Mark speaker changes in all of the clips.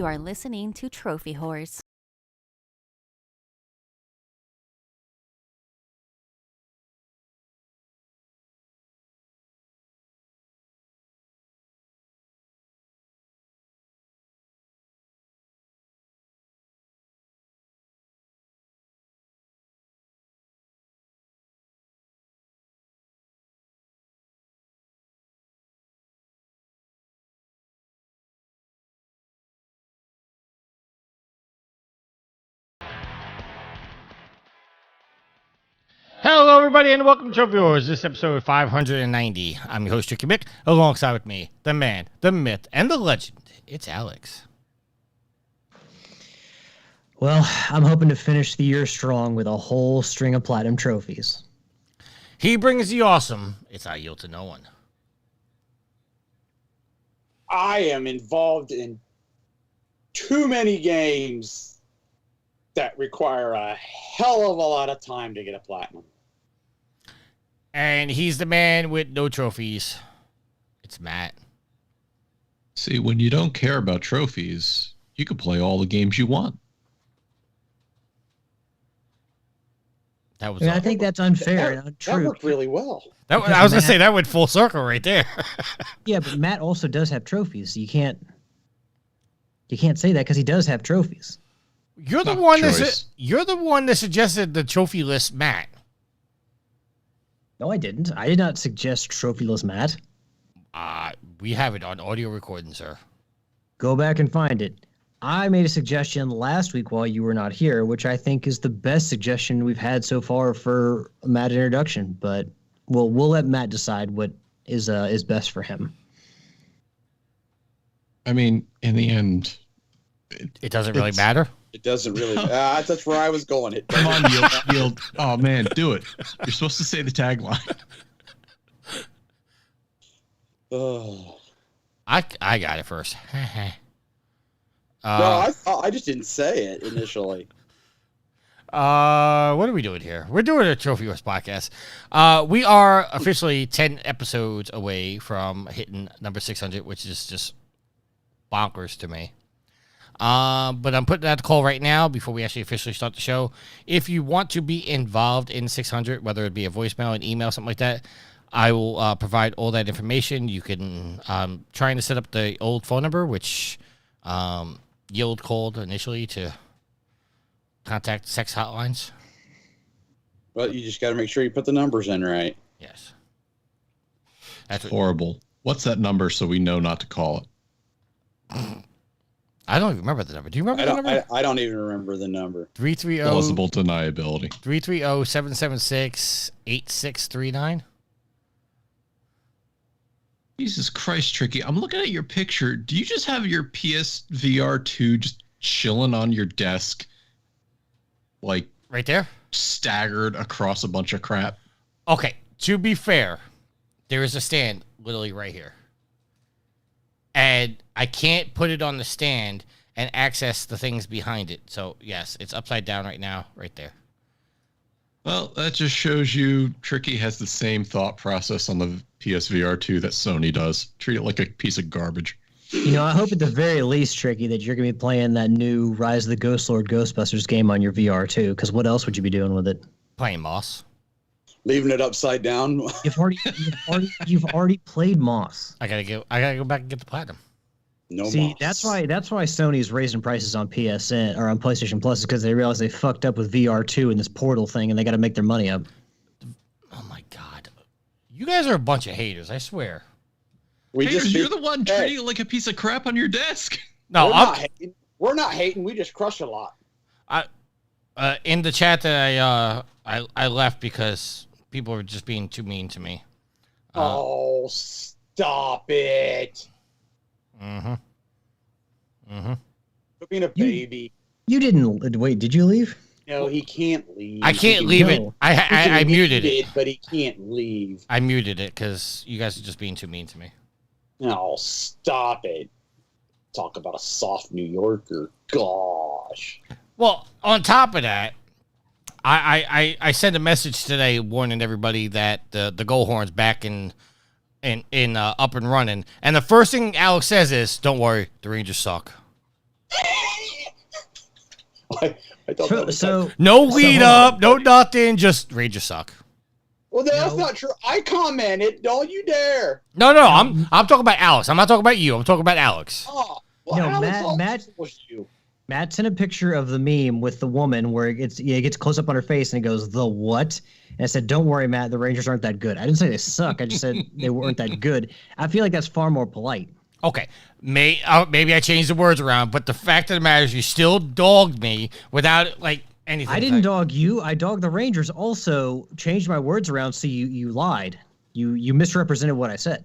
Speaker 1: You are listening to Trophy Horse.
Speaker 2: Hello, everybody, and welcome to Trophy Wars. This is episode 590. I'm your host, Tricky Mick. Alongside with me, the man, the myth, and the legend. It's Alex.
Speaker 3: Well, I'm hoping to finish the year strong with a whole string of platinum trophies.
Speaker 2: He brings the awesome. It's I yield to no one.
Speaker 4: I am involved in too many games that require a hell of a lot of time to get a platinum.
Speaker 2: And he's the man with no trophies. It's Matt.
Speaker 5: See, when you don't care about trophies, you can play all the games you want.
Speaker 2: That was.
Speaker 3: I think that's unfair and untrue.
Speaker 4: That worked really well.
Speaker 2: I was gonna say that went full circle right there.
Speaker 3: Yeah, but Matt also does have trophies. So you can't say that because he does have trophies.
Speaker 2: You're the one that suggested the trophy list, Matt.
Speaker 3: No, I didn't. I did not suggest trophyless Matt.
Speaker 2: We have it on audio recording, sir.
Speaker 3: Go back and find it. I made a suggestion last week while you were not here, which I think is the best suggestion we've had so far for a Matt introduction. But we'll let Matt decide what is best for him.
Speaker 5: I mean, in the end,
Speaker 2: It doesn't really matter.
Speaker 4: It doesn't really. That's where I was going.
Speaker 5: Come on, Yield. Oh, man, do it. You're supposed to say the tagline.
Speaker 4: Oh.
Speaker 2: I got it first.
Speaker 4: No, I just didn't say it initially.
Speaker 2: What are we doing here? We're doing a Trophy Wars podcast. We are officially 10 episodes away from hitting number 600, which is just bonkers to me. But I'm putting out the call right now before we actually officially start the show. If you want to be involved in 600, whether it be a voicemail, an email, something like that, I will provide all that information. You can trying to set up the old phone number, which Yield called initially to contact sex hotlines.
Speaker 4: But you just got to make sure you put the numbers in right.
Speaker 2: Yes.
Speaker 5: That's horrible. What's that number so we know not to call it?
Speaker 2: I don't even remember the number. Do you remember the number?
Speaker 4: I don't even remember the number.
Speaker 2: 330
Speaker 5: Plausible deniability.
Speaker 2: 330-776-8639.
Speaker 5: Jesus Christ, Tricky. I'm looking at your picture. Do you just have your PSVR 2 just chilling on your desk? Like,
Speaker 2: right there?
Speaker 5: Staggered across a bunch of crap?
Speaker 2: Okay, to be fair, there is a stand literally right here. And I can't put it on the stand and access the things behind it. So, yes, it's upside down right now, right there.
Speaker 5: Well, that just shows you Tricky has the same thought process on the PSVR 2 that Sony does. Treat it like a piece of garbage.
Speaker 3: You know, I hope at the very least, Tricky, that you're going to be playing that new Rise of the Ghost Lord Ghostbusters game on your VR 2, because what else would you be doing with it?
Speaker 2: Playing Moss.
Speaker 4: Leaving it upside down.
Speaker 3: You've already played Moss.
Speaker 2: I gotta go back and get the platinum.
Speaker 4: No
Speaker 3: See,
Speaker 4: Moss.
Speaker 3: that's why Sony's raising prices on PSN or on PlayStation Plus, is because they realize they fucked up with VR 2 and this Portal thing, and they got to make their money up.
Speaker 2: Oh my god, you guys are a bunch of haters. I swear.
Speaker 5: You're the one treating it like a piece of crap on your desk.
Speaker 2: No,
Speaker 4: we're not hating. We just crush a lot.
Speaker 2: In the chat that I left because people were just being too mean to me.
Speaker 4: Oh, stop it!
Speaker 2: Mm-hmm.
Speaker 4: Quit being a baby.
Speaker 3: You didn't wait. Did you leave?
Speaker 4: No, he can't leave.
Speaker 2: I can't leave it. I muted it,
Speaker 4: but he can't leave.
Speaker 2: I muted it because you guys are just being too mean to me.
Speaker 4: No, stop it. Talk about a soft New Yorker. Gosh.
Speaker 2: Well, on top of that, I sent a message today warning everybody that the Gold Horn's back in up and running. And the first thing Alex says is, "Don't worry, the Rangers suck."
Speaker 4: I thought that was
Speaker 2: No lead up, no nothing. Just Rangers suck.
Speaker 4: Well, that's not true. I commented. Don't you dare.
Speaker 2: No. I'm talking about Alex. I'm not talking about you. I'm talking about Alex.
Speaker 4: Oh, well,
Speaker 3: no, Matt sent a picture of the meme with the woman where it gets close up on her face and it goes, "The what?" And I said, "Don't worry, Matt. The Rangers aren't that good." I didn't say they suck. I just said they weren't that good. I feel like that's far more polite.
Speaker 2: Okay, maybe I changed the words around, but the fact of the matter is, you still dogged me without like anything.
Speaker 3: I didn't dog you. I dogged the Rangers. Also changed my words around, so you lied. You misrepresented what I said.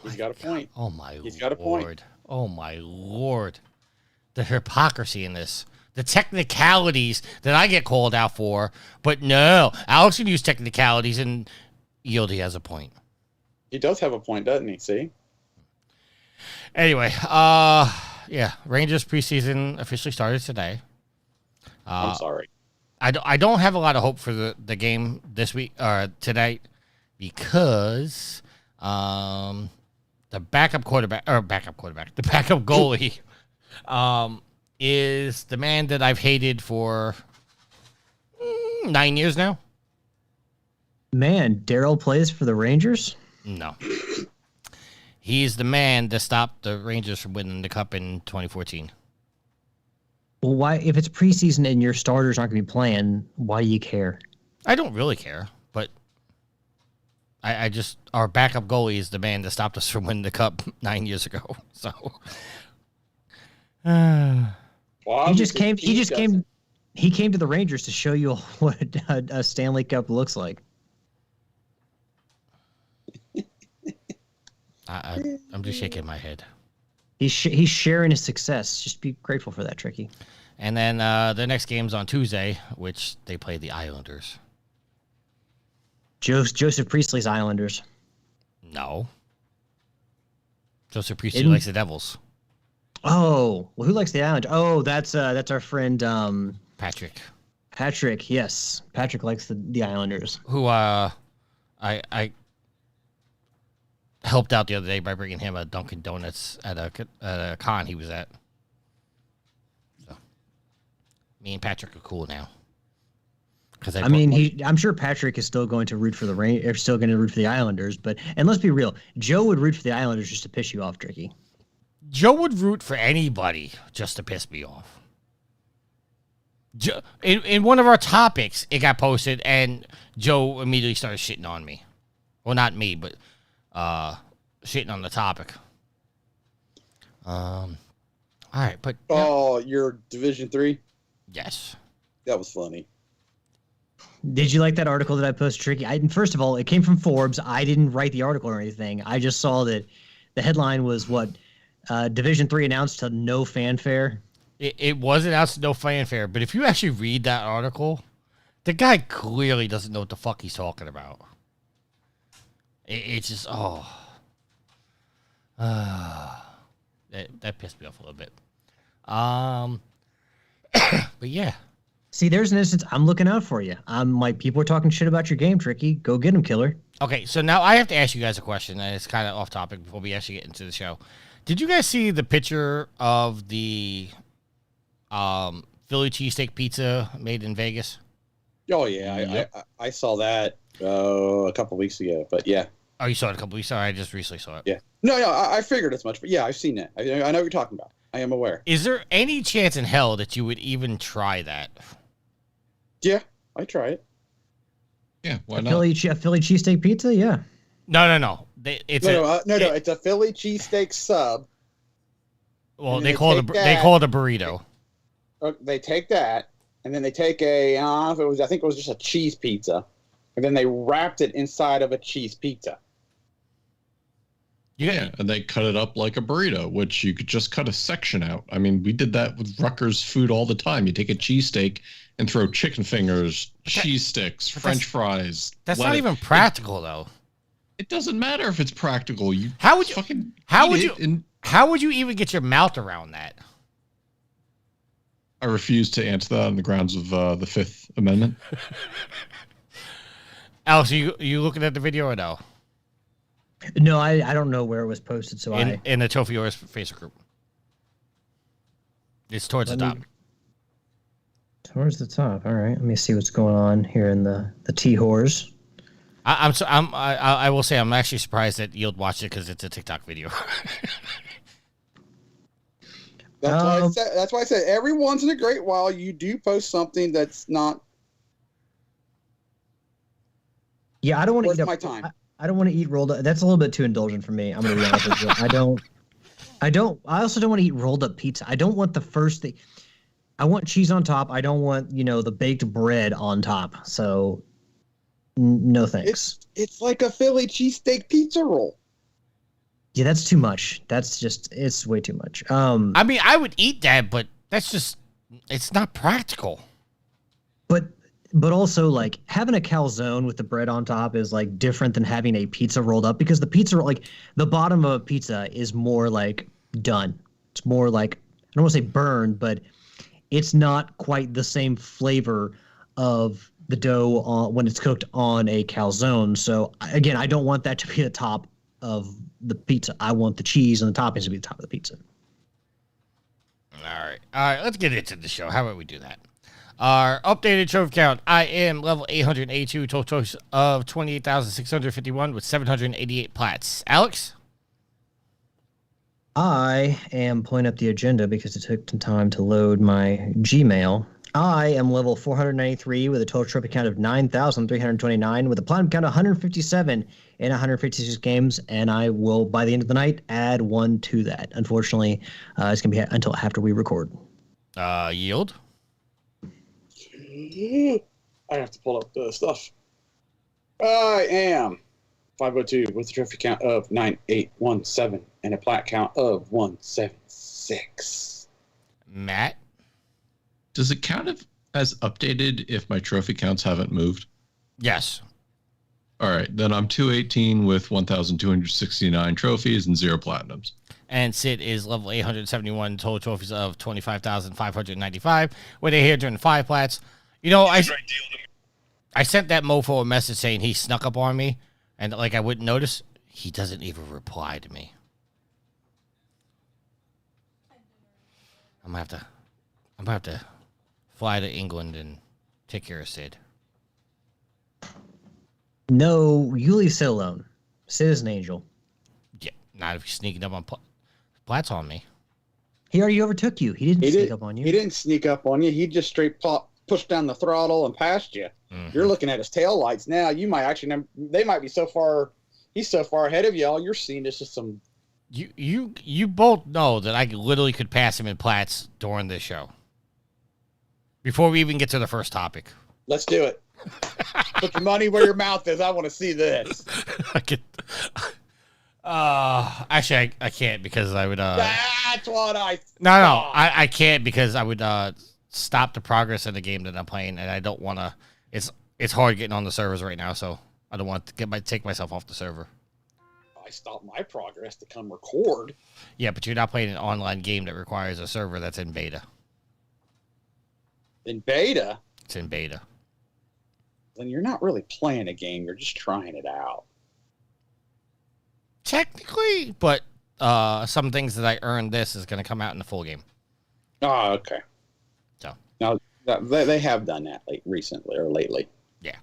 Speaker 4: He's got a point.
Speaker 2: Oh my
Speaker 4: He's got a point.
Speaker 2: Oh my lord, the hypocrisy in this. The technicalities that I get called out for, but no, Alex can use technicalities, and Yieldy has a point.
Speaker 4: He does have a point, doesn't he? See.
Speaker 2: Anyway, yeah, Rangers preseason officially started today.
Speaker 4: I'm sorry.
Speaker 2: I don't have a lot of hope for the game this week or tonight because the backup goalie is the man that I've hated for 9 years now.
Speaker 3: Man, Daryl plays for the Rangers?
Speaker 2: No. He's the man that stopped the Rangers from winning the Cup in 2014.
Speaker 3: Well, why? If it's preseason and your starters aren't going to be playing, why do you care?
Speaker 2: I don't really care, but I just, our backup goalie is the man that stopped us from winning the Cup 9 years ago. So
Speaker 4: Well,
Speaker 3: he came to the Rangers to show you what a Stanley Cup looks like.
Speaker 2: I'm just shaking my head.
Speaker 3: He's sharing his success. Just be grateful for that, Tricky.
Speaker 2: And then the next game's on Tuesday, which they play the Islanders.
Speaker 3: Joseph Priestley's Islanders.
Speaker 2: No. Joseph Priestley likes the Devils.
Speaker 3: Oh, well, who likes the Islanders? Oh, that's our friend
Speaker 2: Patrick.
Speaker 3: Patrick, yes. Patrick likes the Islanders.
Speaker 2: Who I helped out the other day by bringing him a Dunkin' Donuts at a con he was at. So me and Patrick are cool now.
Speaker 3: I'm sure Patrick is still going to root for still going to root for the Islanders, and let's be real, Joe would root for the Islanders just to piss you off, Tricky.
Speaker 2: Joe would root for anybody just to piss me off. In one of our topics, it got posted, and Joe immediately started shitting on me. Well, not me, but shitting on the topic. All right, but
Speaker 4: you're Division 3?
Speaker 2: Yes.
Speaker 4: That was funny.
Speaker 3: Did you like that article that I posted, Tricky? First of all, it came from Forbes. I didn't write the article or anything. I just saw that the headline was Division 3 announced to no fanfare.
Speaker 2: It was announced to no fanfare, but if you actually read that article, the guy clearly doesn't know what the fuck he's talking about. It's just, that pissed me off a little bit. But yeah.
Speaker 3: See, there's an instance. I'm looking out for you. I'm like, people are talking shit about your game, Tricky. Go get him, killer.
Speaker 2: Okay, so now I have to ask you guys a question, and it's kind of off topic before we actually get into the show. Did you guys see the picture of the Philly cheesesteak pizza made in Vegas?
Speaker 4: Oh, yeah. Yep. I saw that a couple weeks ago, but yeah.
Speaker 2: Oh, you saw it a couple weeks ago? I just recently saw it.
Speaker 4: Yeah. No, I figured as much, but yeah, I've seen that. I know what you're talking about. I am aware.
Speaker 2: Is there any chance in hell that you would even try that?
Speaker 4: Yeah, I try it.
Speaker 5: Yeah, why not?
Speaker 3: Philly cheesesteak pizza, yeah.
Speaker 2: No. It's
Speaker 4: a Philly cheesesteak sub.
Speaker 2: Well, they call it a burrito.
Speaker 4: They take that, and then they take I think it was just a cheese pizza, and then they wrapped it inside of a cheese pizza.
Speaker 5: Yeah, and they cut it up like a burrito, which you could just cut a section out. I mean, we did that with Rutgers food all the time. You take a cheesesteak and throw chicken fingers, cheese sticks, French fries.
Speaker 2: That's not even practical, though.
Speaker 5: It doesn't matter if it's practical.
Speaker 2: How would you even get your mouth around that?
Speaker 5: I refuse to answer that on the grounds of the Fifth Amendment.
Speaker 2: Alex, you looking at the video or no?
Speaker 3: No, I don't know where it was posted, so
Speaker 2: in the Trophy Wars Facebook group. It's towards the top.
Speaker 3: Towards the top. All right. Let me see what's going on here in the T-Whores.
Speaker 2: I will say I'm actually surprised that Yield watched it because it's a TikTok video.
Speaker 4: That's why I said every once in a great while you do post something that's not.
Speaker 3: Yeah, I don't want to eat
Speaker 4: my time.
Speaker 3: I don't want to eat rolled up. That's a little bit too indulgent for me. I'm gonna be honest with you. I also don't want to eat rolled up pizza. I don't want the first thing. I want cheese on top. I don't want, the baked bread on top. So no thanks.
Speaker 4: It's like a Philly cheesesteak pizza roll.
Speaker 3: Yeah, that's too much. It's way too much.
Speaker 2: I mean, I would eat that, but it's not practical.
Speaker 3: But also, like, having a calzone with the bread on top is like different than having a pizza rolled up, because the pizza, like, the bottom of a pizza is more like done. It's more like, I don't want to say burned, but it's not quite the same flavor of the dough when it's cooked on a calzone. So again, I don't want that to be the top of the pizza. I want the cheese and the toppings to be the top of the pizza.
Speaker 2: All right, let's get into the show. How about we do that? Our updated trophy count. I am level 882, total trophies of 28,651 with 788 plats. Alex?
Speaker 3: I am pulling up the agenda because it took some time to load my Gmail. I am level 493 with a total trophy count of 9,329 with a platinum count of 157 in 156 games, and I will, by the end of the night, add one to that. Unfortunately, it's going to be until after we record.
Speaker 2: Yield?
Speaker 4: I have to pull up the stuff. I am 502 with a trophy count of 9817 and a plat count of 176.
Speaker 2: Matt?
Speaker 5: Does it count as updated if my trophy counts haven't moved?
Speaker 2: Yes.
Speaker 5: All right, then I'm 218 with 1,269 trophies and 0 platinums.
Speaker 2: And Sid is level 871, total trophies of 25,595 with 805 plats. I sent that mofo a message saying he snuck up on me, and like I wouldn't notice. He doesn't even reply to me. I'm gonna have to fly to England and take care of Sid.
Speaker 3: No, you leave Sid alone. Sid is an angel.
Speaker 2: Yeah, not if he's sneaking up on plats on me.
Speaker 3: He already overtook you. He didn't sneak up on you.
Speaker 4: He didn't sneak up on you. He just straight pushed down the throttle and passed you. Mm-hmm. You're looking at his tail lights now. You might actually, they might be so far. He's so far ahead of you. All you're seeing is just some.
Speaker 2: You both know that I literally could pass him in plats during this show. Before we even get to the first topic.
Speaker 4: Let's do it. Put your money where your mouth is. I want to see this.
Speaker 2: I could. Actually, I can't because I would.
Speaker 4: That's what I.
Speaker 2: No, I can't because I would stop the progress of the game that I'm playing, and I don't want to. It's hard getting on the servers right now, so I don't want to take myself off the server.
Speaker 4: I stopped my progress to come record.
Speaker 2: Yeah, but you're not playing an online game that requires a server that's in beta.
Speaker 4: In beta?
Speaker 2: It's in beta.
Speaker 4: Then you're not really playing a game. You're just trying it out.
Speaker 2: Technically, but some things that I earned this is going to come out in the full game.
Speaker 4: Oh, okay.
Speaker 2: So
Speaker 4: now they have done that recently or lately.
Speaker 2: Yeah.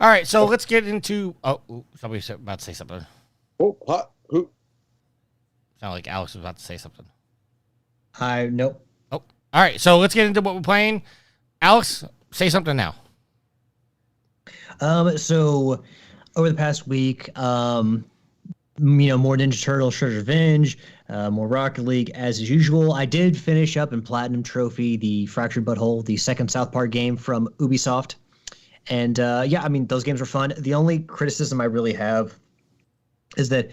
Speaker 2: All right, so let's get into. Oh, somebody's about to say something.
Speaker 4: Oh, who?
Speaker 2: Sounded like Alex was about to say something.
Speaker 3: Nope.
Speaker 2: Oh, all right. So let's get into what we're playing. Alex, say something now.
Speaker 3: So over the past week, more Ninja Turtles, Shredder's Revenge, more Rocket League as usual. I did finish up in Platinum Trophy the Fractured Butthole, the second South Park game from Ubisoft. And those games were fun. The only criticism I really have is that,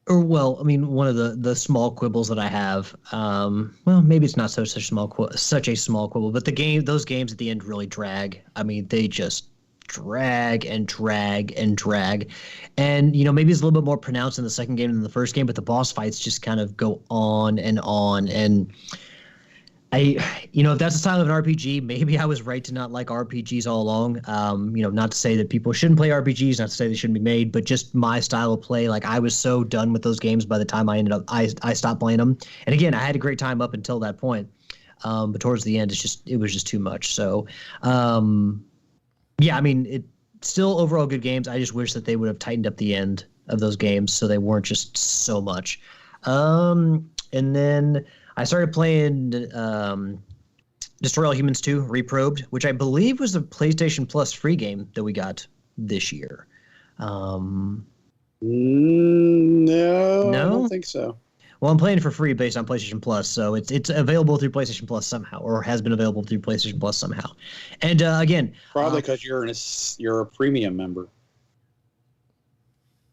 Speaker 3: one of the small quibbles that I have, maybe it's not such a small quibble, but those games at the end really drag. I mean, they just drag and drag and drag. And, maybe it's a little bit more pronounced in the second game than the first game, but the boss fights just kind of go on and on. And if that's the style of an RPG, maybe I was right to not like RPGs all along. Not to say that people shouldn't play RPGs, not to say they shouldn't be made, but just my style of play. Like, I was so done with those games by the time I stopped playing them. And again, I had a great time up until that point. But towards the end, it was just too much. So, yeah, I mean, it still overall good games. I just wish that they would have tightened up the end of those games so they weren't just so much. And then I started playing Destroy All Humans 2 Reprobed, which I believe was the PlayStation Plus free game that we got this year.
Speaker 4: No,
Speaker 3: No?
Speaker 4: I don't think so.
Speaker 3: Well, I'm playing it for free based on PlayStation Plus, so it's available through PlayStation Plus somehow, or has been available through PlayStation Plus somehow. And again,
Speaker 4: Probably because you're a premium member.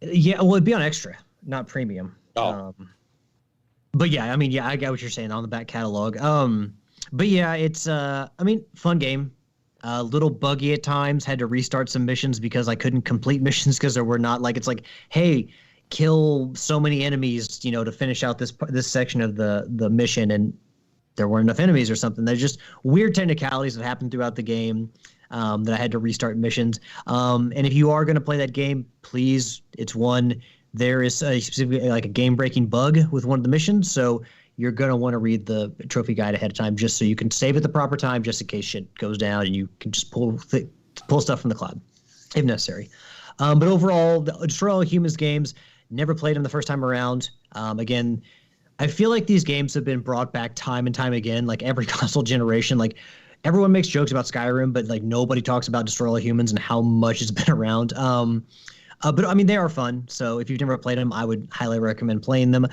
Speaker 3: yeah, well, it'd be on extra, not premium.
Speaker 4: Oh.
Speaker 3: But yeah, I mean, yeah, I get what you're saying on the back catalog. But yeah, it's I mean, fun game. A little buggy at times. Had to restart some missions because I couldn't complete missions because there were not like it's like, hey, kill so many enemies, you know, to finish out this section of the mission, and there weren't enough enemies or something. There's just weird technicalities that happened throughout the game that I had to restart missions. And if you are going to play that game, please, it's one. There is a specifically like a game-breaking bug with one of the missions, so you're going to want to read the trophy guide ahead of time just so you can save at the proper time just in case shit goes down and you can just pull stuff from the cloud if necessary. But overall, the Destroy All Humans games, never played them the first time around. Again, I feel like these games have been brought back time and time again, like every console generation. Like everyone makes jokes about Skyrim, but like nobody talks about Destroy All Humans and how much it's been around. But I mean, they are fun. So if you've never played them, I would highly recommend playing them.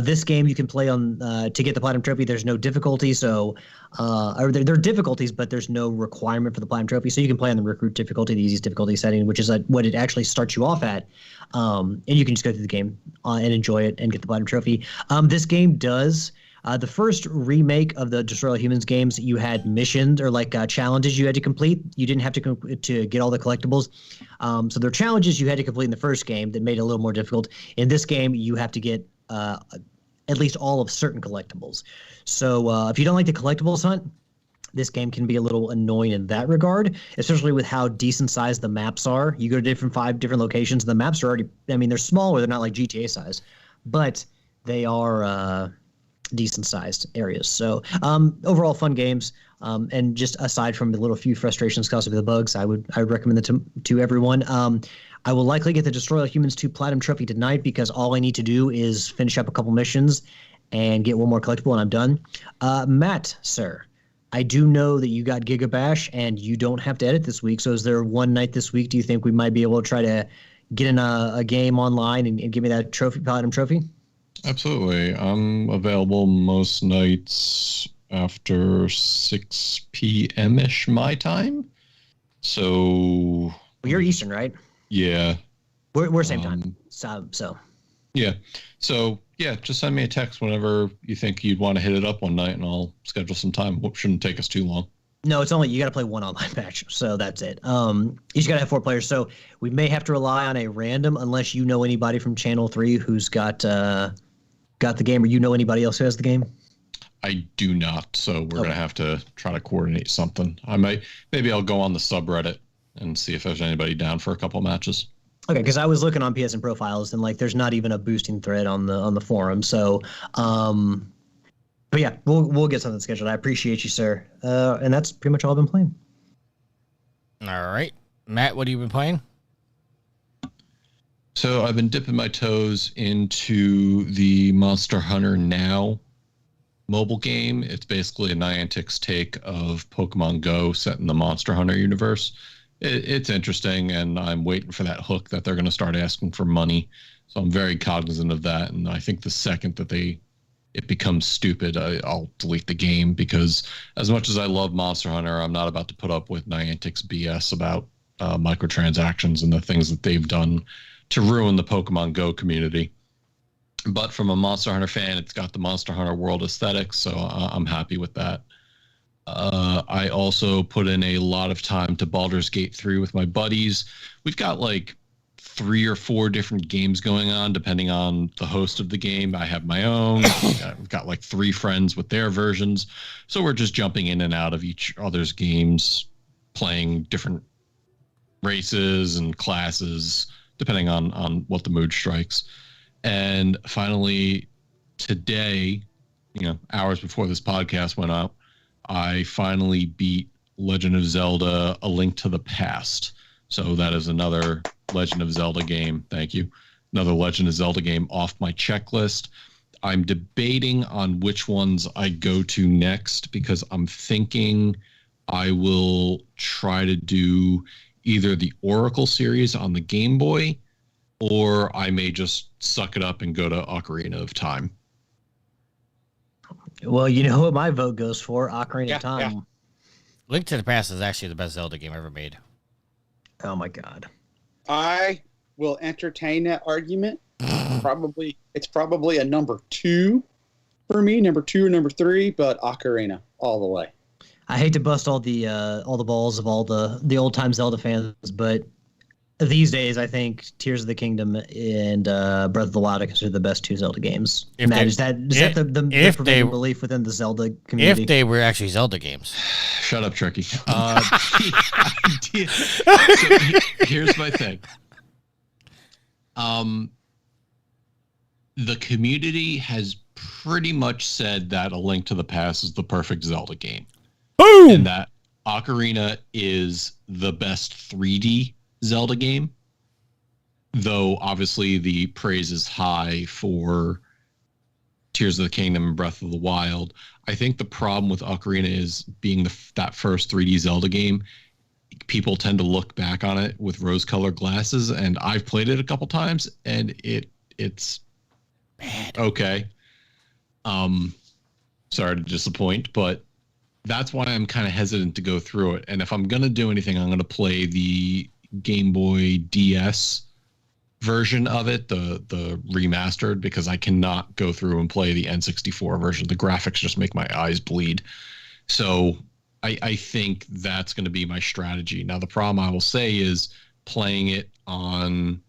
Speaker 3: This game you can play on to get the Platinum Trophy. There's no difficulty, so or there are difficulties, but there's no requirement for the Platinum Trophy. So you can play on the Recruit difficulty, the easiest difficulty setting, which is what it actually starts you off at. And you can just go through the game and enjoy it and get the Platinum Trophy. This game does. The first remake of the Destroy All Humans games, you had missions or like challenges you had to complete. You didn't have to get all the collectibles. So there are challenges you had to complete in the first game that made it a little more difficult. In this game, you have to get at least all of certain collectibles. So if you don't like the collectibles hunt, this game can be a little annoying in that regard, especially with how decent sized the maps are. You go to 5 different locations, and the maps are already, I mean, they're smaller. They're not like GTA size, but they are decent sized areas. So overall fun games. And just aside from the little few frustrations caused by the bugs, I would recommend it to everyone. I will likely get the Destroy All Humans 2 Platinum Trophy tonight because all I need to do is finish up a couple missions and get one more collectible and I'm done. Matt, sir, I do know that you got Gigabash and you don't have to edit this week. So is there one night this week do you think we might be able to try to get in a game online and give me that Platinum Trophy?
Speaker 5: Absolutely. I'm available most nights after 6 p.m.-ish my time. So...
Speaker 3: Well, you're Eastern, right?
Speaker 5: Yeah.
Speaker 3: We're same time. So...
Speaker 5: Yeah. So, yeah, just send me a text whenever you think you'd want to hit it up one night, and I'll schedule some time. It shouldn't take us too long.
Speaker 3: No, it's only you got to play one online match, so that's it. You just got to have 4 players. So we may have to rely on a random, unless you know anybody from Channel 3 who's got the game, or you know anybody else who has the game. I
Speaker 5: do not, so we're gonna have to try to coordinate something. Maybe I'll go on the subreddit and see if there's anybody down for a couple matches.
Speaker 3: Okay, because I was looking on PSN profiles and like there's not even a boosting thread on the forum. So, but yeah, we'll get something scheduled. I appreciate you, sir. And that's pretty much all I've been playing.
Speaker 2: All right, Matt, what have you been playing?
Speaker 5: So I've been dipping my toes into the Monster Hunter Now mobile game. It's basically a Niantic's take of Pokemon Go set in the Monster Hunter universe. It's interesting, and I'm waiting for that hook that they're going to start asking for money. So I'm very cognizant of that, and I think the second that it becomes stupid, I'll delete the game, because as much as I love Monster Hunter, I'm not about to put up with Niantic's BS about microtransactions and the things that they've done to ruin the Pokemon Go community. But from a Monster Hunter fan, it's got the Monster Hunter world aesthetic, so I'm happy with that. I also put in a lot of time to Baldur's Gate 3 with my buddies. We've got like 3 or 4 different games going on, depending on the host of the game. I have my own. We've got like 3 friends with their versions. So we're just jumping in and out of each other's games, playing different races and classes, depending on what the mood strikes. And finally, today, hours before this podcast went out, I finally beat Legend of Zelda: A Link to the Past. So that is another Legend of Zelda game. Thank you. Another Legend of Zelda game off my checklist. I'm debating on which ones I go to next because I'm thinking I will try to do either the Oracle series on the Game Boy, or I may just suck it up and go to Ocarina of Time.
Speaker 3: Well, you know what my vote goes for? Ocarina of Time.
Speaker 4: Yeah.
Speaker 2: Link to the Past is actually the best Zelda game ever made.
Speaker 3: Oh my God.
Speaker 4: I will entertain that argument. It's probably a number 2 for me, number 2 or number 3, but Ocarina all the way.
Speaker 3: I hate to bust all the balls of all the old time Zelda fans, but these days I think Tears of the Kingdom and Breath of the Wild are considered the best 2 Zelda games. Matt, is that the prevailing belief within the Zelda community?
Speaker 2: If they were actually Zelda games.
Speaker 5: Shut up, Tricky. So here's my thing. The community has pretty much said that A Link to the Past is the perfect Zelda game.
Speaker 2: Boom!
Speaker 5: And that Ocarina is the best 3D Zelda game. Though, obviously, the praise is high for Tears of the Kingdom and Breath of the Wild. I think the problem with Ocarina is being that first 3D Zelda game, people tend to look back on it with rose-colored glasses, and I've played it a couple times, and it's
Speaker 2: bad.
Speaker 5: Okay. Sorry to disappoint, but that's why I'm kind of hesitant to go through it. And if I'm going to do anything, I'm going to play the Game Boy DS version of it, the remastered, because I cannot go through and play the N64 version. The graphics just make my eyes bleed. So I think that's going to be my strategy. Now, the problem I will say is playing it on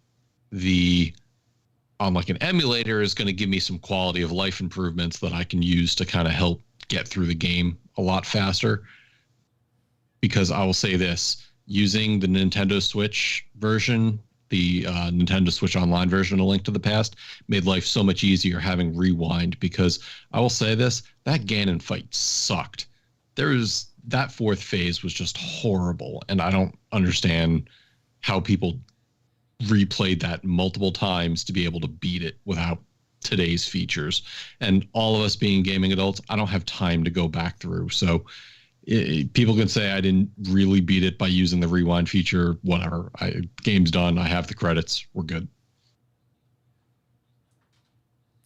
Speaker 5: like an emulator is going to give me some quality of life improvements that I can use to kind of help get through the game a lot faster. Because I will say this, using the Nintendo Switch version, the Nintendo Switch Online version of Link to the Past, made life so much easier having rewind, because I will say this, that Ganon fight sucked. That 4th phase was just horrible, and I don't understand how people replayed that multiple times to be able to beat it without today's features. And all of us being gaming adults, I don't have time to go back through. So people can say I didn't really beat it by using the rewind feature, whatever. Game's done. I have the credits. We're good.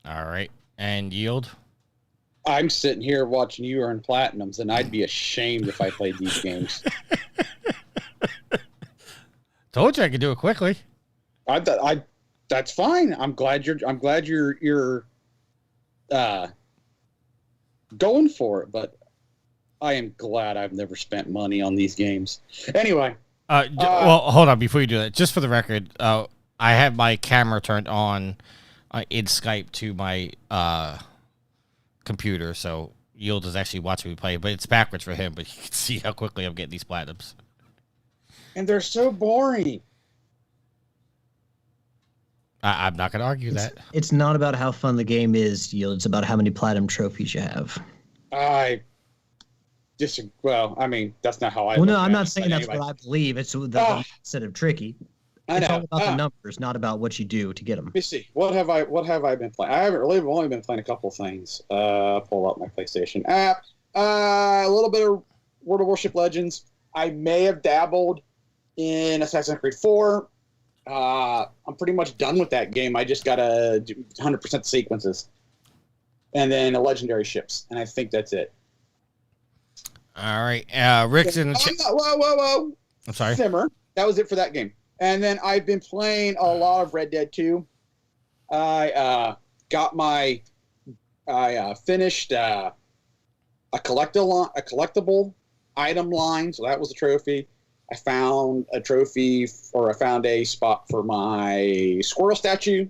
Speaker 2: All right. And Yield?
Speaker 4: I'm sitting here watching you earn platinums, and I'd be ashamed if I played these games.
Speaker 2: Told you I could do it quickly.
Speaker 4: That's fine. I'm glad you're going for it, but I am glad I've never spent money on these games. Anyway.
Speaker 2: Well, hold on before you do that. Just for the record, I have my camera turned on in Skype to my computer, so Yield is actually watching me play, but it's backwards for him, but you can see how quickly I'm getting these platinums.
Speaker 4: And they're so boring.
Speaker 2: I'm not going to argue that.
Speaker 3: It's not about how fun the game is, Yield. It's about how many platinum trophies you have.
Speaker 4: I disagree. Well, I mean, that's not how I.
Speaker 3: Well, no, I'm not saying that's what I believe. It's the set of tricky. It's all about the numbers, not about what you do to get them.
Speaker 4: Let me see. What have I been playing? I've only been playing a couple of things. Pull up my PlayStation app. A little bit of World of Warship Legends. I may have dabbled in Assassin's Creed 4. I'm pretty much done with that game. I just gotta do 100% sequences, and then legendary ships, and I think that's it.
Speaker 2: All right, Rick's in the chat.
Speaker 4: Whoa!
Speaker 2: I'm sorry.
Speaker 4: Simmer. That was it for that game. And then I've been playing a lot of Red Dead 2. I finished a collectible item line, so that was a trophy. I found a spot for my squirrel statue,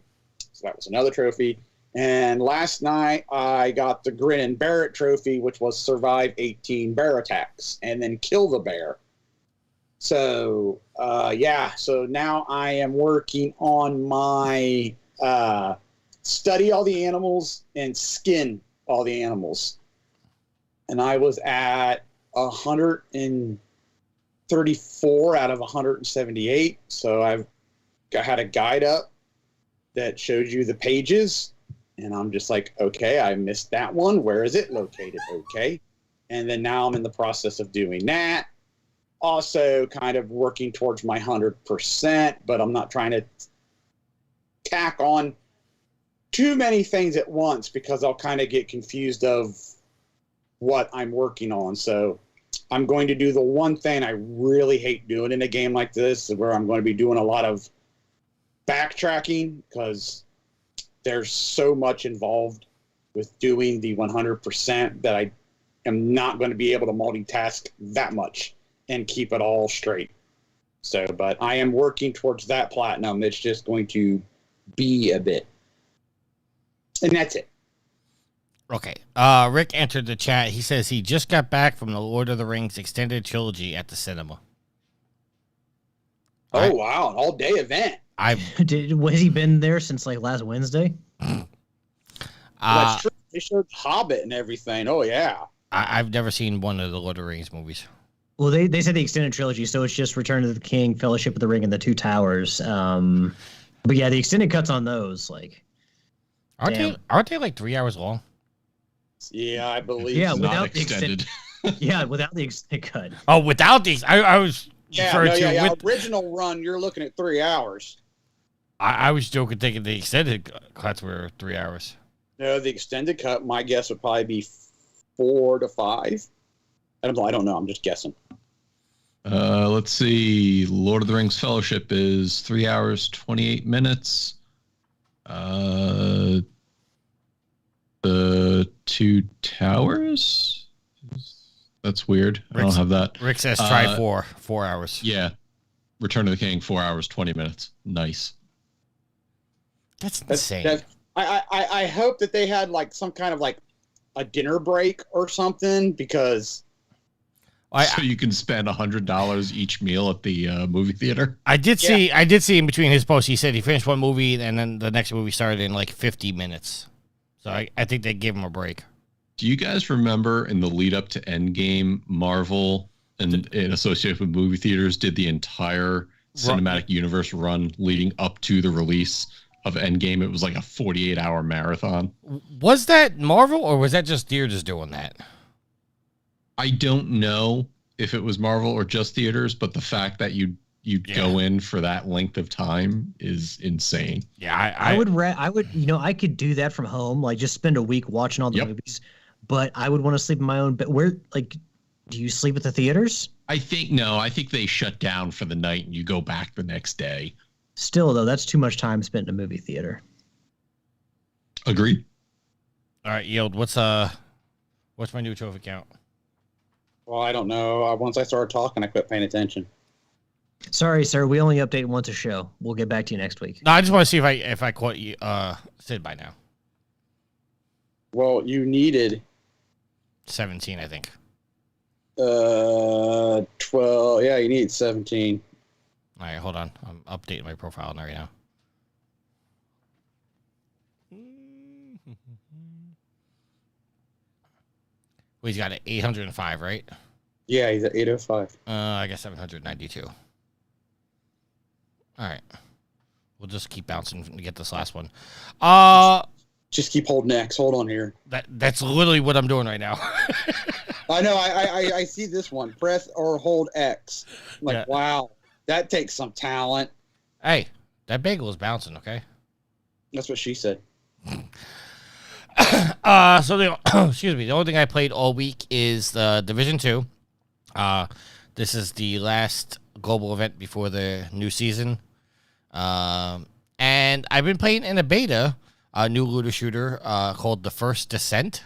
Speaker 4: so that was another trophy. And last night I got the Grin and Bear It trophy, which was survive 18 bear attacks and then kill the bear. So so now I am working on my study all the animals and skin all the animals. and I was at 134 out of 178. So I had a guide up that showed you the pages, and I'm just like, okay, I missed that one. Where is it located? Okay. And then now I'm in the process of doing that. Also kind of working towards my 100%, but I'm not trying to tack on too many things at once because I'll kind of get confused of what I'm working on. So I'm going to do the one thing I really hate doing in a game like this, where I'm going to be doing a lot of backtracking because there's so much involved with doing the 100% that I am not going to be able to multitask that much and keep it all straight. So, but I am working towards that platinum. It's just going to be a bit. And that's it.
Speaker 2: Okay. Rick entered the chat. He says he just got back from the Lord of the Rings extended trilogy at the cinema.
Speaker 4: Oh, wow. An all-day event.
Speaker 3: has he been there since like last Wednesday?
Speaker 4: That's true. They showed Hobbit and everything. Oh, yeah.
Speaker 2: I've never seen one of the Lord of the Rings movies.
Speaker 3: Well, they said the extended trilogy, so it's just Return of the King, Fellowship of the Ring, and the Two Towers. But yeah, the extended cuts on those, like,
Speaker 2: aren't they like 3 hours long?
Speaker 4: Yeah, I believe.
Speaker 3: Yeah,
Speaker 4: so.
Speaker 3: without the extended. Yeah, without the extended cut.
Speaker 2: Oh, without these, I was
Speaker 4: Original run, you're looking at 3 hours.
Speaker 2: I was joking, thinking the extended cuts were 3 hours.
Speaker 4: No, the extended cut, my guess would probably be 4 to 5. I don't know. I'm just guessing.
Speaker 5: Let's see. Lord of the Rings Fellowship is 3 hours, 28 minutes. The Two Towers? That's weird. I don't have that.
Speaker 2: Rick says try 4 hours.
Speaker 5: Yeah. Return of the King, 4 hours, 20 minutes. Nice.
Speaker 2: That's insane.
Speaker 4: I hope that they had like some kind of like a dinner break or something, because
Speaker 5: so you can spend $100 each meal at the movie theater.
Speaker 2: I did see in between his posts, he said he finished one movie and then the next movie started in like 50 minutes. So I think they gave him a break.
Speaker 5: Do you guys remember in the lead up to Endgame, Marvel and in association with movie theaters did the entire cinematic universe run leading up to the release of Endgame? It was like a 48-hour marathon.
Speaker 2: Was that Marvel or was that just theaters doing that?
Speaker 5: I don't know if it was Marvel or just theaters, but the fact that you'd go in for that length of time is insane.
Speaker 2: Yeah,
Speaker 3: I would, I could do that from home, like just spend a week watching all the movies, but I would want to sleep in my own bed. Where, like, do you sleep at the theaters?
Speaker 5: I think they shut down for the night and you go back the next day.
Speaker 3: Still, though, that's too much time spent in a movie theater.
Speaker 5: Agreed.
Speaker 2: All right, Yield, what's my new trophy count?
Speaker 4: Well, I don't know. Once I started talking, I quit paying attention.
Speaker 3: Sorry, sir. We only update once a show. We'll get back to you next week.
Speaker 2: No, I just want to see if I caught you, Sid by now.
Speaker 4: Well, you needed
Speaker 2: 17, I think.
Speaker 4: 12. Yeah, you need 17.
Speaker 2: All right, hold on. I'm updating my profile right now. Well, he's got an 805, right?
Speaker 4: Yeah, he's at 805.
Speaker 2: I guess 792. All right. We'll just keep bouncing to get this last one.
Speaker 4: Just keep holding X. Hold on here.
Speaker 2: That's literally what I'm doing right now.
Speaker 4: I know. I see this one. Press or hold X. I'm like, wow, that takes some talent.
Speaker 2: Hey, that bagel is bouncing, okay?
Speaker 4: That's what she said.
Speaker 2: So excuse me. The only thing I played all week is the Division 2. This is the last global event before the new season. And I've been playing in a beta, a new looter shooter called The First Descent.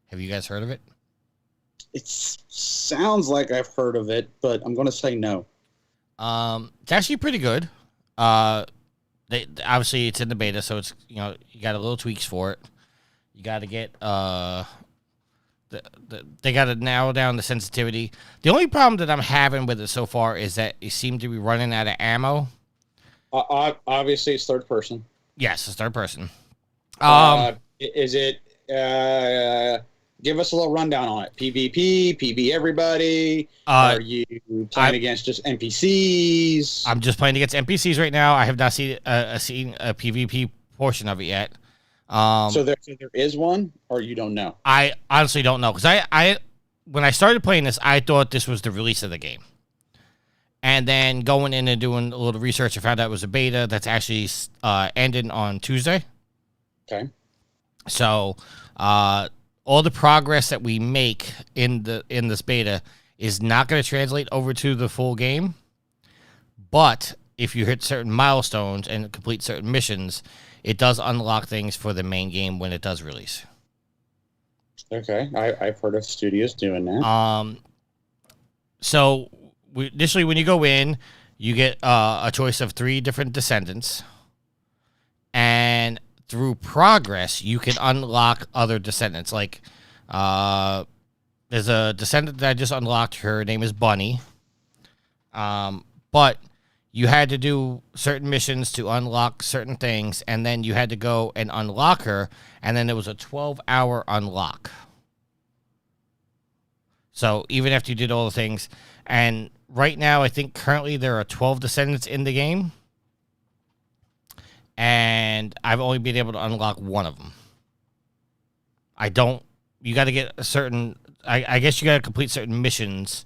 Speaker 2: Have you guys heard of it?
Speaker 4: It sounds like I've heard of it, but I'm going to say no.
Speaker 2: It's actually pretty good. Obviously it's in the beta, so it's you got a little tweaks for it. You got to get they got to narrow down the sensitivity. The only problem that I'm having with it so far is that you seem to be running out of ammo.
Speaker 4: Obviously, it's third person.
Speaker 2: Yes, it's third person.
Speaker 4: Is it Give us a little rundown on it. PvP, PvE everybody. Are you playing against just NPCs?
Speaker 2: I'm just playing against NPCs right now. I have not seen a PvP portion of it yet.
Speaker 4: So there is one, or you don't know?
Speaker 2: I honestly don't know, because I when I started playing this, I thought this was the release of the game. And then going in and doing a little research, I found out it was a beta that's actually ending on Tuesday.
Speaker 4: Okay.
Speaker 2: So all the progress that we make in this beta is not going to translate over to the full game. But if you hit certain milestones and complete certain missions, it does unlock things for the main game when it does release.
Speaker 4: Okay, I've heard of studios doing that.
Speaker 2: So initially, when you go in, you get a choice of 3 different descendants, and through progress, you can unlock other descendants. Like, there's a descendant that I just unlocked. Her name is Bunny. But you had to do certain missions to unlock certain things, and then you had to go and unlock her, and then it was a 12-hour unlock. So even after you did all the things, and right now I think currently there are 12 descendants in the game, and I've only been able to unlock one of them. You got to get a certain, I guess you got to complete certain missions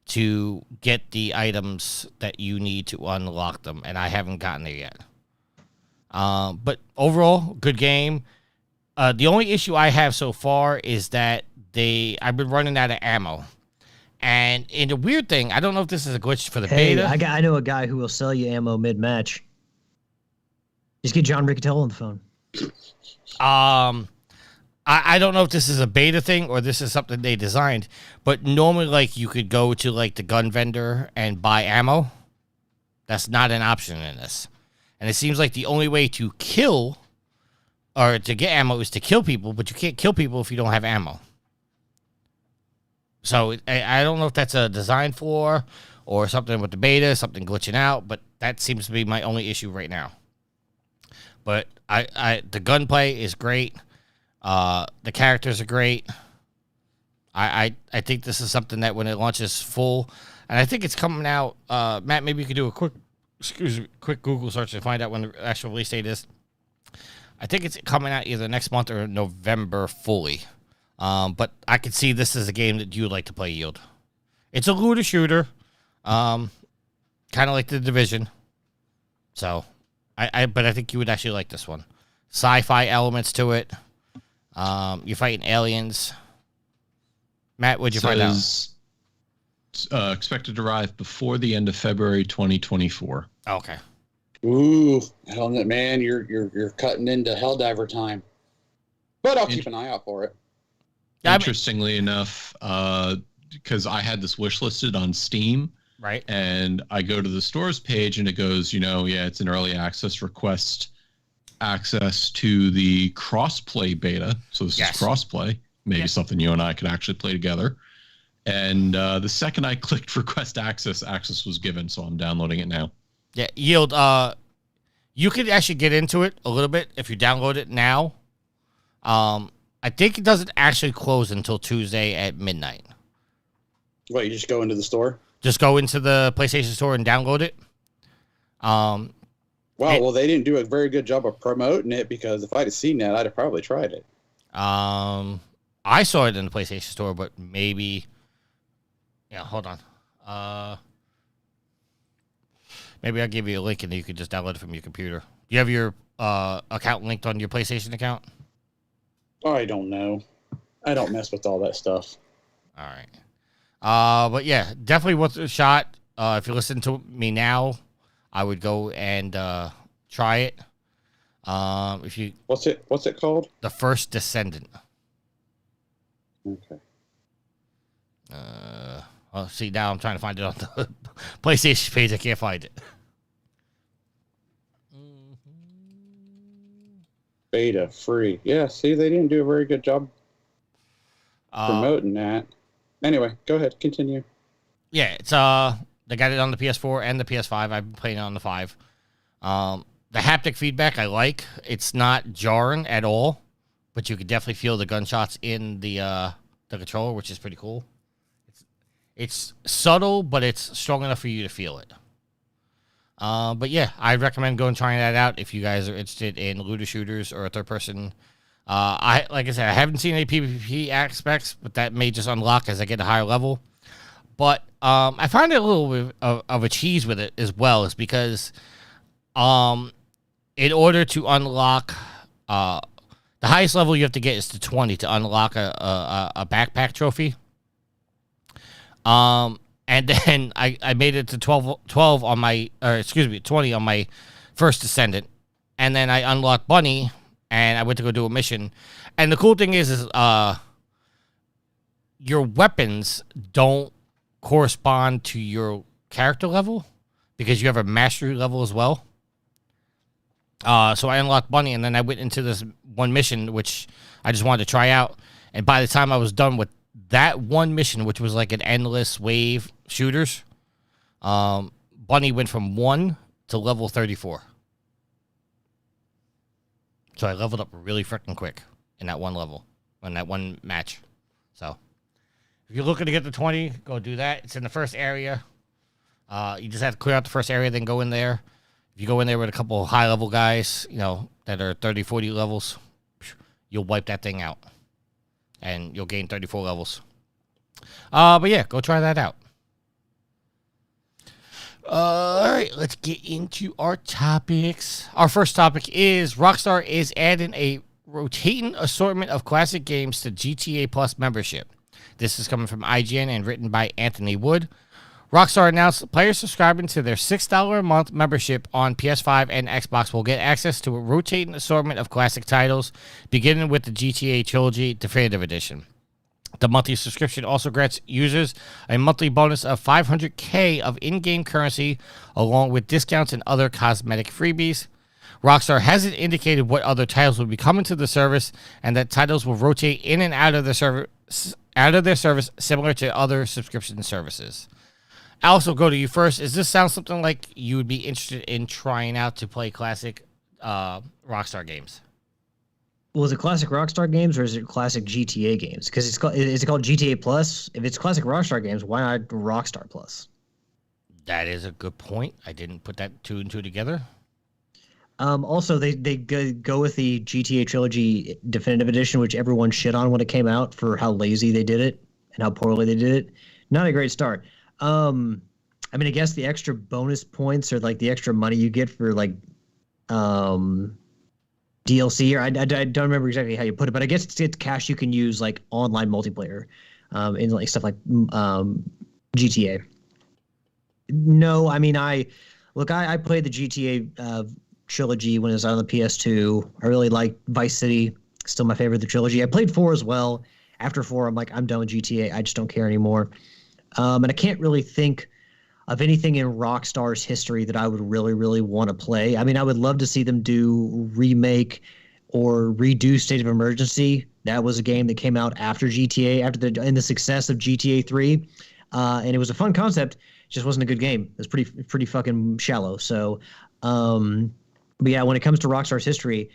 Speaker 2: to get the items that you need to unlock them, and I haven't gotten there yet. But overall, good game. The only issue I have so far is that I've been running out of ammo. And in a weird thing, I don't know if this is a glitch for the beta.
Speaker 3: I know a guy who will sell you ammo mid-match. Just get John Riccatello on the phone.
Speaker 2: I don't know if this is a beta thing or this is something they designed, but normally, like, you could go to, like, the gun vendor and buy ammo. That's not an option in this. And it seems like the only way to kill or to get ammo is to kill people, but you can't kill people if you don't have ammo. So I don't know if that's a design flaw or something with the beta, something glitching out, but that seems to be my only issue right now. But the gunplay is great. The characters are great. I think this is something that when it launches full, and I think it's coming out. Matt, maybe you could do a quick Google search to find out when the actual release date is. I think it's coming out either next month or November fully. But I could see this as a game that you would like to play, Yield. It's a looter shooter, kind of like The Division. So, but I think you would actually like this one. Sci-fi elements to it. You're fighting aliens. Matt, what'd you find out?
Speaker 5: Expected to arrive before the end of February 2024.
Speaker 2: Okay.
Speaker 4: Ooh, Helmet Man, you're cutting into Helldiver time. But I'll keep an eye out for it.
Speaker 5: Interestingly enough, because I had this wish listed on Steam,
Speaker 2: right?
Speaker 5: And I go to the stores page and it goes, it's an early access, request access to the crossplay beta. So this is crossplay, maybe something you and I could actually play together. And the second I clicked request access was given, so I'm downloading it now.
Speaker 2: Yeah, Yield. You could actually get into it a little bit if you download it now. I think it doesn't actually close until Tuesday at midnight.
Speaker 4: What, you just go into the store?
Speaker 2: Just go into the PlayStation Store and download it.
Speaker 4: Well, they didn't do a very good job of promoting it, because if I'd have seen that, I'd have probably tried it.
Speaker 2: I saw it in the PlayStation Store, but maybe... Yeah, hold on. Maybe I'll give you a link and you can just download it from your computer. Do you have your account linked on your PlayStation account?
Speaker 4: I don't know. I don't mess with all that stuff.
Speaker 2: All right. But yeah, definitely worth a shot. If you listen to me now, I would go and try it. If you
Speaker 4: What's it called?
Speaker 2: The First Descendant.
Speaker 4: Okay.
Speaker 2: Well, see, now I'm trying to find it on the PlayStation page. I can't find it.
Speaker 4: Beta free. Yeah, see, they didn't do a very good job promoting that. Anyway, go ahead, continue.
Speaker 2: Yeah, it's they got it on the PS4 and the PS5. I've been playing it on the 5. The haptic feedback I like. It's not jarring at all, but you can definitely feel the gunshots in the the controller, which is pretty cool. It's subtle, but it's strong enough for you to feel it. But yeah, I'd recommend going and trying that out if you guys are interested in looter shooters or a third person. Like I said, I haven't seen any PvP aspects, but that may just unlock as I get a higher level. But I find it a little bit of a cheese with it as well, is because in order to unlock the highest level you have to get is to 20 to unlock a backpack trophy. And then I made it to 12 on my, 20 on my first Descendant. And then I unlocked Bunny, and I went to go do a mission. And the cool thing is your weapons don't correspond to your character level because you have a mastery level as well. So I unlocked Bunny, and then I went into this one mission, which I just wanted to try out. And by the time I was done with that one mission, which was like an endless wave shooters, Bunny went from 1 to level 34. So I leveled up really freaking quick in that one level, in that one match. So if you're looking to get to 20, go do that. It's in the first area. You just have to clear out the first area, then go in there. If you go in there with a couple of high-level guys, that are 30, 40 levels, you'll wipe that thing out. And you'll gain 34 levels. But yeah, go try that out. All right, let's get into our topics. Our first topic is Rockstar is adding a rotating assortment of classic games to GTA Plus membership. This is coming from IGN and written by Anthony Wood. Rockstar announced players subscribing to their $6 a month membership on PS5 and Xbox will get access to a rotating assortment of classic titles, beginning with the GTA Trilogy Definitive Edition. The monthly subscription also grants users a monthly bonus of $500K of in-game currency, along with discounts and other cosmetic freebies. Rockstar hasn't indicated what other titles will be coming to the service, and that titles will rotate in and out of their service, similar to other subscription services. I'll also go to you first. Does this sound something like you would be interested in trying out to play classic Rockstar games?
Speaker 3: Well, is it classic Rockstar games or is it classic GTA games? Because is it called GTA Plus? If it's classic Rockstar games, why not Rockstar Plus?
Speaker 2: That is a good point. I didn't put that two and two together.
Speaker 3: Also, they go with the GTA Trilogy Definitive Edition, which everyone shit on when it came out for how lazy they did it and how poorly they did it. Not a great start. I mean, I guess the extra bonus points or like the extra money you get for like DLC, or I don't remember exactly how you put it, but I guess it's cash you can use like online multiplayer in like stuff like GTA. No, I mean, I played the GTA trilogy when it was on the PS2. I really liked Vice City, still my favorite of the trilogy. I played 4 as well. After 4, I'm like, I'm done with GTA. I just don't care anymore. And I can't really think of anything in Rockstar's history that I would really, really want to play. I mean, I would love to see them do remake or redo State of Emergency. That was a game that came out after GTA, in the success of GTA 3. And it was a fun concept. It just wasn't a good game. It was pretty fucking shallow. So, but yeah, when it comes to Rockstar's history,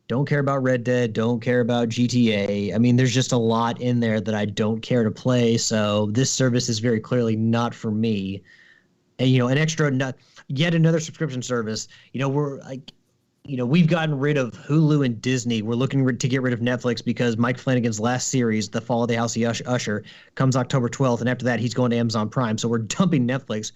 Speaker 3: don't care about Red Dead, don't care about GTA. I mean, there's just a lot in there that I don't care to play. So this service is very clearly not for me. And, yet another subscription service. We're like, we've gotten rid of Hulu and Disney. We're looking to get rid of Netflix because Mike Flanagan's last series, The Fall of the House of Usher, comes October 12th. And after that, he's going to Amazon Prime. So we're dumping Netflix.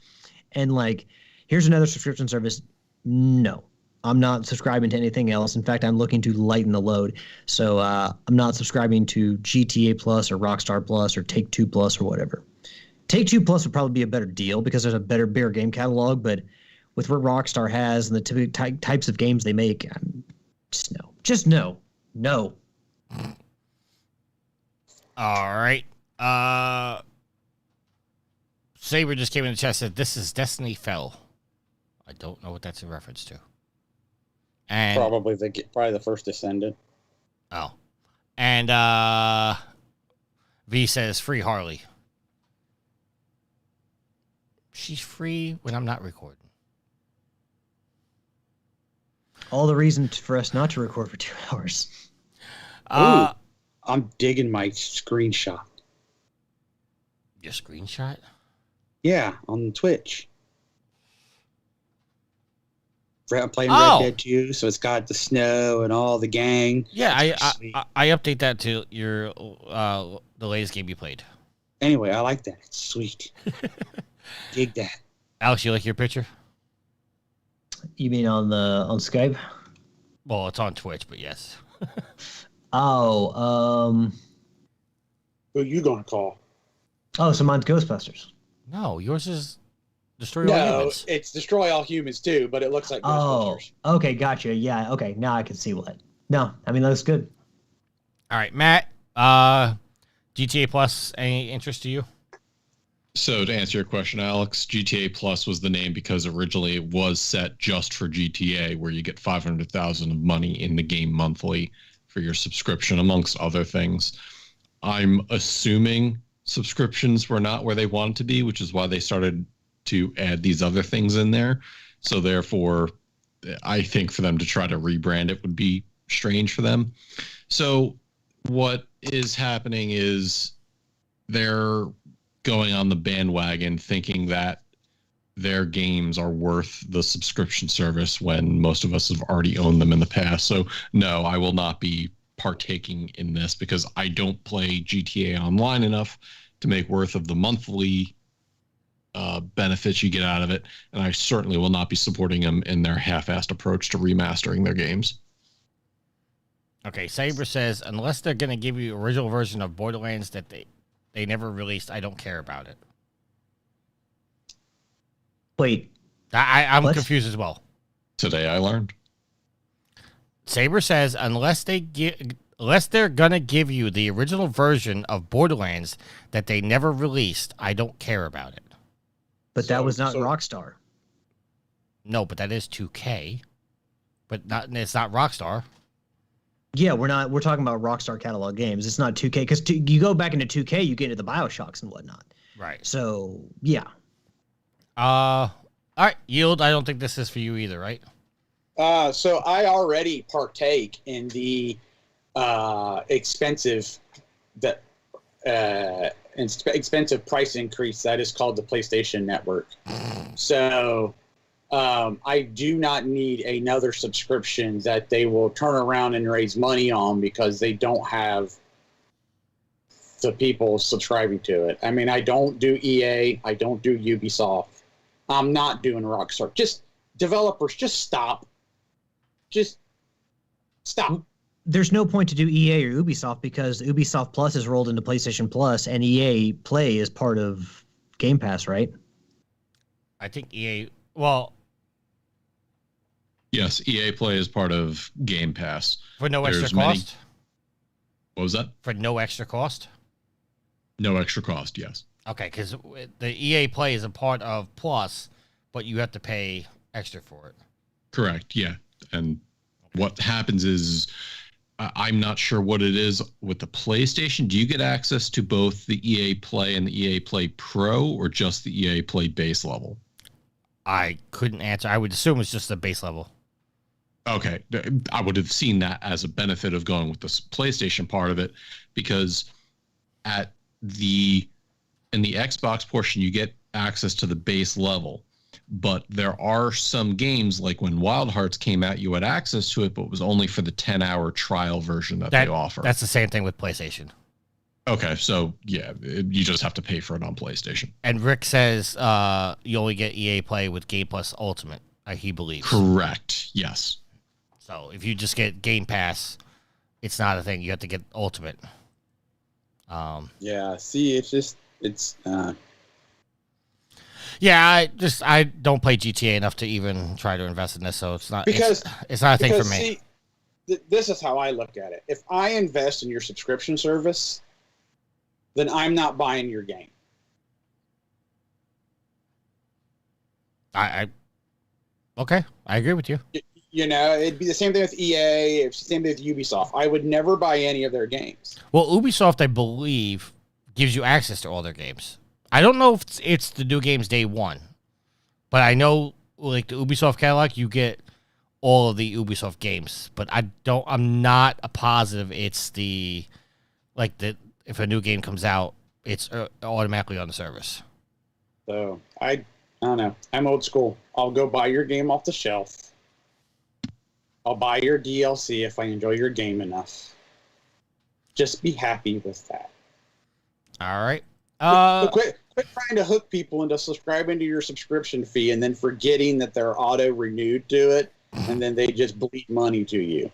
Speaker 3: And like, here's another subscription service. No. I'm not subscribing to anything else. In fact, I'm looking to lighten the load. So I'm not subscribing to GTA Plus or Rockstar Plus or Take-Two Plus or whatever. Take-Two Plus would probably be a better deal because there's a bigger game catalog. But with what Rockstar has and the typical types of games they make, just no. Just no. No.
Speaker 2: All right. Saber just came in the chat and said, this is Destiny Fell. I don't know what that's a reference to. And
Speaker 4: Probably the first Descendant.
Speaker 2: Oh. And V says free Harley. She's free when I'm not recording.
Speaker 3: All the reason for us not to record for 2 hours.
Speaker 4: Ooh, I'm digging my screenshot.
Speaker 2: Your screenshot?
Speaker 4: Yeah, on Twitch. I'm playing
Speaker 2: Oh.
Speaker 4: Red Dead 2, so it's got the snow and all the gang.
Speaker 2: Yeah,
Speaker 4: It's sweet.
Speaker 2: I update that to your the latest game you played.
Speaker 4: Anyway, I like that. It's sweet. Dig that.
Speaker 2: Alex, you like your picture?
Speaker 3: You mean on Skype?
Speaker 2: Well, it's on Twitch, but yes.
Speaker 3: Oh,
Speaker 4: Who you gonna call?
Speaker 3: so mine's Ghostbusters.
Speaker 2: No, yours is Destroy All
Speaker 4: No,
Speaker 2: Humans.
Speaker 4: it's Destroy All Humans too, but it looks like
Speaker 3: Oh,
Speaker 4: Ghostbusters.
Speaker 3: okay, gotcha. Yeah, okay, now I can see what. No, I mean, that looks good.
Speaker 2: All right, Matt. GTA Plus, any interest to you?
Speaker 5: So to answer your question, Alex, GTA Plus was the name because originally it was set just for GTA, where you get 500,000 of money in the game monthly for your subscription, amongst other things. I'm assuming subscriptions were not where they wanted to be, which is why they started to add these other things in there. So therefore, I think for them to try to rebrand it would be strange for them. So what is happening is they're going on the bandwagon thinking that their games are worth the subscription service when most of us have already owned them in the past. So no, I will not be partaking in this because I don't play GTA Online enough to make worth of the monthly benefits you get out of it. And I certainly will not be supporting them in their half-assed approach to remastering their games.
Speaker 2: Okay, Saber says, unless they're going to give you original version of Borderlands that they never released, I don't care about it.
Speaker 3: Wait,
Speaker 2: I'm
Speaker 3: what?
Speaker 2: confused as well.
Speaker 5: Today I learned.
Speaker 2: Saber says, unless they're going to give you the original version of Borderlands that they never released, I don't care about it.
Speaker 3: but that
Speaker 4: So-
Speaker 3: was not
Speaker 4: so-
Speaker 3: Rockstar.
Speaker 2: No, but that is 2K. But it's not Rockstar.
Speaker 3: Yeah, we're talking about Rockstar catalog games. It's not 2K because you go back into 2K, you get into the BioShocks and whatnot.
Speaker 2: Right.
Speaker 3: So yeah,
Speaker 2: All right, Yield, I don't think this is for you either, right?
Speaker 4: So I already partake in the expensive price increase that is called the PlayStation Network. So I do not need another subscription that they will turn around and raise money on because they don't have the people subscribing to it. I mean, I don't do EA. I don't do Ubisoft. I'm not doing Rockstar. Just developers, just stop. Just stop.
Speaker 3: there's no point to do EA or Ubisoft because Ubisoft Plus is rolled into PlayStation Plus and EA Play is part of Game Pass, right?
Speaker 2: I think EA. Well,
Speaker 5: Yes, EA Play is part of Game Pass.
Speaker 2: for no extra
Speaker 5: There's many-
Speaker 2: cost.
Speaker 5: What was that?
Speaker 2: For no extra cost.
Speaker 5: No extra cost, yes.
Speaker 2: Okay, because the EA Play is a part of Plus, but you have to pay extra for it.
Speaker 5: Correct, yeah. And what happens is, I'm not sure what it is with the PlayStation. Do you get access to both the EA Play and the EA Play Pro, or just the EA Play base level?
Speaker 2: I couldn't answer. I would assume it's just the base level.
Speaker 5: Okay, I would have seen that as a benefit of going with the PlayStation part of it, because in the Xbox portion, you get access to the base level. But there are some games, like when Wild Hearts came out, you had access to it, but it was only for the 10-hour trial version that they offer.
Speaker 2: That's the same thing with PlayStation.
Speaker 5: Okay, so yeah, you just have to pay for it on PlayStation.
Speaker 2: And Rick says you only get EA Play with Game Plus Ultimate, he believes.
Speaker 5: Correct, yes.
Speaker 2: So if you just get Game Pass, it's not a thing. You have to get Ultimate.
Speaker 4: Yeah, see, it's
Speaker 2: Yeah, I don't play GTA enough to even try to invest in this, so it's not
Speaker 4: because
Speaker 2: it's not a thing for me.
Speaker 4: See, this is how I look at it. If I invest in your subscription service, then I'm not buying your game.
Speaker 2: Okay, I agree with you.
Speaker 4: You know, it'd be the same thing with EA. It's the same thing with Ubisoft. I would never buy any of their games.
Speaker 2: Well, Ubisoft, I believe, gives you access to all their games. I don't know if it's the new games day one, but I know like the Ubisoft catalog, you get all of the Ubisoft games. But I'm not a positive it's if a new game comes out, it's automatically on the service.
Speaker 4: So I don't know. I'm old school. I'll go buy your game off the shelf. I'll buy your DLC if I enjoy your game enough. Just be happy with that.
Speaker 2: All right.
Speaker 4: Quit trying to hook people into subscribing to your subscription fee and then forgetting that they're auto-renewed to it, and then they just bleed money to you.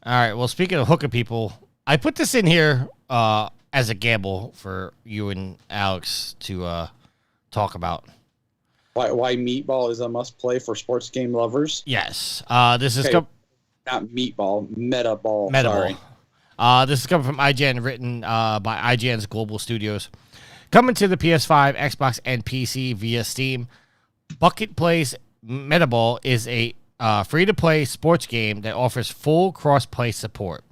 Speaker 2: All right. Well, speaking of hooking people, I put this in here as a gamble for you and Alex to talk about.
Speaker 4: Why Meatball is a must-play for sports game lovers?
Speaker 2: Yes. This is
Speaker 4: not Meatball, Metaball.
Speaker 2: Metaball.
Speaker 4: Sorry.
Speaker 2: This is coming from IGN, written by IGN's Global Studios. Coming to the PS5, Xbox, and PC via Steam, Bucket Plays Metaball is a free-to-play sports game that offers full cross-play support.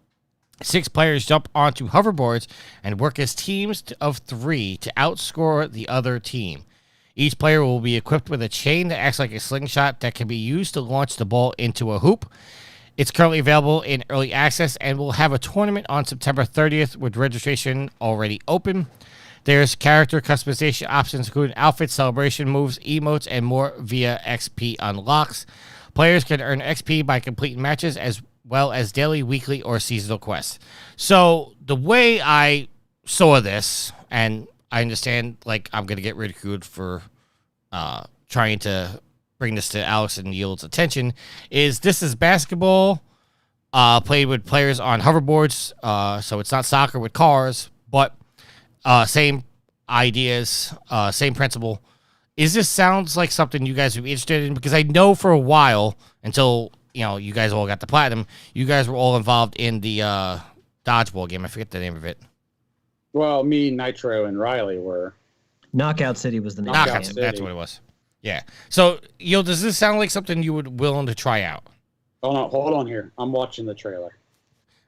Speaker 2: 6 players jump onto hoverboards and work as teams of 3 to outscore the other team. Each player will be equipped with a chain that acts like a slingshot that can be used to launch the ball into a hoop. It's currently available in early access and will have a tournament on September 30th with registration already open. There's character customization options including outfits, celebration moves, emotes, and more via XP unlocks. Players can earn XP by completing matches as well as daily, weekly, or seasonal quests. So the way I saw this, and I understand like I'm going to get ridiculed for trying to bring this to Alex and Yield's attention, is this is basketball played with players on hoverboards. So it's not soccer with cars, but same ideas, same principle. Is this sounds like something you guys would be interested in? Because I know for a while, until you guys all got the platinum, you guys were all involved in the dodgeball game. I forget the name of it.
Speaker 4: Well, me, Nitro, and Riley were.
Speaker 3: Knockout City was the name.
Speaker 2: Knockout City. That's what it was. Yeah. So, does this sound like something you would willing to try out?
Speaker 4: Hold on here. I'm watching the trailer.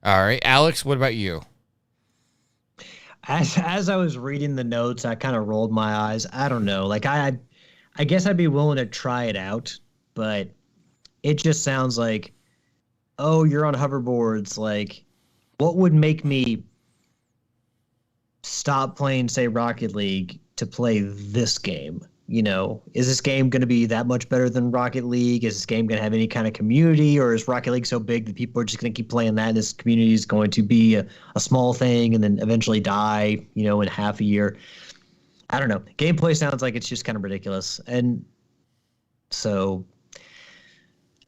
Speaker 2: All right, Alex. What about you?
Speaker 3: As I was reading the notes, I kind of rolled my eyes. I don't know. Like I guess I'd be willing to try it out, but it just sounds like, oh, you're on hoverboards. Like, what would make me stop playing, say, Rocket League to play this game? Is this game going to be that much better than Rocket League? Is this game going to have any kind of community, or is Rocket League so big that people are just going to keep playing that and this community is going to be a small thing and then eventually die, in half a year? I don't know. Gameplay sounds like it's just kind of ridiculous. And so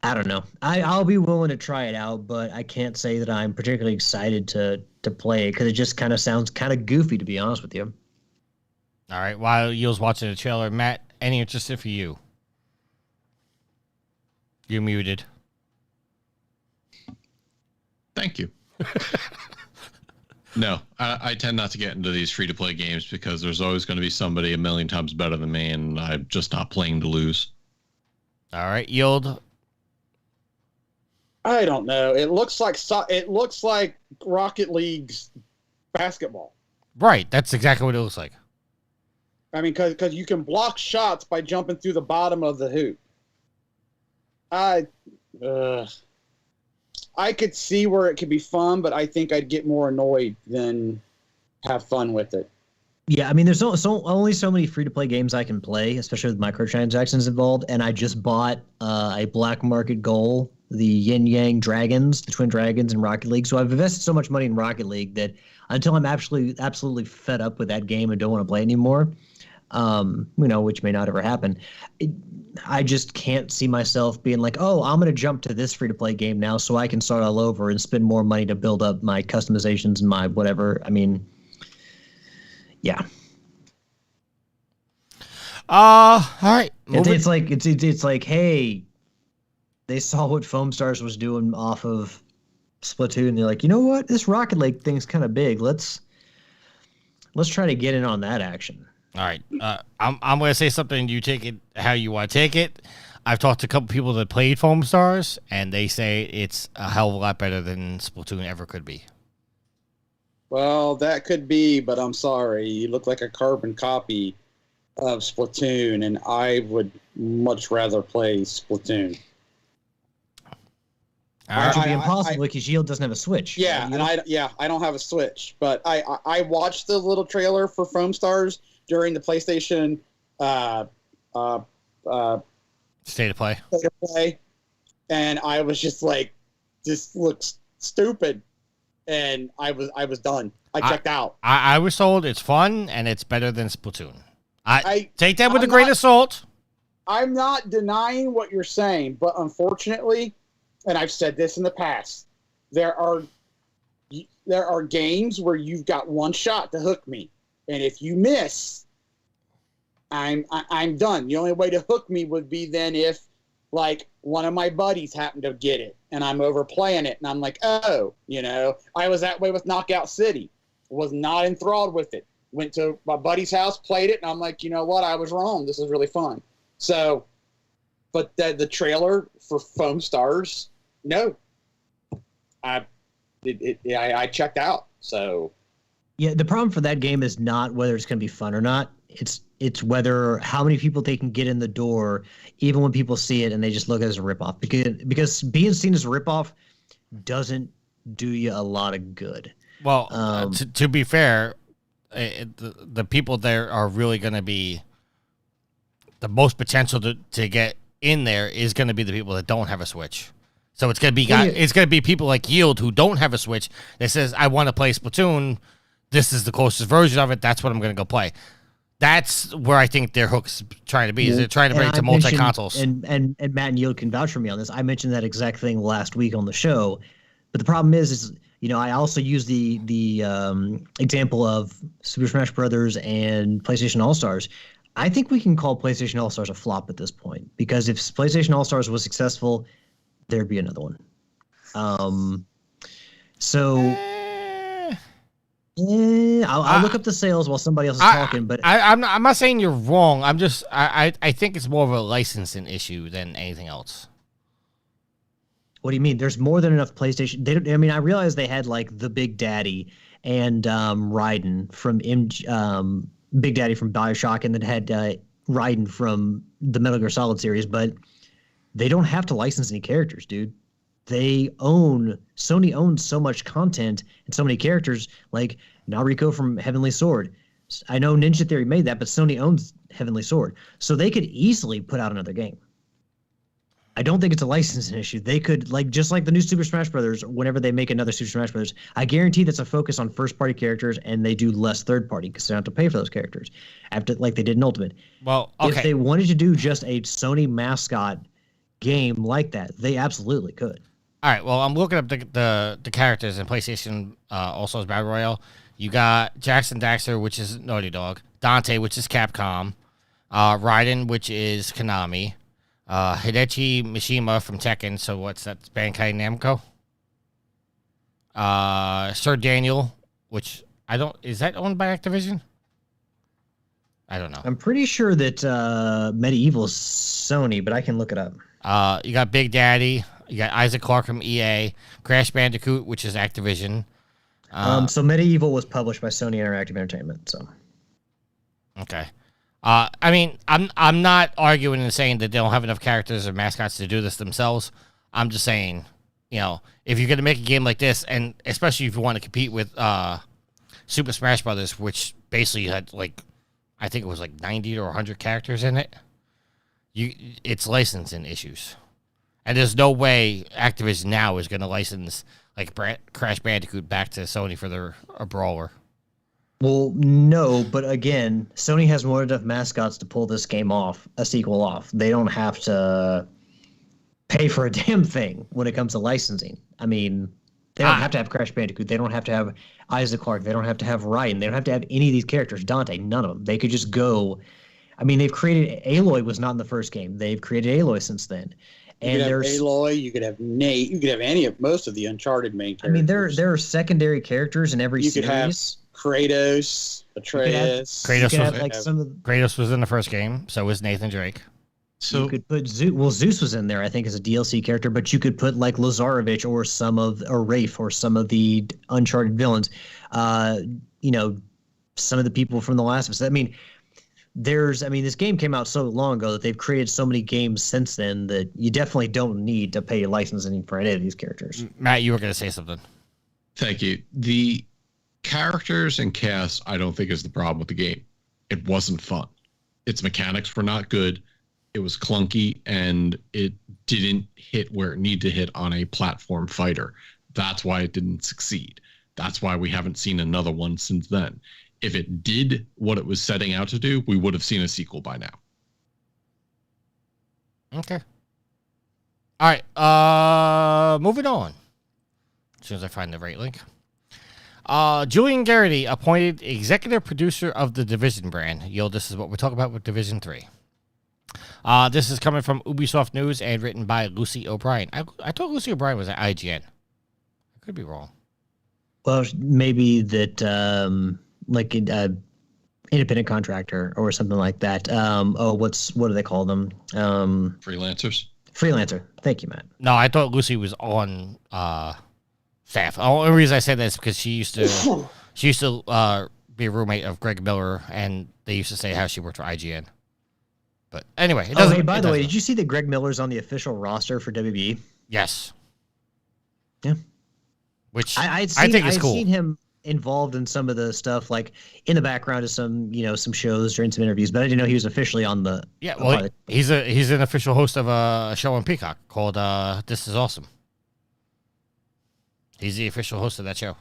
Speaker 3: I don't know. I'll be willing to try it out, but I can't say that I'm particularly excited to play it because it just kind of sounds kind of goofy, to be honest with you.
Speaker 2: All right. While Yield's watching the trailer, Matt, any interested for you? You're muted.
Speaker 5: Thank you. No, I tend not to get into these free-to-play games because there's always going to be somebody a million times better than me, and I'm just not playing to lose.
Speaker 2: All right, Yield.
Speaker 4: I don't know. It looks like Rocket League's basketball.
Speaker 2: Right. That's exactly what it looks like.
Speaker 4: I mean, because you can block shots by jumping through the bottom of the hoop. I could see where it could be fun, but I think I'd get more annoyed than have fun with it.
Speaker 3: Yeah, I mean, there's only so many free-to-play games I can play, especially with microtransactions involved, and I just bought a black market goal, the Yin Yang Dragons, the Twin Dragons in Rocket League. So I've invested so much money in Rocket League that until I'm absolutely fed up with that game and don't want to play anymore, which may not ever happen, I just can't see myself being like, oh, I'm going to jump to this free-to-play game now so I can start all over and spend more money to build up my customizations and my whatever. I mean, yeah.
Speaker 2: All right.
Speaker 3: It's like, hey, they saw what Foam Stars was doing off of Splatoon. They're like, you know what? This Rocket League thing's kind of big. Let's try to get in on that action.
Speaker 2: All right. I'm going to say something. You take it how you want to take it. I've talked to a couple people that played Foam Stars, and they say it's a hell of a lot better than Splatoon ever could be.
Speaker 4: Well, that could be, but I'm sorry. You look like a carbon copy of Splatoon, and I would much rather play Splatoon.
Speaker 3: Which would be impossible because Yield doesn't have a Switch.
Speaker 4: Yeah,
Speaker 3: right,
Speaker 4: and I don't have a Switch, but I watched the little trailer for Foam Stars during the PlayStation
Speaker 2: State of Play.
Speaker 4: And I was just like, this looks stupid, and I was done. I checked out.
Speaker 2: I was told it's fun and it's better than Splatoon. I take that with
Speaker 4: I'm
Speaker 2: a grain
Speaker 4: not-
Speaker 2: of salt.
Speaker 4: I'm not denying what you're saying, but unfortunately, and I've said this in the past, there are games where you've got one shot to hook me, and if you miss, I'm done. The only way to hook me would be then if, like, one of my buddies happened to get it, and I'm overplaying it, and I'm like, oh, I was that way with Knockout City. Was not enthralled with it. Went to my buddy's house, played it, and I'm like, you know what? I was wrong. This is really fun. So, but the trailer for Foam Stars, no, I checked out. So,
Speaker 3: yeah, the problem for that game is not whether it's going to be fun or not. It's whether how many people they can get in the door, even when people see it and they just look at it as a ripoff. Because being seen as a ripoff doesn't do you a lot of good.
Speaker 2: Well, to be fair, the people there are really going to be the most potential to get in there is going to be the people that don't have a Switch. So it's going to be people like Yield who don't have a Switch that says, I want to play Splatoon. This is the closest version of it. That's what I'm going to go play. That's where I think their hook's trying to be. Is they're trying to bring it to multi-consoles.
Speaker 3: And Matt and Yield can vouch for me on this. I mentioned that exact thing last week on the show. But the problem is I also use the example of Super Smash Brothers and PlayStation All-Stars. I think we can call PlayStation All-Stars a flop at this point, because if PlayStation All-Stars was successful, there'd be another one. I'll look up the sales while somebody else is talking. But
Speaker 2: I'm not saying you're wrong. I'm just I think it's more of a licensing issue than anything else.
Speaker 3: What do you mean? There's more than enough PlayStation. I realize they had like the Big Daddy and Raiden from Big Daddy from BioShock, and then had Raiden from the Metal Gear Solid series, but they don't have to license any characters, dude. Sony owns so much content and so many characters, like Naruto from Heavenly Sword. I know Ninja Theory made that, but Sony owns Heavenly Sword. So they could easily put out another game. I don't think it's a licensing issue. They could, just like the new Super Smash Brothers, whenever they make another Super Smash Brothers, I guarantee that's a focus on first-party characters, and they do less third-party because they don't have to pay for those characters, like they did in Ultimate.
Speaker 2: Well, okay.
Speaker 3: If they wanted to do just a Sony mascot game like that, they absolutely could.
Speaker 2: All right, well, I'm looking up the characters in PlayStation All-Stars Battle Royale. You got Jackson Daxter, which is Naughty Dog, Dante, which is Capcom, Raiden, which is Konami, Hidechi Mishima from Tekken, so what's that, Bandai Namco? Sir Daniel, which is that owned by Activision? I don't know.
Speaker 3: I'm pretty sure that Medieval is Sony, but I can look it up.
Speaker 2: You got Big Daddy. You got Isaac Clarke from EA. Crash Bandicoot, which is Activision.
Speaker 3: So Medieval was published by Sony Interactive Entertainment. So. Okay.
Speaker 2: I mean, I'm not arguing and saying that they don't have enough characters or mascots to do this themselves. I'm just saying, if you're going to make a game like this, and especially if you want to compete with Super Smash Brothers, which basically had, I think it was 90 or 100 characters in it, it's licensing issues. And there's no way Activision now is going to license Crash Bandicoot back to Sony for a brawler.
Speaker 3: Well, no, but again, Sony has more enough mascots to pull this game off, a sequel off. They don't have to pay for a damn thing when it comes to licensing. I mean, they don't have to have Crash Bandicoot. They don't have to have Isaac Clarke. They don't have to have Raiden. They don't have to have any of these characters. Dante, none of them. They could just go. I mean, they've created Aloy was not in the first game. They've created Aloy since then.
Speaker 4: And there's Aloy, you could have Nate, you could have most of the Uncharted main characters.
Speaker 3: I mean, there are secondary characters in every series. You could have
Speaker 4: Kratos, Atreus.
Speaker 2: Kratos was in the first game, so was Nathan Drake.
Speaker 3: So you could put Zeus. Well, Zeus was in there, I think, as a DLC character, but you could put Lazarevich or Rafe or some of the Uncharted villains. Some of the people from The Last of Us. I mean, this game came out so long ago that they've created so many games since then that you definitely don't need to pay licensing for any of these characters.
Speaker 2: Matt, you were going to say something.
Speaker 5: Thank you. The characters and cast, I don't think is the problem with the game. It wasn't fun. Its mechanics were not good. It was clunky, and it didn't hit where it needed to hit on a platform fighter. That's why it didn't succeed. That's why we haven't seen another one since then. If it did what it was setting out to do, we would have seen a sequel by now.
Speaker 2: Okay. All right. Moving on. As soon as I find the right link. Julian Garrity appointed executive producer of the Division brand. This is what we're talking about with Division 3. This is coming from Ubisoft News and written by Lucy O'Brien. I thought Lucy O'Brien was at IGN. I could be wrong.
Speaker 3: Well, maybe that, like an independent contractor or something like that. What do they call them?
Speaker 5: Freelancers.
Speaker 3: Freelancer. Thank you, Matt.
Speaker 2: No, I thought Lucy was on staff. The only reason I said that is because she used to be a roommate of Greg Miller, and they used to say how she worked for IGN. But anyway,
Speaker 3: hey, by the way, did you see that Greg Miller's on the official roster for WB?
Speaker 2: Yes.
Speaker 3: Yeah.
Speaker 2: Which I think is cool.
Speaker 3: I've seen him involved in some of the stuff, like in the background of some shows during some interviews, but I didn't know he was officially on the.
Speaker 2: Yeah, well, he's an official host of a show on Peacock called This Is Awesome. He's the official host of that show.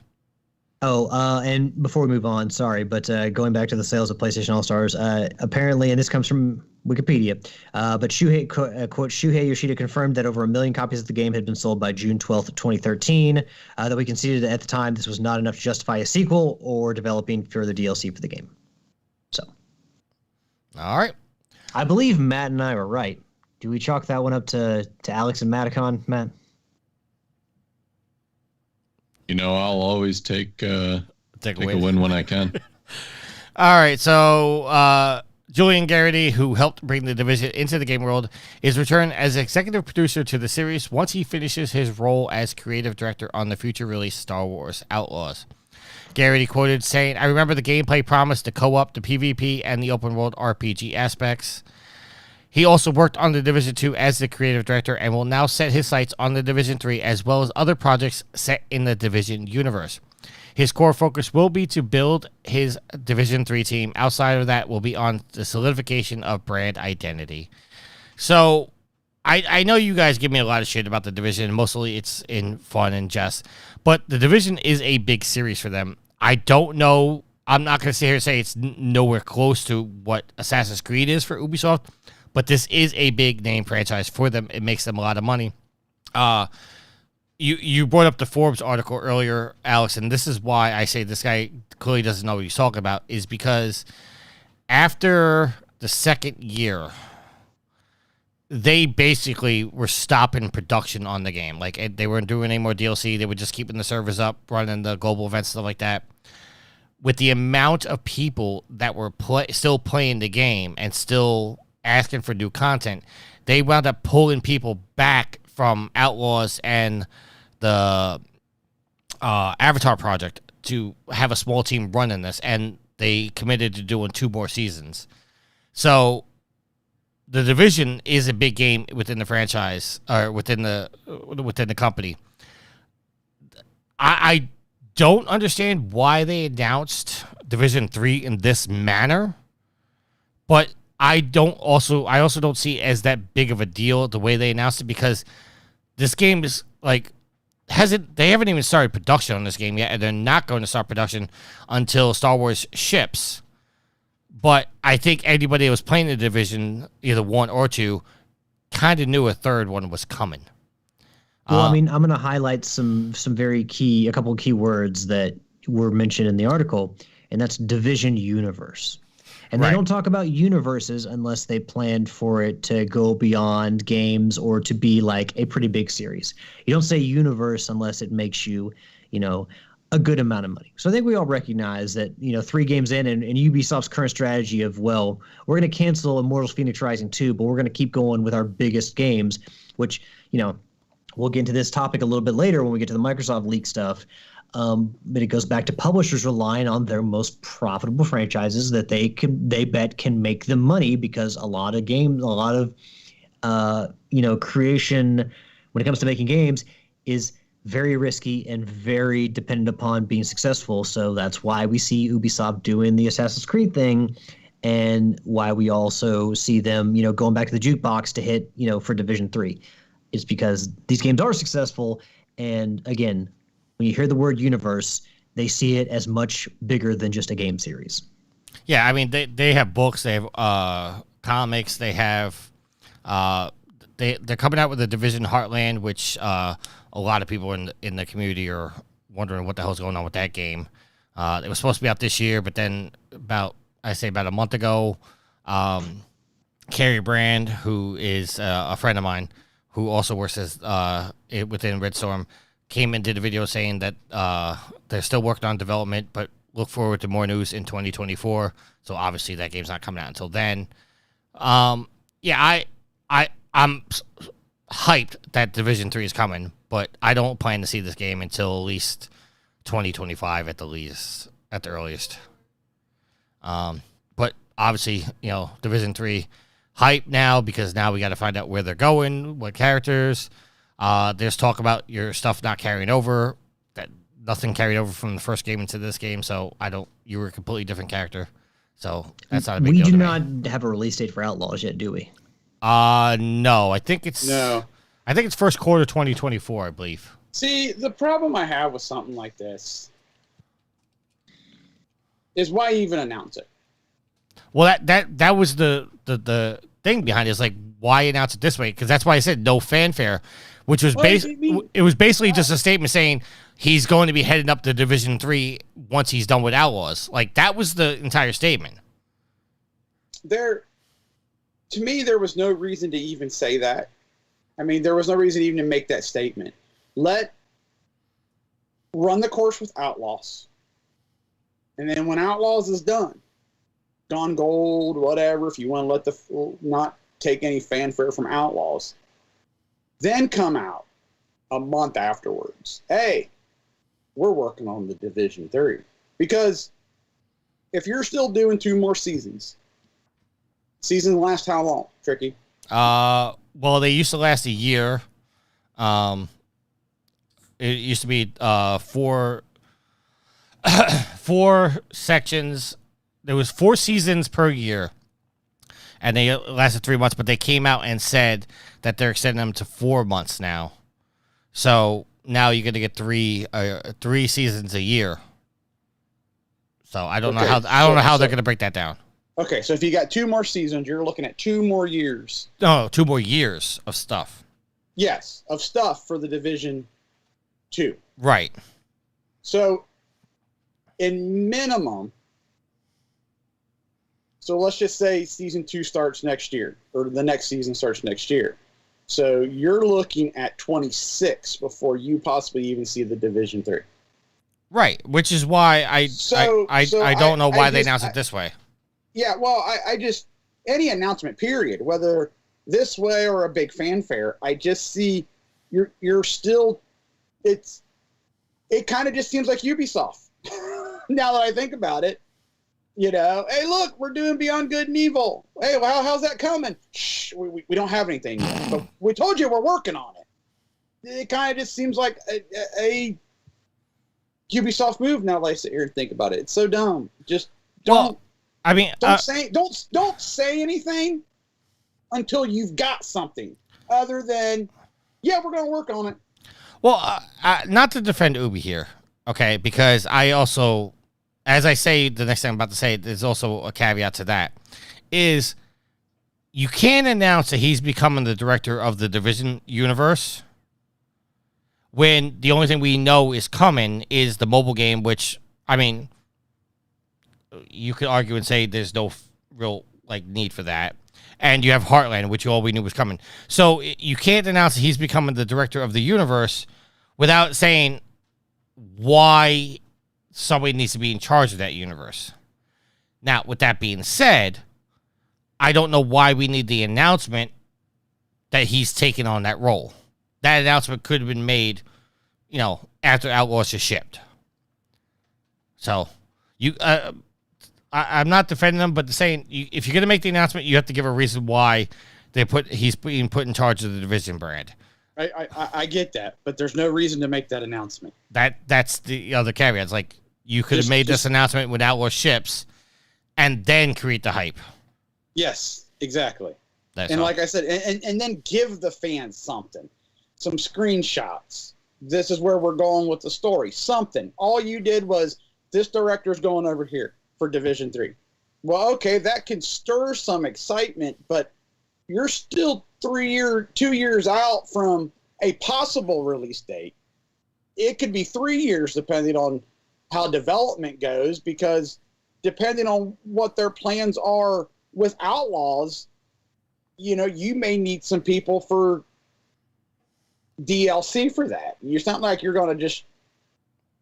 Speaker 3: Oh, and before we move on, sorry, but going back to the sales of PlayStation All-Stars, apparently, and this comes from Wikipedia, but Shuhei, quote, Shuhei Yoshida confirmed that over 1 million copies of the game had been sold by June 12th, 2013, that we conceded that at the time this was not enough to justify a sequel or developing further DLC for the game. So.
Speaker 2: All right.
Speaker 3: I believe Matt and I were right. Do we chalk that one up to Alex and Matacon, Matt?
Speaker 5: I'll always take a win when I can.
Speaker 2: All right, so Julian Garrity, who helped bring the Division into the game world, is returned as executive producer to the series once he finishes his role as creative director on the future release Star Wars Outlaws. Garrity quoted saying, "I remember the gameplay promised the co-op, the PvP, and the open world RPG aspects." He also worked on The Division 2 as the creative director and will now set his sights on The Division 3 as well as other projects set in the Division universe. His core focus will be to build his Division 3 team. Outside of that will be on the solidification of brand identity. So I know you guys give me a lot of shit about The Division. Mostly it's in fun and jest. But The Division is a big series for them. I don't know. I'm not going to sit here and say it's nowhere close to what Assassin's Creed is for Ubisoft. But this is a big name franchise for them. It makes them a lot of money. You brought up the Forbes article earlier, Alex, and this is why I say this guy clearly doesn't know what he's talking about, is because after the second year, they basically were stopping production on the game. Like, they weren't doing any more DLC. They were just keeping the servers up, running the global events, stuff like that. With the amount of people that were still playing the game and still asking for new content, they wound up pulling people back from Outlaws and the Avatar project to have a small team running this, and they committed to doing 2 more seasons. So the Division is a big game within the franchise, or within the company. I don't understand why they announced Division 3 in this manner, but I also don't see it as that big of a deal the way they announced it, because this game is like they haven't even started production on this game yet, and they're not going to start production until Star Wars ships. But I think anybody that was playing the Division, either 1 or 2, kind of knew a third one was coming.
Speaker 3: Well, I mean, I'm going to highlight a couple of key words that were mentioned in the article, and that's Division universe. And they don't talk about universes unless they planned for it to go beyond games or to be like a pretty big series. You don't say universe unless it makes you, a good amount of money. So I think we all recognize that, 3 games in and Ubisoft's current strategy of, well, we're going to cancel Immortals Phoenix Rising 2, but we're going to keep going with our biggest games, which, we'll get into this topic a little bit later when we get to the Microsoft leak stuff. But it goes back to publishers relying on their most profitable franchises that they bet can make them money, because a lot of games, a lot of creation when it comes to making games is very risky and very dependent upon being successful. So that's why we see Ubisoft doing the Assassin's Creed thing, and why we also see them, going back to the jukebox to hit, for Division 3. It's because these games are successful. And again, when you hear the word universe, they see it as much bigger than just a game series.
Speaker 2: Yeah, I mean, they have books, they have comics, they have they're coming out with the Division Heartland, which a lot of people in the community are wondering what the hell's going on with that game. It was supposed to be out this year, but then about a month ago, Carrie Brand, who is a friend of mine, who also works as within Red Storm, came and did a video saying that they're still working on development, but look forward to more news in 2024. So obviously that game's not coming out until then. I'm hyped that Division 3 is coming, but I don't plan to see this game until at least 2025 at the earliest. But obviously, Division 3 hype now, because now we got to find out where they're going, what characters. There's talk about your stuff not carrying over, that nothing carried over from the first game into this game. So you were a completely different character. So that's not a big deal.
Speaker 3: We do not have a release date for Outlaws yet, do we?
Speaker 2: No. I think it's first quarter 2024, I believe.
Speaker 4: See, the problem I have with something like this is why even announce it?
Speaker 2: Well, that was the thing behind it, is like, why announce it this way? Because that's why I said no fanfare, which was it was basically just a statement saying he's going to be heading up to Division 3 once he's done with Outlaws. Like, that was the entire statement.
Speaker 4: To me, there was no reason to even say that. I mean, there was no reason even to make that statement. Run the course with Outlaws. And then when Outlaws is done, Gone Gold, whatever, if you want to not take any fanfare from Outlaws, then come out a month afterwards. Hey, we're working on the Division 3. Because if you're still doing 2 more seasons last how long, Tricky?
Speaker 2: Well, they used to last a year. It used to be 4 sections. There was 4 seasons per year, and they lasted 3 months. But they came out and said that they're extending them to 4 months now. So now you're going to get 3 seasons a year. So I don't know how they're going to break that down.
Speaker 4: Okay, so if you got 2 more seasons, you're looking at 2 more years.
Speaker 2: No, 2 more years of stuff.
Speaker 4: Yes, of stuff for the Division 2.
Speaker 2: Right.
Speaker 4: So, in minimum, so let's just say season 2 starts next year, or the next season starts next year. So you're looking at 26 before you possibly even see the Division 3.
Speaker 2: Right, which is why I don't know why they announced it this way.
Speaker 4: Yeah, well, I just, any announcement, period, whether this way or a big fanfare, I just see you're still, it kind of just seems like Ubisoft. Now that I think about it, hey, look, we're doing Beyond Good and Evil. Hey, well, how's that coming? Shh, we don't have anything yet, but we told you we're working on it. It kind of just seems like a Ubisoft move now that I sit here and think about it. It's so dumb. Just don't.
Speaker 2: Well, I mean,
Speaker 4: don't say anything until you've got something other than, yeah, we're going to work on it.
Speaker 2: Well, not to defend Ubi here, okay? Because I also, as I say, the next thing I'm about to say, there's also a caveat to that, is you can't announce that he's becoming the director of the Division universe when the only thing we know is coming is the mobile game, which, I mean, you could argue and say there's no real need for that. And you have Heartland, which all we knew was coming. So you can't announce that he's becoming the director of the universe without saying why somebody needs to be in charge of that universe. Now, with that being said, I don't know why we need the announcement that he's taking on that role. That announcement could have been made, after Outlaws is shipped. Right.
Speaker 3: Well, I mean,
Speaker 2: Right.
Speaker 3: I just, any announcement, period, whether this way or a big fanfare, I just see you're still, you're still,
Speaker 2: So I'm not defending them, but saying if you're going to make the announcement, you have to give a reason why he's being put in charge of the Division brand.
Speaker 4: I get that, but there's no reason to make that announcement.
Speaker 2: That's the other caveat. It's like you could have made this announcement when Outlaw ships, and then create the hype.
Speaker 4: Yes, exactly.
Speaker 2: That's
Speaker 4: and
Speaker 2: all.
Speaker 4: like I said, and then give the fans something, some screenshots. This is where we're going with the story. Something. All you did was this director's going over here for Division 3. Well, okay, that can stir some excitement, but you're still 2 years out from a possible release date. It could be 3 years depending on how development goes, because depending on what their plans are with Outlaws, you may need some people for DLC for that. It's not like you're going to just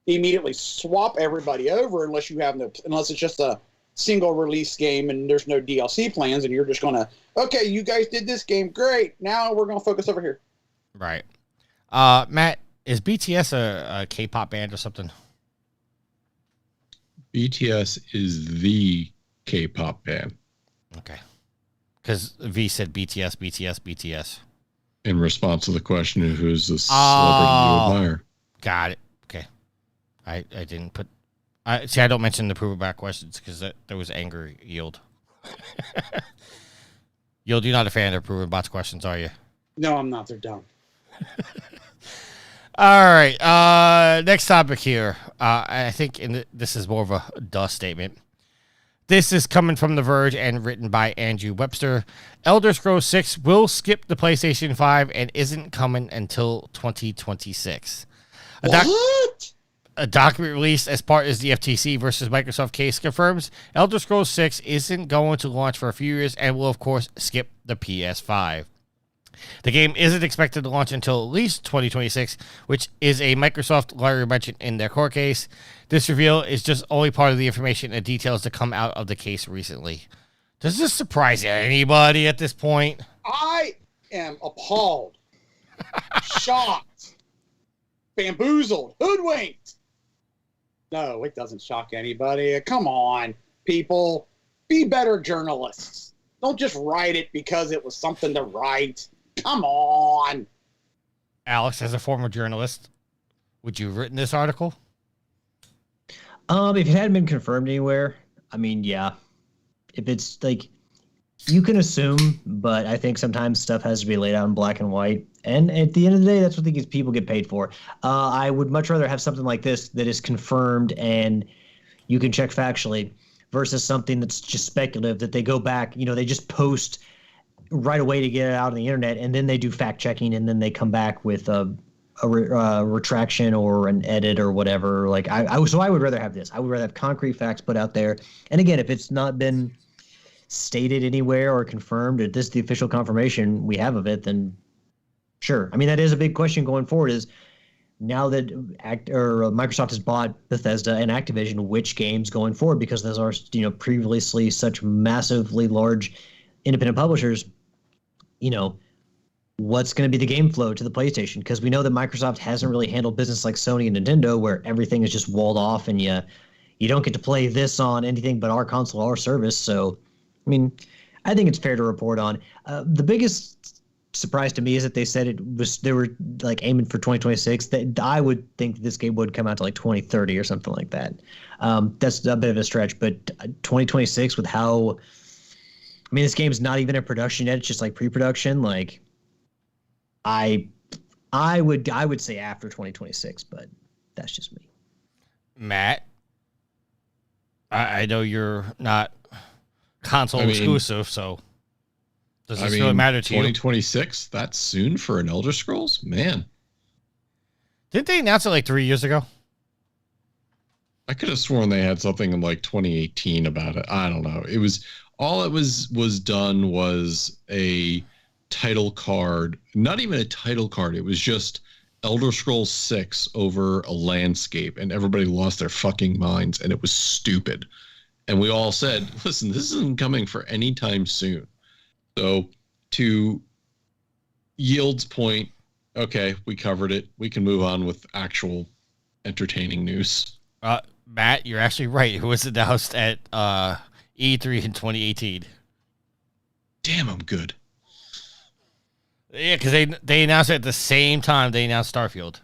Speaker 4: immediately swap everybody over unless it's just a single release game and there's no DLC plans, and you're just going to, okay, you guys did this game, great, now we're going to focus over here.
Speaker 2: Right. Matt, is BTS a K-pop band or something?
Speaker 5: BTS is the K-pop band.
Speaker 2: Okay. Because V said BTS.
Speaker 5: In response to the question of who's the celebrity you admire.
Speaker 2: Got it. Okay. I didn't put... I don't mention the prove back questions because there was anger, Yield. Yield, you're not a fan of proving bots questions, are you?
Speaker 4: No, I'm not. They're dumb.
Speaker 2: All right. Next topic here. I think this is more of a duh statement. This is coming from The Verge and written by Andrew Webster. Elder Scrolls 6 will skip the PlayStation 5 and isn't coming until 2026. A document released as part of the FTC versus Microsoft case confirms Elder Scrolls 6 isn't going to launch for a few years and will, of course, skip the PS5. The game isn't expected to launch until at least 2026, which is a Microsoft lawyer mentioned in their court case. This reveal is just only part of the information and details that come out of the case recently. Does this surprise anybody at this point?
Speaker 4: I am appalled, shocked, bamboozled, hoodwinked. No, it doesn't shock anybody. Come on, people. Be better journalists. Don't just write it because it was something to write. Come on.
Speaker 2: Alex, as a former journalist, would you have written this article?
Speaker 3: If it hadn't been confirmed anywhere, I mean, yeah. If it's like, you can assume, but I think sometimes stuff has to be laid out in black and white. And at the end of the day, that's what these people get paid for. I would much rather have something like this that is confirmed and you can check factually versus something that's just speculative that they go back, they just post right away to get it out on the internet, and then they do fact checking, and then they come back with a retraction or an edit or whatever. Like so I would rather have this. I would rather have concrete facts put out there. And again, if it's not been stated anywhere or confirmed, or this is the official confirmation we have of it, then sure. I mean, that is a big question going forward. Is now that Microsoft has bought Bethesda and Activision, which games going forward, because those are previously such massively large independent publishers, what's going to be the game flow to the PlayStation? Because we know that Microsoft hasn't really handled business like Sony and Nintendo, where everything is just walled off and you don't get to play this on anything but our console or service. So, I mean, I think it's fair to report on. The biggest surprise to me is that they said they were like aiming for 2026. That I would think this game would come out to like 2030 or something like that. That's a bit of a stretch, but 2026 with how, I mean, this game's not even in production yet. It's just like pre-production. Like, I would say after 2026, but that's just me.
Speaker 2: Matt, I know you're not console exclusive, so does this really matter to
Speaker 5: 2026? That's soon for an Elder Scrolls? Man.
Speaker 2: Didn't they announce it like 3 years ago?
Speaker 5: I could have sworn they had something in like 2018 about it. I don't know. It was done was a title card, not even a title card. It was just Elder Scrolls 6 over a landscape, and everybody lost their fucking minds, and it was stupid. And we all said, listen, this isn't coming for any time soon. So to Yield's point, okay, we covered it. We can move on with actual entertaining news.
Speaker 2: Matt, you're actually right. It was announced at E3 in 2018.
Speaker 5: Damn, I'm good.
Speaker 2: Yeah, because they announced it at the same time they announced Starfield.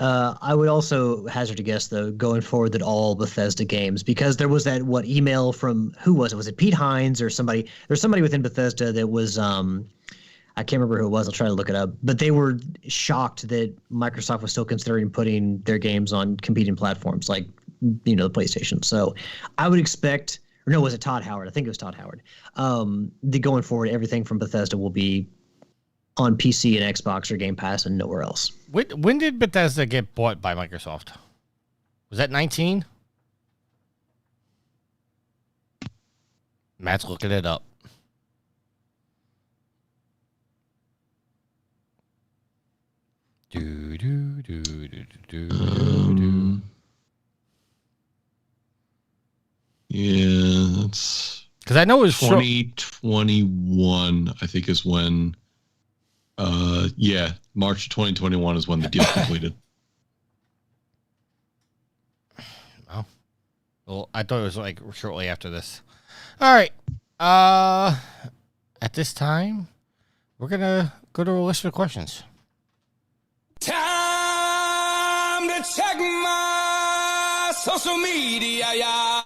Speaker 3: I would also hazard a guess, though, going forward, that all Bethesda games, because there was that email from, who was it? Was it Pete Hines or somebody? There's somebody within Bethesda that was I can't remember who it was. I'll try to look it up. But they were shocked that Microsoft was still considering putting their games on competing platforms like the PlayStation. So I would expect, or no, was it Todd Howard? I think it was Todd Howard. The going forward, everything from Bethesda will be on PC and Xbox or Game Pass and nowhere else.
Speaker 2: When did Bethesda get bought by Microsoft? Was that 19? Matt's looking it up.
Speaker 5: Yeah, that's
Speaker 2: because I know it was
Speaker 5: 2021. I think is when. March 2021 is when the deal completed.
Speaker 2: Oh, well, I thought it was like shortly after this. All right. At this time, we're gonna go to a list of questions.
Speaker 6: Time to check my social media, yeah.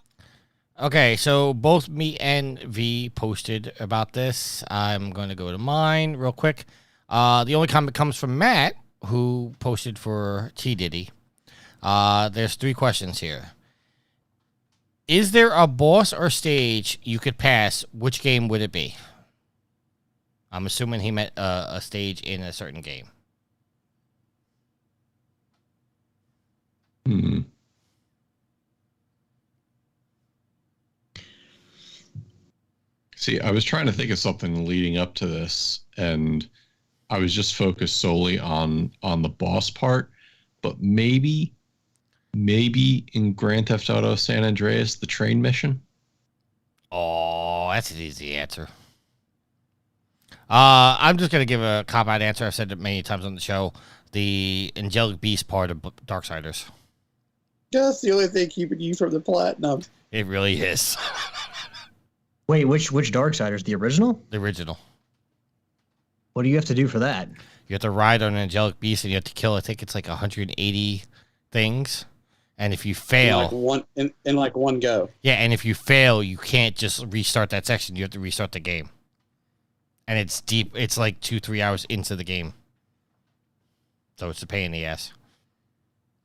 Speaker 2: Okay, so both me and V posted about this. I'm going to go to mine real quick. The only comment comes from Matt, who posted for T. Diddy. There's 3 questions here. Is there a boss or stage you could pass? Which game would it be? I'm assuming he meant a stage in a certain game.
Speaker 5: See, I was trying to think of something leading up to this, and I was just focused solely on the boss part. But maybe in Grand Theft Auto San Andreas, the train mission.
Speaker 2: Oh, that's an easy answer. I'm just going to give a cop-out answer. I've said it many times on the show. The Angelic Beast part of Darksiders.
Speaker 4: That's the only thing keeping you from the platinum.
Speaker 2: It really is.
Speaker 3: Wait, which Darksiders? The original?
Speaker 2: The original.
Speaker 3: What do you have to do for that?
Speaker 2: You have to ride on an Angelic Beast and you have to kill, I think it's like 180 things. And if you fail...
Speaker 4: In one go.
Speaker 2: Yeah, and if you fail, you can't just restart that section. You have to restart the game. And it's deep. It's like 2-3 hours into the game. So it's a pain in the ass.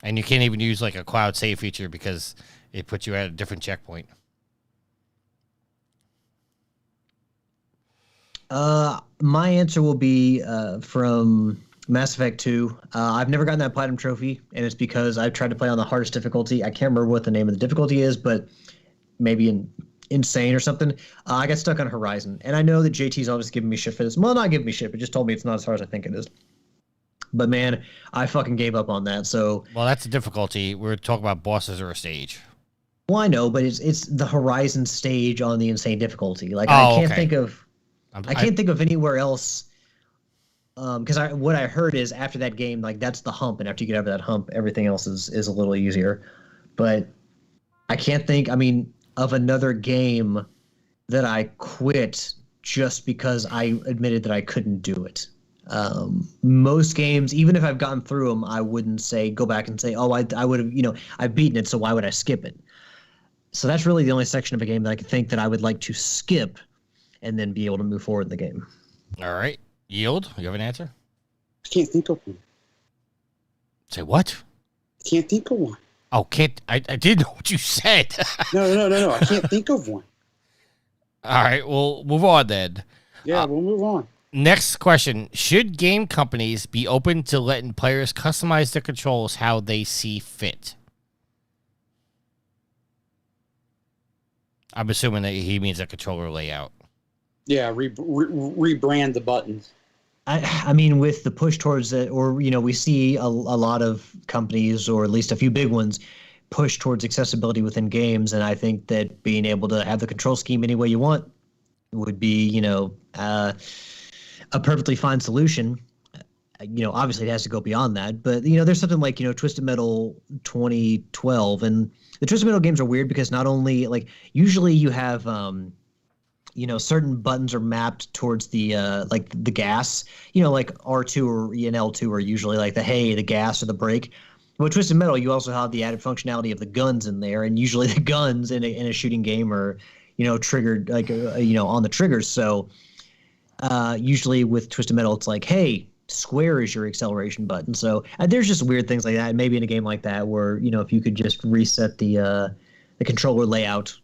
Speaker 2: And you can't even use like a cloud save feature because it puts you at a different checkpoint.
Speaker 3: My answer will be from Mass Effect 2. I've never gotten that platinum trophy, and it's because I've tried to play on the hardest difficulty. I can't remember what the name of the difficulty is, but maybe insane or something. I got stuck on Horizon, and I know that JT's always giving me shit for this. Well, not giving me shit, but just told me it's not as hard as I think it is. But man, I fucking gave up on that. So
Speaker 2: well, that's the difficulty. We're talking about bosses or a stage.
Speaker 3: Well, I know, but it's the Horizon stage on the insane difficulty. Like I can't think of anywhere else. Because what I heard is after that game, like that's the hump, and after you get over that hump, everything else is a little easier. But I can't think. I mean, of another game that I quit just because I admitted that I couldn't do it. Most games, even if I've gotten through them, I wouldn't go back and say, oh, I would have, I've beaten it, so why would I skip it? So that's really the only section of a game that I can think that I would like to skip and then be able to move forward in the game.
Speaker 2: All right. Yield, you have an answer?
Speaker 4: I can't think of one.
Speaker 2: Say what?
Speaker 4: I can't think of one.
Speaker 2: Oh, I did know what you said.
Speaker 4: No. I can't think of one.
Speaker 2: All right, we'll move on then.
Speaker 4: Yeah, we'll move on.
Speaker 2: Next question. Should game companies be open to letting players customize their controls how they see fit? I'm assuming that he means a controller layout.
Speaker 4: Yeah, rebrand the buttons.
Speaker 3: I mean, with the push towards it, or, we see a lot of companies, or at least a few big ones, push towards accessibility within games. And I think that being able to have the control scheme any way you want would be, a perfectly fine solution. obviously it has to go beyond that, but there's something like Twisted Metal 2012, and the Twisted Metal games are weird because not only like usually you have certain buttons are mapped towards the like the gas, like R2 or L2 are usually like the gas or the brake. But with Twisted Metal, you also have the added functionality of the guns in there, and usually the guns in a shooting game are triggered like on the triggers. So usually with Twisted Metal, it's like, hey, square is your acceleration button. So there's just weird things like that. Maybe in a game like that, where if you could just reset the controller layout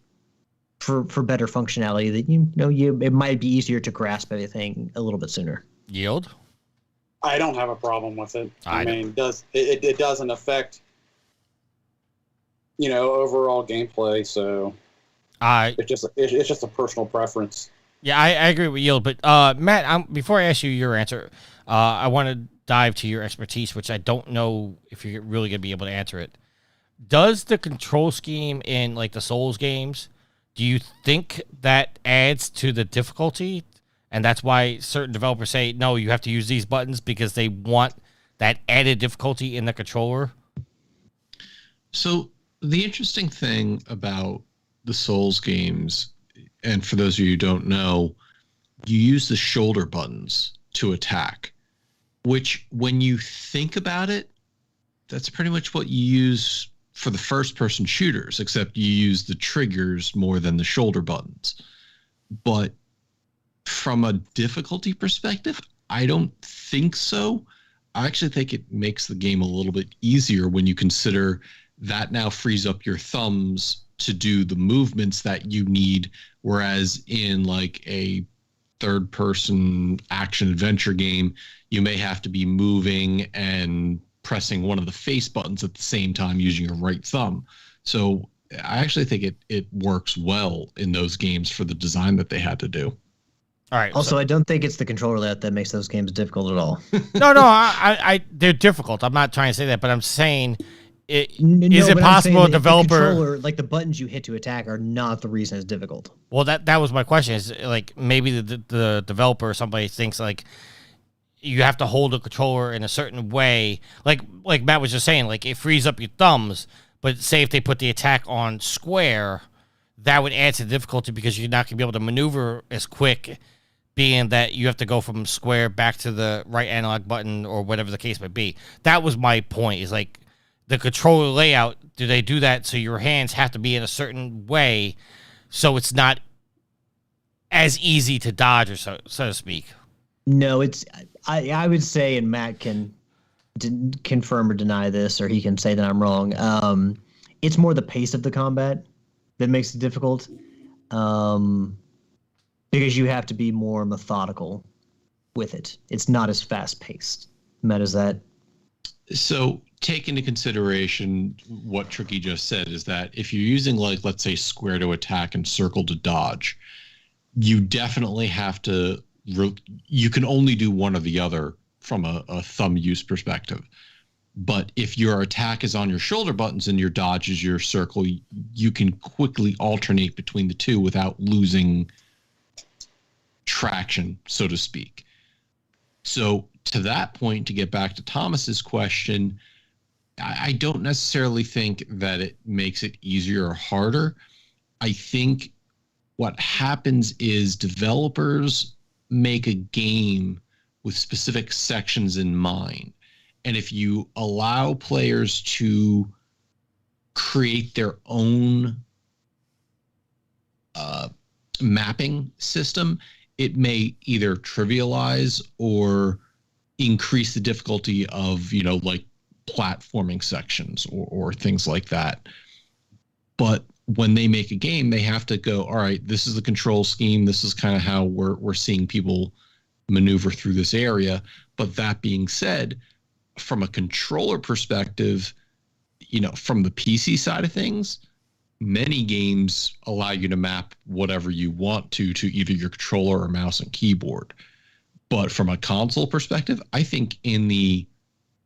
Speaker 3: for better functionality, that it might be easier to grasp everything a little bit sooner.
Speaker 2: Yield.
Speaker 4: I don't have a problem with it.
Speaker 2: I
Speaker 4: mean, it doesn't affect overall gameplay. So it's just a personal preference.
Speaker 2: Yeah, I agree with Yield, but Matt, before I ask you your answer, I want to dive to your expertise, which I don't know if you're really going to be able to answer it. Does the control scheme in like the Souls games, do you think that adds to the difficulty? And that's why certain developers say, no, you have to use these buttons because they want that added difficulty in the controller?
Speaker 5: So the interesting thing about the Souls games, and for those of you who don't know, you use the shoulder buttons to attack, which when you think about it, that's pretty much what you use for the first-person shooters, except you use the triggers more than the shoulder buttons. But from a difficulty perspective, I don't think so. I actually think it makes the game a little bit easier when you consider that now frees up your thumbs to do the movements that you need, whereas in like a third-person action-adventure game, you may have to be moving and pressing one of the face buttons at the same time using your right thumb. So I actually think it works well in those games for the design that they had to do.
Speaker 2: All right.
Speaker 3: Also, I don't think it's the controller that makes those games difficult at all.
Speaker 2: No, I they're difficult. I'm not trying to say that, but I'm saying, is it
Speaker 3: but
Speaker 2: possible a developer,
Speaker 3: the controller, like the buttons you hit to attack, are not the reason it's difficult?
Speaker 2: Well, that was my question. Is like maybe the developer or somebody thinks like you have to hold the controller in a certain way, like Matt was just saying, like it frees up your thumbs. But say if they put the attack on square, that would add to the difficulty because you're not gonna be able to maneuver as quick, being that you have to go from square back to the right analog button or whatever the case might be. That was my point, is like the controller layout, do they do that so your hands have to be in a certain way so it's not as easy to dodge, or so to speak?
Speaker 3: No, it's I would say, and Matt can confirm or deny this, or he can say that I'm wrong. It's more the pace of the combat that makes it difficult. Because you have to be more methodical with it. It's not as fast-paced. Matt, is that?
Speaker 5: So take into consideration what Tricky just said, is that if you're using, like, let's say square to attack and circle to dodge, you definitely have to, you can only do one or the other from a thumb use perspective. But if your attack is on your shoulder buttons and your dodge is your circle, you can quickly alternate between the two without losing traction, so to speak. So to that point, to get back to Thomas's question, I don't necessarily think that it makes it easier or harder. I think what happens is developers make a game with specific sections in mind. And if you allow players to create their own mapping system, it may either trivialize or increase the difficulty of, like platforming sections or things like that. But when they make a game, they have to go, all right, this is the control scheme. This is kind of how we're seeing people maneuver through this area. But that being said, from a controller perspective, from the PC side of things, many games allow you to map whatever you want to either your controller or mouse and keyboard. But from a console perspective, I think in the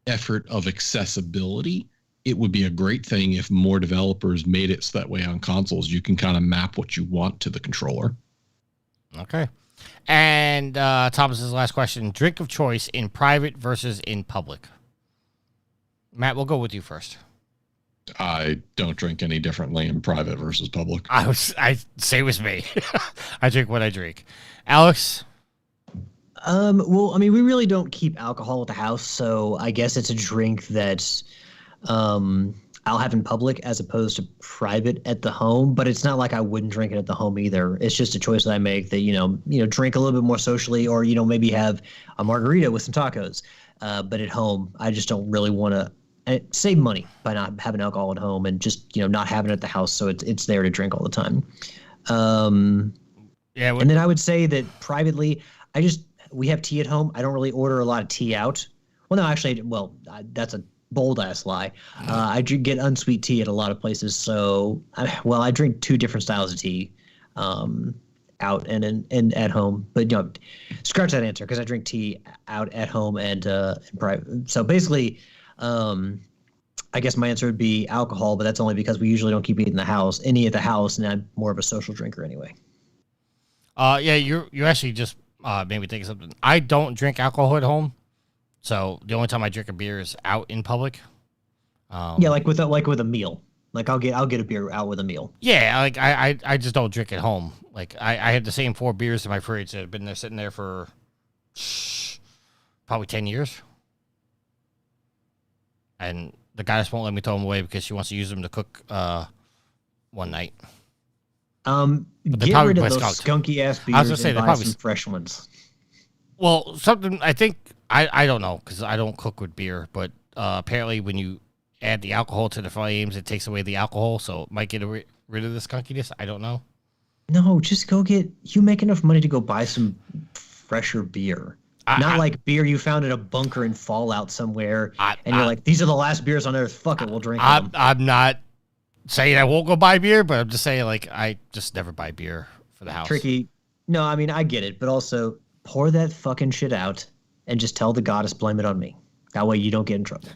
Speaker 5: effort of accessibility, it would be a great thing if more developers made it so that way on consoles you can kind of map what you want to the controller.
Speaker 2: Okay. And Thomas's last question: drink of choice in private versus in public. Matt, we'll go with you first.
Speaker 5: I don't drink any differently in private versus public.
Speaker 2: I same as me. I drink what I drink. Alex.
Speaker 3: Well, I mean, we really don't keep alcohol at the house, so I guess it's a drink that I'll have in public as opposed to private at the home. But it's not like I wouldn't drink it at the home either. It's just a choice that I make that drink a little bit more socially, or maybe have a margarita with some tacos. But at home, I just don't really want to save money by not having alcohol at home and just not having it at the house, so it's there to drink all the time. And then I would say that privately, we have tea at home. I don't really order a lot of tea out. Well, no, actually, that's a bold ass lie. I get unsweet tea at a lot of places. So, I drink two different styles of tea, out and at home. But scratch that answer because I drink tea out at home and in private. So basically, I guess my answer would be alcohol, but that's only because we usually don't keep any at the house, and I'm more of a social drinker anyway.
Speaker 2: You actually just made me think of something. I don't drink alcohol at home, so the only time I drink a beer is out in public.
Speaker 3: Like with a meal. Like I'll get a beer out with a meal.
Speaker 2: Yeah, like I just don't drink at home. Like I have the same 4 beers in my fridge that have been there sitting there for probably 10 years. And the goddess won't let me throw them away because she wants to use them to cook one night.
Speaker 3: Get rid of those skunky ass beers.
Speaker 2: I was gonna say,
Speaker 3: and
Speaker 2: they're
Speaker 3: buy
Speaker 2: probably
Speaker 3: some fresh ones.
Speaker 2: Well, something I think I don't know because I don't cook with beer, but apparently when you add the alcohol to the flames, it takes away the alcohol, so it might get rid of the skunkiness. I don't know.
Speaker 3: No, just go you make enough money to go buy some fresher beer. Not like beer you found in a bunker in Fallout somewhere, and you're like, these are the last beers on Earth. Fuck it, we'll drink them.
Speaker 2: I'm not saying I won't go buy beer, but I'm just saying, like, I just never buy beer for the house.
Speaker 3: Tricky. No, I mean, I get it, but also pour that fucking shit out and just tell the goddess, blame it on me. That way you don't get in trouble.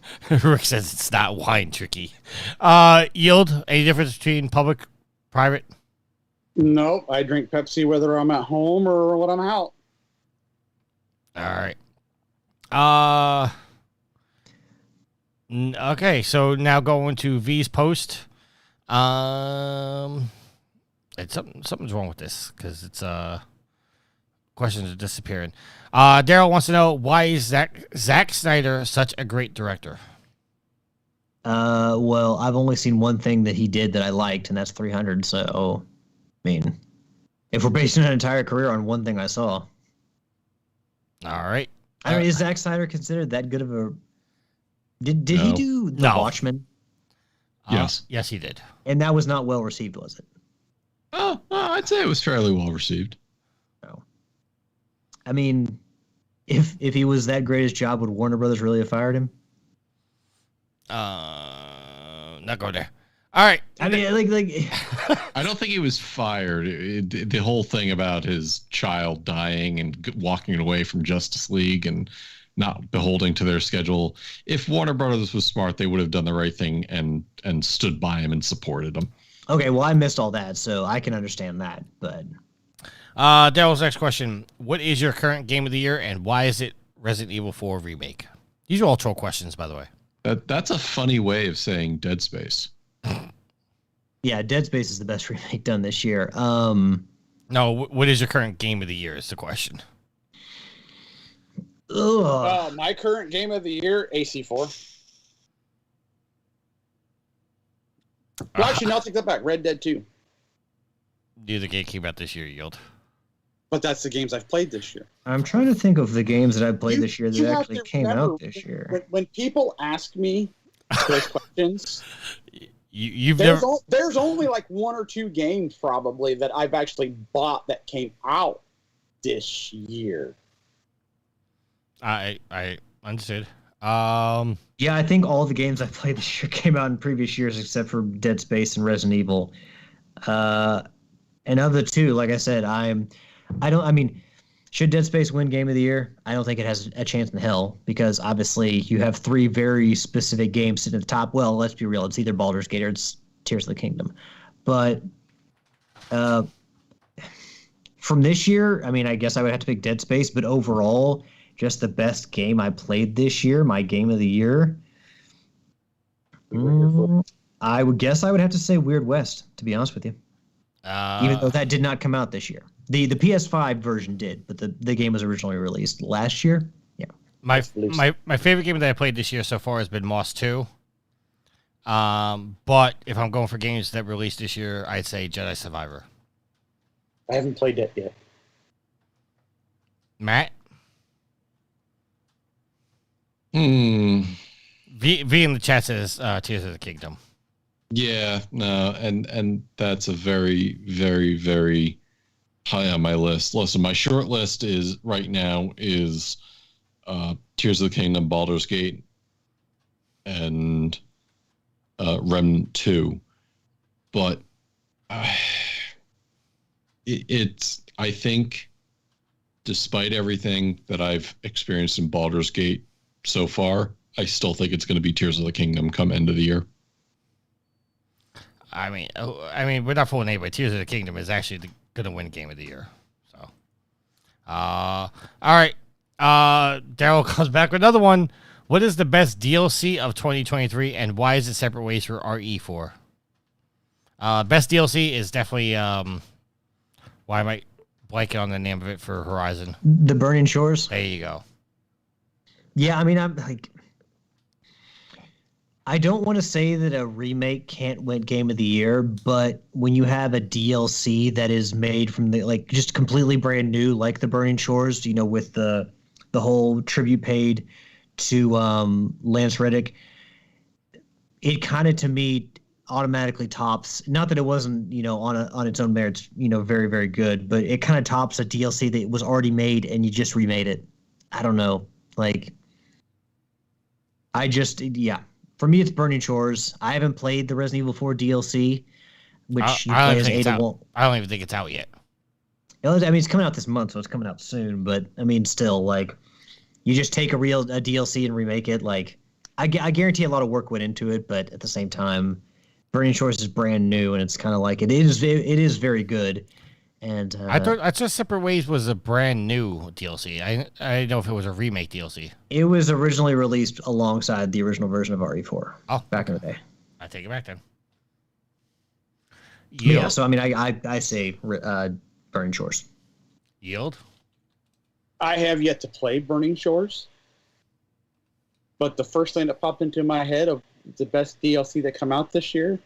Speaker 2: Rick says it's not wine, Tricky. Yield, any difference between public, private?
Speaker 4: Nope, I drink Pepsi whether I'm at home or when I'm out.
Speaker 2: All right. Okay, so now going to V's post. It's something's wrong with this because it's questions are disappearing. Daryl wants to know, why is Zack Snyder such a great director?
Speaker 3: Well, I've only seen one thing that he did that I liked, and that's 300. So, I mean, if we're basing an entire career on one thing I saw.
Speaker 2: All right.
Speaker 3: I mean, is Zack Snyder considered that good of a? Did he do The Watchmen?
Speaker 5: Yes.
Speaker 2: Yes, he did.
Speaker 3: And that was not well received, was it?
Speaker 5: Oh, I'd say it was fairly well received.
Speaker 3: No. I mean, if he was that great at his job, would Warner Brothers really have fired him?
Speaker 2: Not go there. All right.
Speaker 3: I mean, like
Speaker 5: I don't think he was fired. The whole thing about his child dying and walking away from Justice League and not beholding to their schedule. If Warner Brothers was smart, they would have done the right thing and stood by him and supported him.
Speaker 3: Okay, well, I missed all that, so I can understand that. But
Speaker 2: Daryl's next question: what is your current game of the year, and why is it Resident Evil 4 remake? These are all troll questions, by the way.
Speaker 5: That's a funny way of saying Dead Space.
Speaker 3: Yeah, Dead Space is the best remake done this year.
Speaker 2: No, what is your current game of the year is the question.
Speaker 4: My current game of the year, AC4. Well, actually, no, I'll take that back. Red Dead 2.
Speaker 2: The game came out this year, Yield.
Speaker 4: But that's the games I've played this year.
Speaker 3: I'm trying to think of the games that I've played this year that actually came out this year.
Speaker 4: When people ask me those questions,
Speaker 2: there's
Speaker 4: only like 1 or 2 games probably that I've actually bought that came out this year.
Speaker 2: I understood.
Speaker 3: Yeah, I think all the games I played this year came out in previous years except for Dead Space and Resident Evil. And of the two, like I said, should Dead Space win Game of the Year? I don't think it has a chance in hell because obviously you have 3 very specific games sitting at the top. Well, let's be real. It's either Baldur's Gate or it's Tears of the Kingdom. But from this year, I mean, I guess I would have to pick Dead Space, but overall, just the best game I played this year, my game of the year. I would guess I would have to say Weird West, to be honest with you. Even though that did not come out this year. The PS5 version did, but the game was originally released last year. Yeah.
Speaker 2: My favorite game that I played this year so far has been Moss 2. But if I'm going for games that released this year, I'd say Jedi Survivor.
Speaker 4: I haven't played that yet.
Speaker 2: Matt?
Speaker 5: Hmm.
Speaker 2: V in the chat says Tears of the Kingdom.
Speaker 5: Yeah, no, and that's a very, very, very high on my list. Listen, my short list is right now is Tears of the Kingdom, Baldur's Gate, and Remnant 2. But it's I think, despite everything that I've experienced in Baldur's Gate so far, I still think it's going to be Tears of the Kingdom come end of the year.
Speaker 2: I mean, we're not fooling anybody. Tears of the Kingdom is actually going to win Game of the Year. So, all right. Daryl comes back with another one. What is the best DLC of 2023, and why is it separate ways for RE4? Best DLC is definitely why am I blanking on the name of it for Horizon?
Speaker 3: The Burning Shores.
Speaker 2: There you go.
Speaker 3: Yeah, I mean, I'm like, I don't want to say that a remake can't win Game of the Year, but when you have a DLC that is made from the like just completely brand new, like the Burning Shores, you know, with the whole tribute paid to Lance Reddick, it kind of to me automatically tops. Not that it wasn't, you know, on its own merits, you know, very very good, but it kind of tops a DLC that was already made and you just remade it. I don't know, like, yeah. For me, it's Burning Shores. I haven't played the Resident Evil 4 DLC, which you play as Ada Wong.
Speaker 2: I don't even think it's out yet.
Speaker 3: I mean, it's coming out this month, so it's coming out soon. But I mean, still, like, you just take a DLC and remake it. Like, I guarantee a lot of work went into it, but at the same time, Burning Shores is brand new, and it's kind of like it is very good. And
Speaker 2: I thought Separate Ways was a brand new DLC. I didn't know if it was a remake DLC.
Speaker 3: It was originally released alongside the original version of RE4.
Speaker 2: Oh,
Speaker 3: back in the day.
Speaker 2: I take it back then.
Speaker 3: Yeah, so I mean, I say Burning Shores.
Speaker 2: Yield?
Speaker 4: I have yet to play Burning Shores, but the first thing that popped into my head of the best DLC that come out this year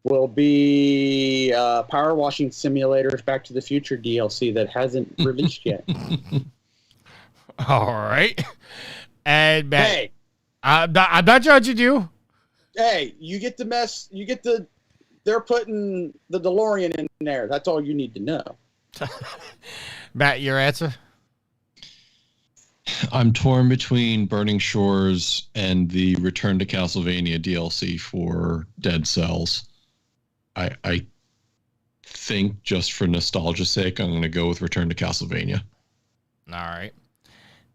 Speaker 4: will be Power Washing Simulator's Back to the Future DLC that hasn't released yet.
Speaker 2: All right. And Matt,
Speaker 4: hey,
Speaker 2: I'm not judging you.
Speaker 4: Hey, they're putting the DeLorean in there. That's all you need to know.
Speaker 2: Matt, your answer?
Speaker 5: I'm torn between Burning Shores and the Return to Castlevania DLC for Dead Cells. I think just for nostalgia's sake, I'm going to go with Return to Castlevania.
Speaker 2: All right.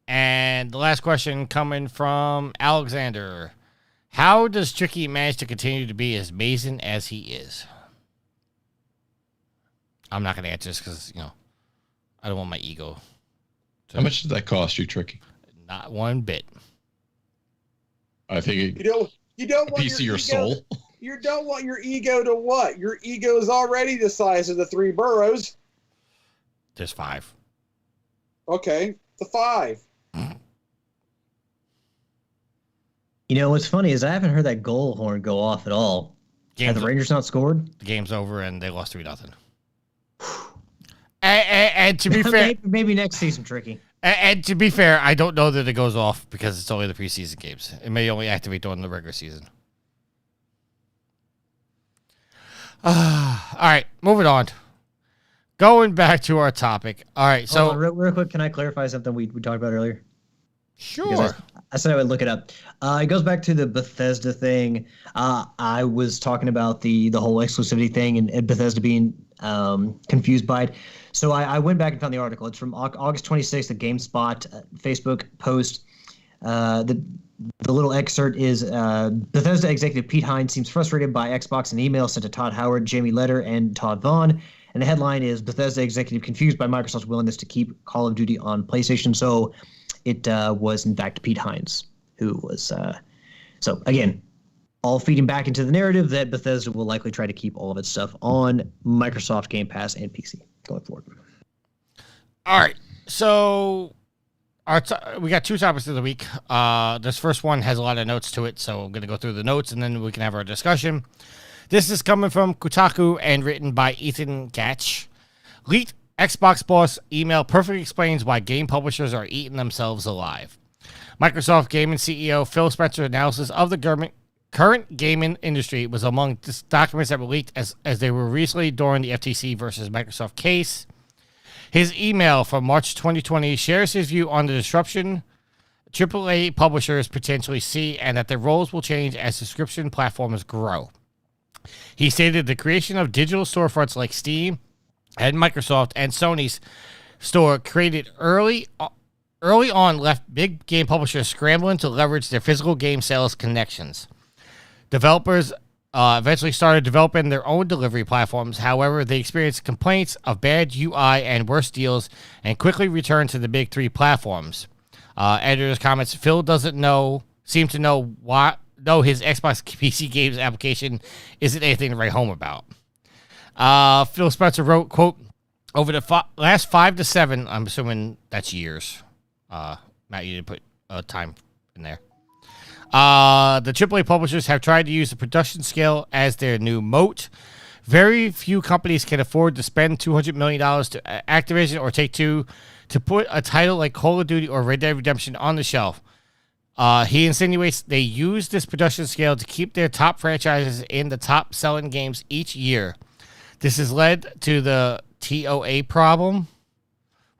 Speaker 2: And the last question coming from Alexander. How does Tricky manage to continue to be as amazing as he is? I'm not going to answer this because, you know, I don't want my ego.
Speaker 5: How much did that cost you, Tricky?
Speaker 2: Not one bit.
Speaker 5: I think
Speaker 4: you don't want
Speaker 5: piece of your soul.
Speaker 4: You don't want your ego to what? Your ego is already the size of the 3 boroughs.
Speaker 2: There's 5.
Speaker 4: Okay, the 5.
Speaker 3: You know, what's funny is I haven't heard that goal horn go off at all. Have the Rangers not scored?
Speaker 2: The game's over and they lost 3-0. And to be fair,
Speaker 3: maybe next season, Tricky.
Speaker 2: And to be fair, I don't know that it goes off because it's only the preseason games. It may only activate during the regular season. All right, moving on. Going back to our topic. All right, so
Speaker 3: real quick, can I clarify something we talked about earlier?
Speaker 2: Sure.
Speaker 3: I said I would look it up. It goes back to the Bethesda thing. I was talking about the whole exclusivity thing and Bethesda being confused by it. So I went back and found the article. It's from August 26th, the GameSpot Facebook post. The little excerpt is Bethesda executive Pete Hines seems frustrated by Xbox and email sent to Todd Howard, Jamie Letter, and Todd Vaughn And the headline is Bethesda executive confused by Microsoft's willingness to keep Call of Duty on PlayStation. So it was, in fact, Pete Hines, who was... so, again, all feeding back into the narrative that Bethesda will likely try to keep all of its stuff on Microsoft Game Pass and PC going forward.
Speaker 2: All right. So we got two topics of the week. This first one has a lot of notes to it, so I'm going to go through the notes, and then we can have our discussion. This is coming from Kotaku and written by Ethan Gatch. Leaked Xbox boss email perfectly explains why game publishers are eating themselves alive. Microsoft Gaming CEO Phil Spencer's analysis of the current gaming industry was among documents that were leaked as they were recently during the FTC versus Microsoft case. His email from March 2020 shares his view on the disruption AAA publishers potentially see and that their roles will change as subscription platforms grow. He stated the creation of digital storefronts like Steam and Microsoft and Sony's store created early on left big game publishers scrambling to leverage their physical game sales connections. Developers eventually started developing their own delivery platforms. However, they experienced complaints of bad UI and worse deals and quickly returned to the big three platforms. Editor's comments, Phil doesn't seem to know his Xbox PC games application isn't anything to write home about. Phil Spencer wrote, quote, over the last 5 to 7, I'm assuming that's years. Matt, you didn't put time in there. The AAA publishers have tried to use the production scale as their new moat. Very few companies can afford to spend $200 million to Activision or Take-Two to put a title like Call of Duty or Red Dead Redemption on the shelf. He insinuates they use this production scale to keep their top franchises in the top-selling games each year. This has led to the TOA problem,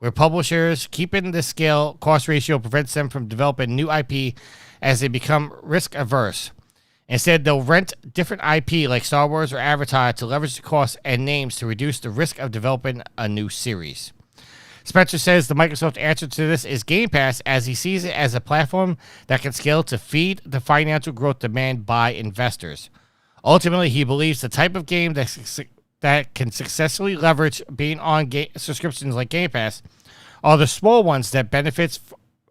Speaker 2: where publishers keeping this scale cost ratio prevents them from developing new IP as they become risk-averse. Instead, they'll rent different IP like Star Wars or Avatar to leverage the costs and names to reduce the risk of developing a new series. Spencer says the Microsoft answer to this is Game Pass, as he sees it as a platform that can scale to feed the financial growth demand by investors. Ultimately, he believes the type of game that can successfully leverage being on subscriptions like Game Pass are the small ones that benefits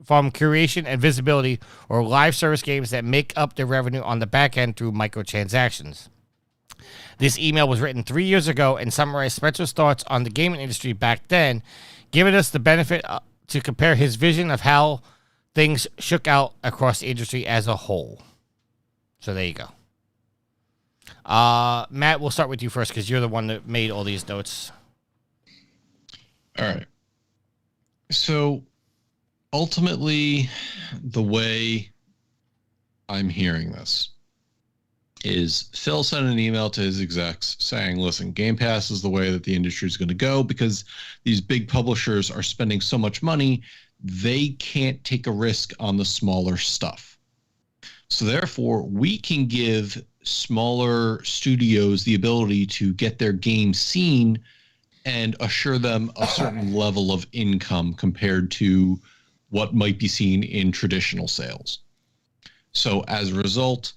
Speaker 2: from curation and visibility, or live service games that make up their revenue on the back end through microtransactions. This email was written 3 years ago and summarized Spencer's thoughts on the gaming industry back then, giving us the benefit to compare his vision of how things shook out across the industry as a whole. So there you go. Matt, we'll start with you first because you're the one that made all these notes.
Speaker 5: All right. So ultimately, the way I'm hearing this is Phil sent an email to his execs saying, listen, Game Pass is the way that the industry is going to go because these big publishers are spending so much money, they can't take a risk on the smaller stuff. So therefore, we can give smaller studios the ability to get their game seen and assure them a certain level of income compared to what might be seen in traditional sales. So as a result,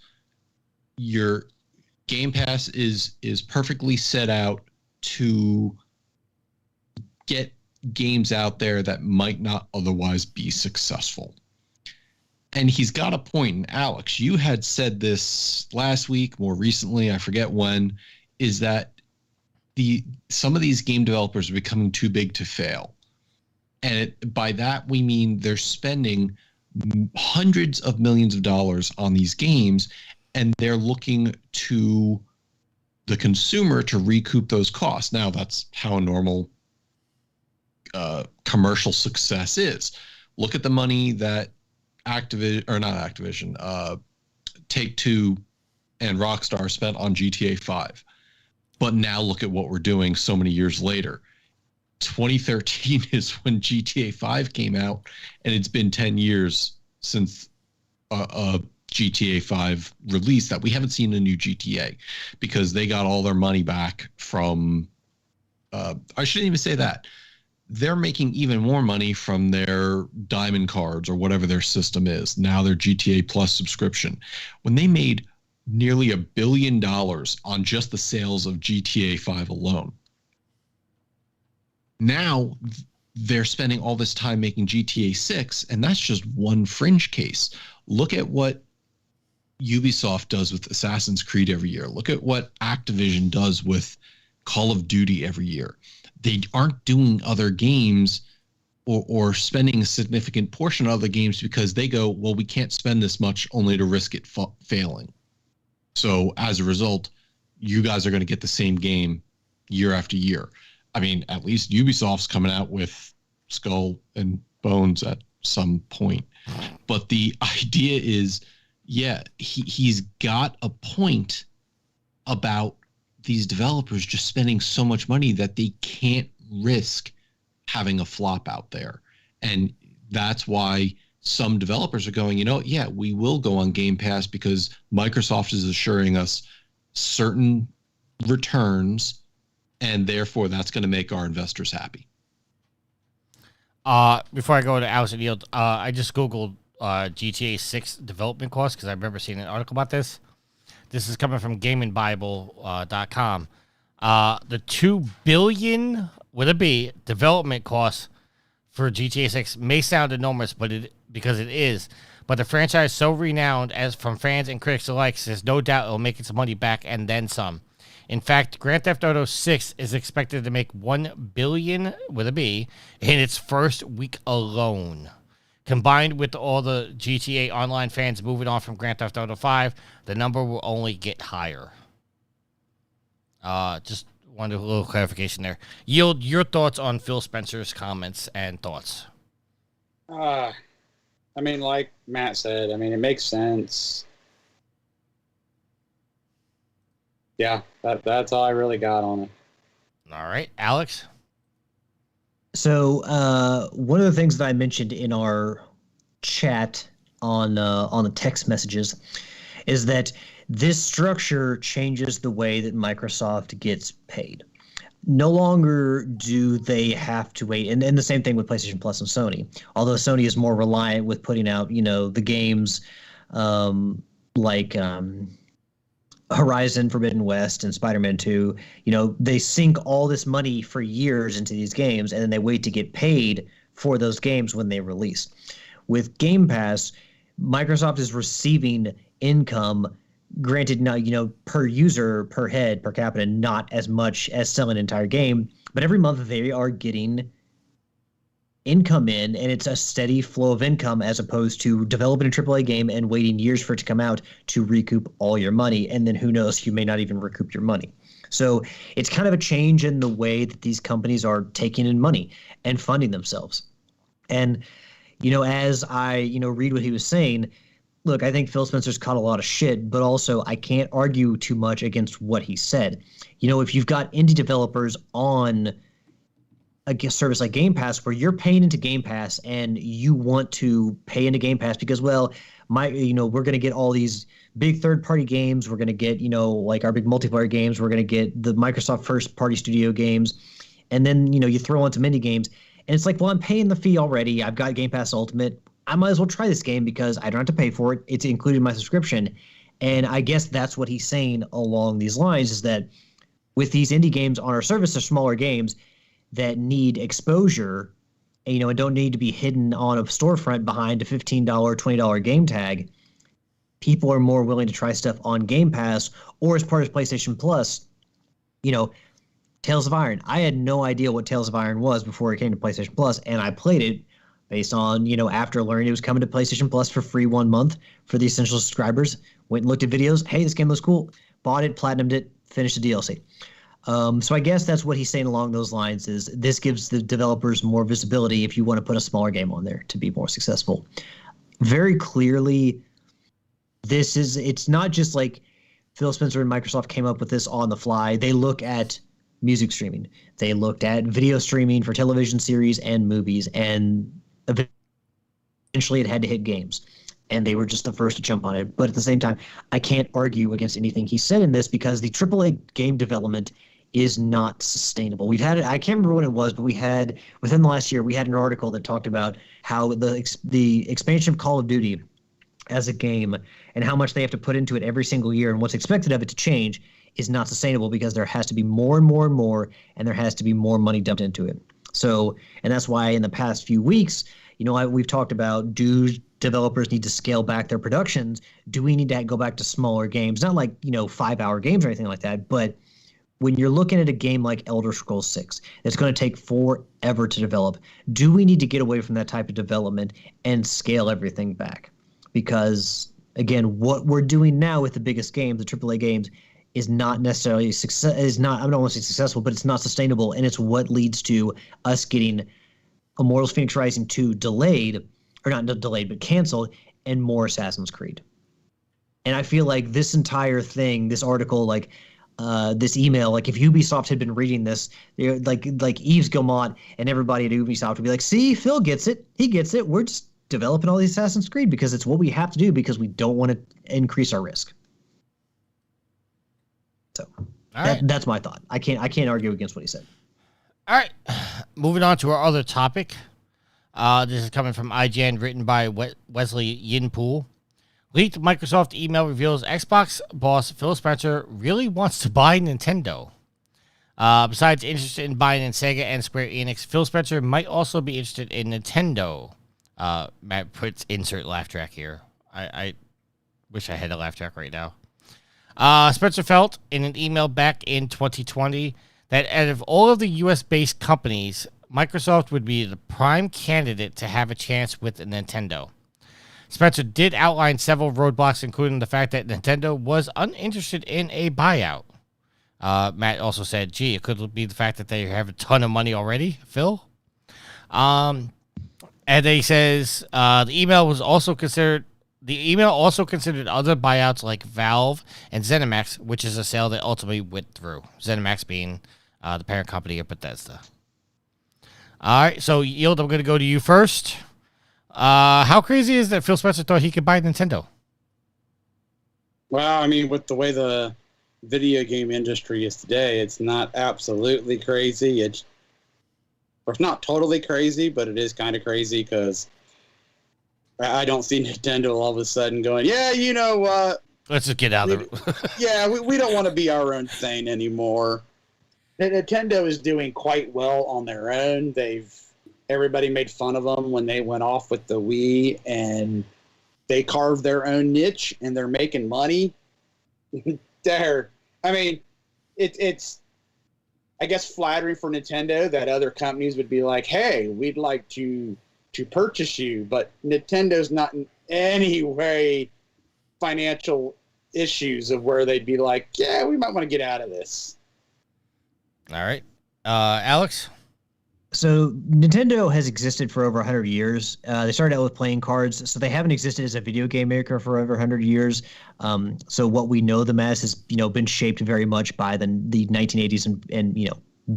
Speaker 5: your Game Pass is perfectly set out to get games out there that might not otherwise be successful. And he's got a point. And Alex, you had said this last week, more recently, I forget when, is that some of these game developers are becoming too big to fail. And by that, we mean they're spending hundreds of millions of dollars on these games, and they're looking to the consumer to recoup those costs. Now, that's how a normal commercial success is. Look at the money that Take-Two and Rockstar spent on GTA 5. But now look at what we're doing so many years later. 2013 is when GTA 5 came out, and it's been 10 years since a GTA 5 release that we haven't seen a new GTA because they got all their money back from I shouldn't even say that. They're making even more money from their diamond cards or whatever their system is. Now their GTA Plus subscription. When they made nearly $1 billion on just the sales of GTA 5 alone. Now they're spending all this time making GTA 6, and that's just one fringe case. Look at what Ubisoft does with Assassin's Creed every year. Look at what Activision does with Call of Duty every year. They aren't doing other games or spending a significant portion of other games because they go, well, we can't spend this much only to risk it failing. So as a result, you guys are going to get the same game year after year. I mean, at least Ubisoft's coming out with Skull and Bones at some point. But the idea is, yeah, he's got a point about these developers just spending so much money that they can't risk having a flop out there. And that's why some developers are going, yeah, we will go on Game Pass because Microsoft is assuring us certain returns, and therefore that's going to make our investors happy.
Speaker 2: Before I go to Alex and Neil, I just Googled GTA 6 development costs because I remember seeing an article about this. This is coming from gamingbible.com. The $2 billion with a B development costs for GTA 6 may sound enormous, because it is. But the franchise so renowned as from fans and critics alike says no doubt it will make its money back and then some. In fact, Grand Theft Auto 6 is expected to make $1 billion with a B in its first week alone. Combined with all the GTA Online fans moving on from Grand Theft Auto 5, the number will only get higher. Just wanted a little clarification there. Yield your thoughts on Phil Spencer's comments and thoughts.
Speaker 4: I mean, like Matt said, I mean, it makes sense. Yeah, that's all I really got on it.
Speaker 2: All right, Alex?
Speaker 3: So one of the things that I mentioned in our chat on the text messages is that this structure changes the way that Microsoft gets paid. No longer do they have to wait, and the same thing with PlayStation Plus and Sony. Although Sony is more reliant with putting out, the games like Horizon Forbidden West and Spider-Man 2, they sink all this money for years into these games, and then they wait to get paid for those games when they release. With Game Pass, Microsoft is receiving income, granted not, per user, per head, per capita, not as much as selling an entire game, but every month they are getting income in, and it's a steady flow of income as opposed to developing a AAA game and waiting years for it to come out to recoup all your money, and then who knows, you may not even recoup your money. So it's kind of a change in the way that these companies are taking in money and funding themselves. And as I read what he was saying, look, I think Phil Spencer's caught a lot of shit, but also I can't argue too much against what he said. If you've got indie developers on a service like Game Pass where you're paying into Game Pass and you want to pay into Game Pass because, well, we're going to get all these big third-party games. We're going to get, like our big multiplayer games. We're going to get the Microsoft first-party studio games. And then, you throw on some indie games. And it's like, well, I'm paying the fee already. I've got Game Pass Ultimate. I might as well try this game because I don't have to pay for it. It's included in my subscription. And I guess that's what he's saying along these lines is that with these indie games on our service, they're smaller games that need exposure, and don't need to be hidden on a storefront behind a $15, $20 game tag. People are more willing to try stuff on Game Pass or as part of PlayStation Plus. Tales of Iron. I had no idea what Tales of Iron was before it came to PlayStation Plus, and I played it based on, after learning it was coming to PlayStation Plus for free 1 month for the essential subscribers. Went and looked at videos. Hey, this game looks cool. Bought it, platinumed it, finished the DLC. So I guess that's what he's saying along those lines is this gives the developers more visibility if you want to put a smaller game on there to be more successful. Very clearly, it's not just like Phil Spencer and Microsoft came up with this on the fly. They look at music streaming. They looked at video streaming for television series and movies, and eventually it had to hit games. And they were just the first to jump on it. But at the same time, I can't argue against anything he said in this because the AAA game development is not sustainable. We've had it, I can't remember what it was, but we had, within the last year, we had an article that talked about how the expansion of Call of Duty as a game and how much they have to put into it every single year and what's expected of it to change is not sustainable because there has to be more and more and more, and there has to be more money dumped into it. So, and that's why in the past few weeks, we've talked about, do developers need to scale back their productions? Do we need to go back to smaller games? Not like, 5-hour games or anything like that, but when you're looking at a game like Elder Scrolls 6, it's going to take forever to develop. Do we need to get away from that type of development and scale everything back? Because, again, what we're doing now with the biggest games, the AAA games, is not necessarily I don't want to say successful, but it's not sustainable, and it's what leads to us getting Immortals Phoenix Rising 2 delayed, or not delayed, but canceled, and more Assassin's Creed. And I feel like this entire thing, this article, this email, like if Ubisoft had been reading this, like Yves Guillemot and everybody at Ubisoft would be like, see, Phil gets it. He gets it. We're just developing all these Assassin's Creed because it's what we have to do because we don't want to increase our risk. So that's my thought. I can't argue against what he said.
Speaker 2: All right. Moving on to our other topic. This is coming from IGN, written by Wesley Yinpool. Leaked Microsoft email reveals Xbox boss Phil Spencer really wants to buy Nintendo. Besides interested in buying Sega and Square Enix, Phil Spencer might also be interested in Nintendo. Matt puts insert laugh track here. I wish I had a laugh track right now. Spencer felt in an email back in 2020 that out of all of the U.S.-based companies, Microsoft would be the prime candidate to have a chance with Nintendo. Spencer did outline several roadblocks, including the fact that Nintendo was uninterested in a buyout. Matt also said, gee, it could be the fact that they have a ton of money already, Phil. And he says the email also considered other buyouts like Valve and ZeniMax, which is a sale that ultimately went through. ZeniMax being the parent company of Bethesda. All right, so Yield, I'm going to go to you first. How crazy is that Phil Spencer thought he could buy Nintendo?
Speaker 4: Well, I mean, with the way the video game industry is today, it's not absolutely crazy. It's not totally crazy, but it is kind of crazy because I don't see Nintendo all of a sudden going, yeah, you know what?
Speaker 2: Let's just get out of there.
Speaker 4: Yeah, we don't want to be our own thing anymore. Nintendo is doing quite well on their own. Everybody made fun of them when they went off with the Wii, and they carved their own niche, and they're making money. It's I guess flattering for Nintendo that other companies would be like, hey, we'd like to purchase you, but Nintendo's not in any way financial issues of where they'd be like, yeah, we might want to get out of this.
Speaker 2: All right. Alex?
Speaker 3: So Nintendo has existed for over 100 years. They started out with playing cards, so they haven't existed as a video game maker for over 100 years. So what we know them as has, been shaped very much by the 1980s and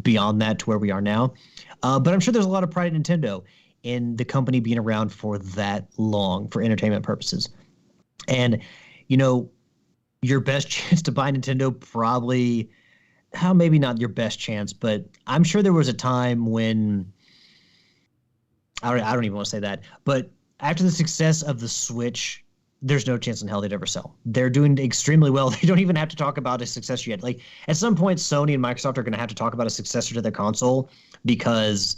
Speaker 3: beyond that to where we are now. But I'm sure there's a lot of pride in Nintendo in the company being around for that long for entertainment purposes. And, your best chance to buy Nintendo probably... maybe not your best chance, but I'm sure there was a time when I don't even want to say that. But after the success of the Switch, there's no chance in hell they'd ever sell. They're doing extremely well. They don't even have to talk about a successor yet. Like at some point, Sony and Microsoft are going to have to talk about a successor to their console because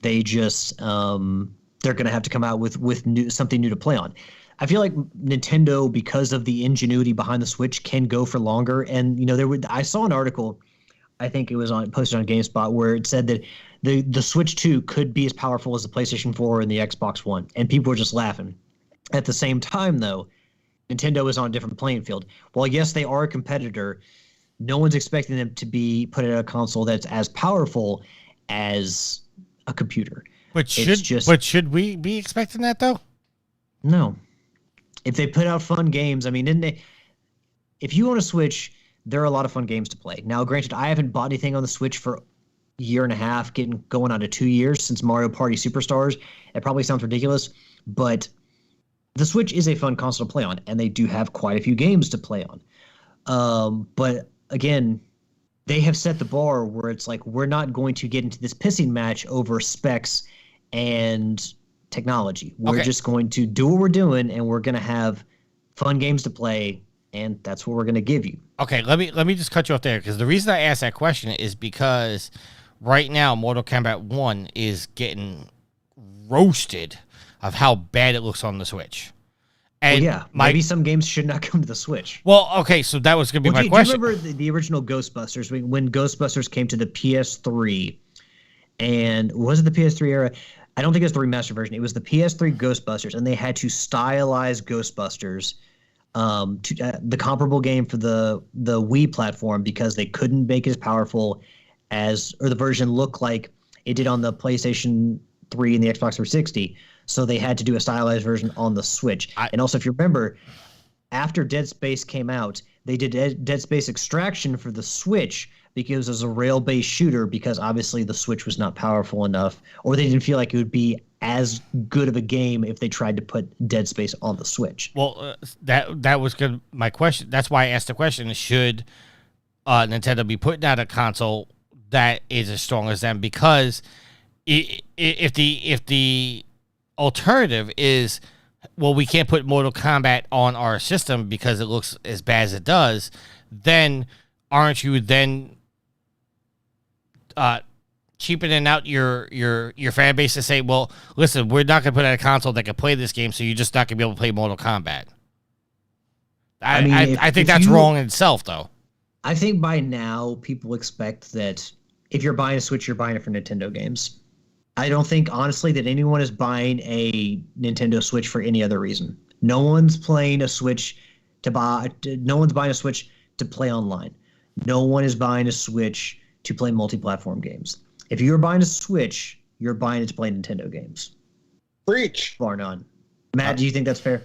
Speaker 3: they just they're going to have to come out with something new to play on. I feel like Nintendo, because of the ingenuity behind the Switch, can go for longer. And I saw an article, I think it was posted on GameSpot, where it said that the Switch 2 could be as powerful as the PlayStation 4 and the Xbox One, and people were just laughing. At the same time, though, Nintendo is on a different playing field. While yes, they are a competitor, no one's expecting them to be put in a console that's as powerful as a computer.
Speaker 2: But should we be expecting that though?
Speaker 3: No. If they put out fun games, if you own a Switch, there are a lot of fun games to play. Now, granted, I haven't bought anything on the Switch for a year and a half, going on to 2 years since Mario Party Superstars. It probably sounds ridiculous, but the Switch is a fun console to play on, and they do have quite a few games to play on. But again, they have set the bar where it's like, we're not going to get into this pissing match over specs and technology. We're just going to do what we're doing, and we're going to have fun games to play, and that's what we're going to give you.
Speaker 2: Okay, let me just cut you off there, because the reason I asked that question is because right now, Mortal Kombat 1 is getting roasted of how bad it looks on the Switch. And
Speaker 3: maybe some games should not come to the Switch.
Speaker 2: Well, okay, so that was going to be my question.
Speaker 3: Do you remember the original Ghostbusters, when Ghostbusters came to the PS3, and was it the PS3 era? I don't think it was the remastered version. It was the PS3 Ghostbusters, and they had to stylize Ghostbusters to the comparable game for the Wii platform because they couldn't make it as powerful or the version looked like it did on the PlayStation 3 and the Xbox 360. So they had to do a stylized version on the Switch. And also, if you remember, after Dead Space came out, they did Dead Space Extraction for the Switch because it was a rail-based shooter because obviously the Switch was not powerful enough, or they didn't feel like it would be as good of a game if they tried to put Dead Space on the Switch.
Speaker 2: Well, that was good. My question. That's why I asked the question: should Nintendo be putting out a console that is as strong as them? Because if the alternative is, well, we can't put Mortal Kombat on our system because it looks as bad as it does, then aren't you then cheapening out your fan base to say, well, listen, we're not going to put out a console that can play this game, so you're just not going to be able to play Mortal Kombat? I think that's wrong in itself, though.
Speaker 3: I think by now people expect that if you're buying a Switch, you're buying it for Nintendo games. I don't think, honestly, that anyone is buying a Nintendo Switch for any other reason. No one's playing a Switch no one's buying a Switch to play online. No one is buying a Switch to play multi-platform games. If you're buying a Switch, you're buying it to play Nintendo games.
Speaker 4: Preach.
Speaker 3: Bar none. Matt, do you think that's fair?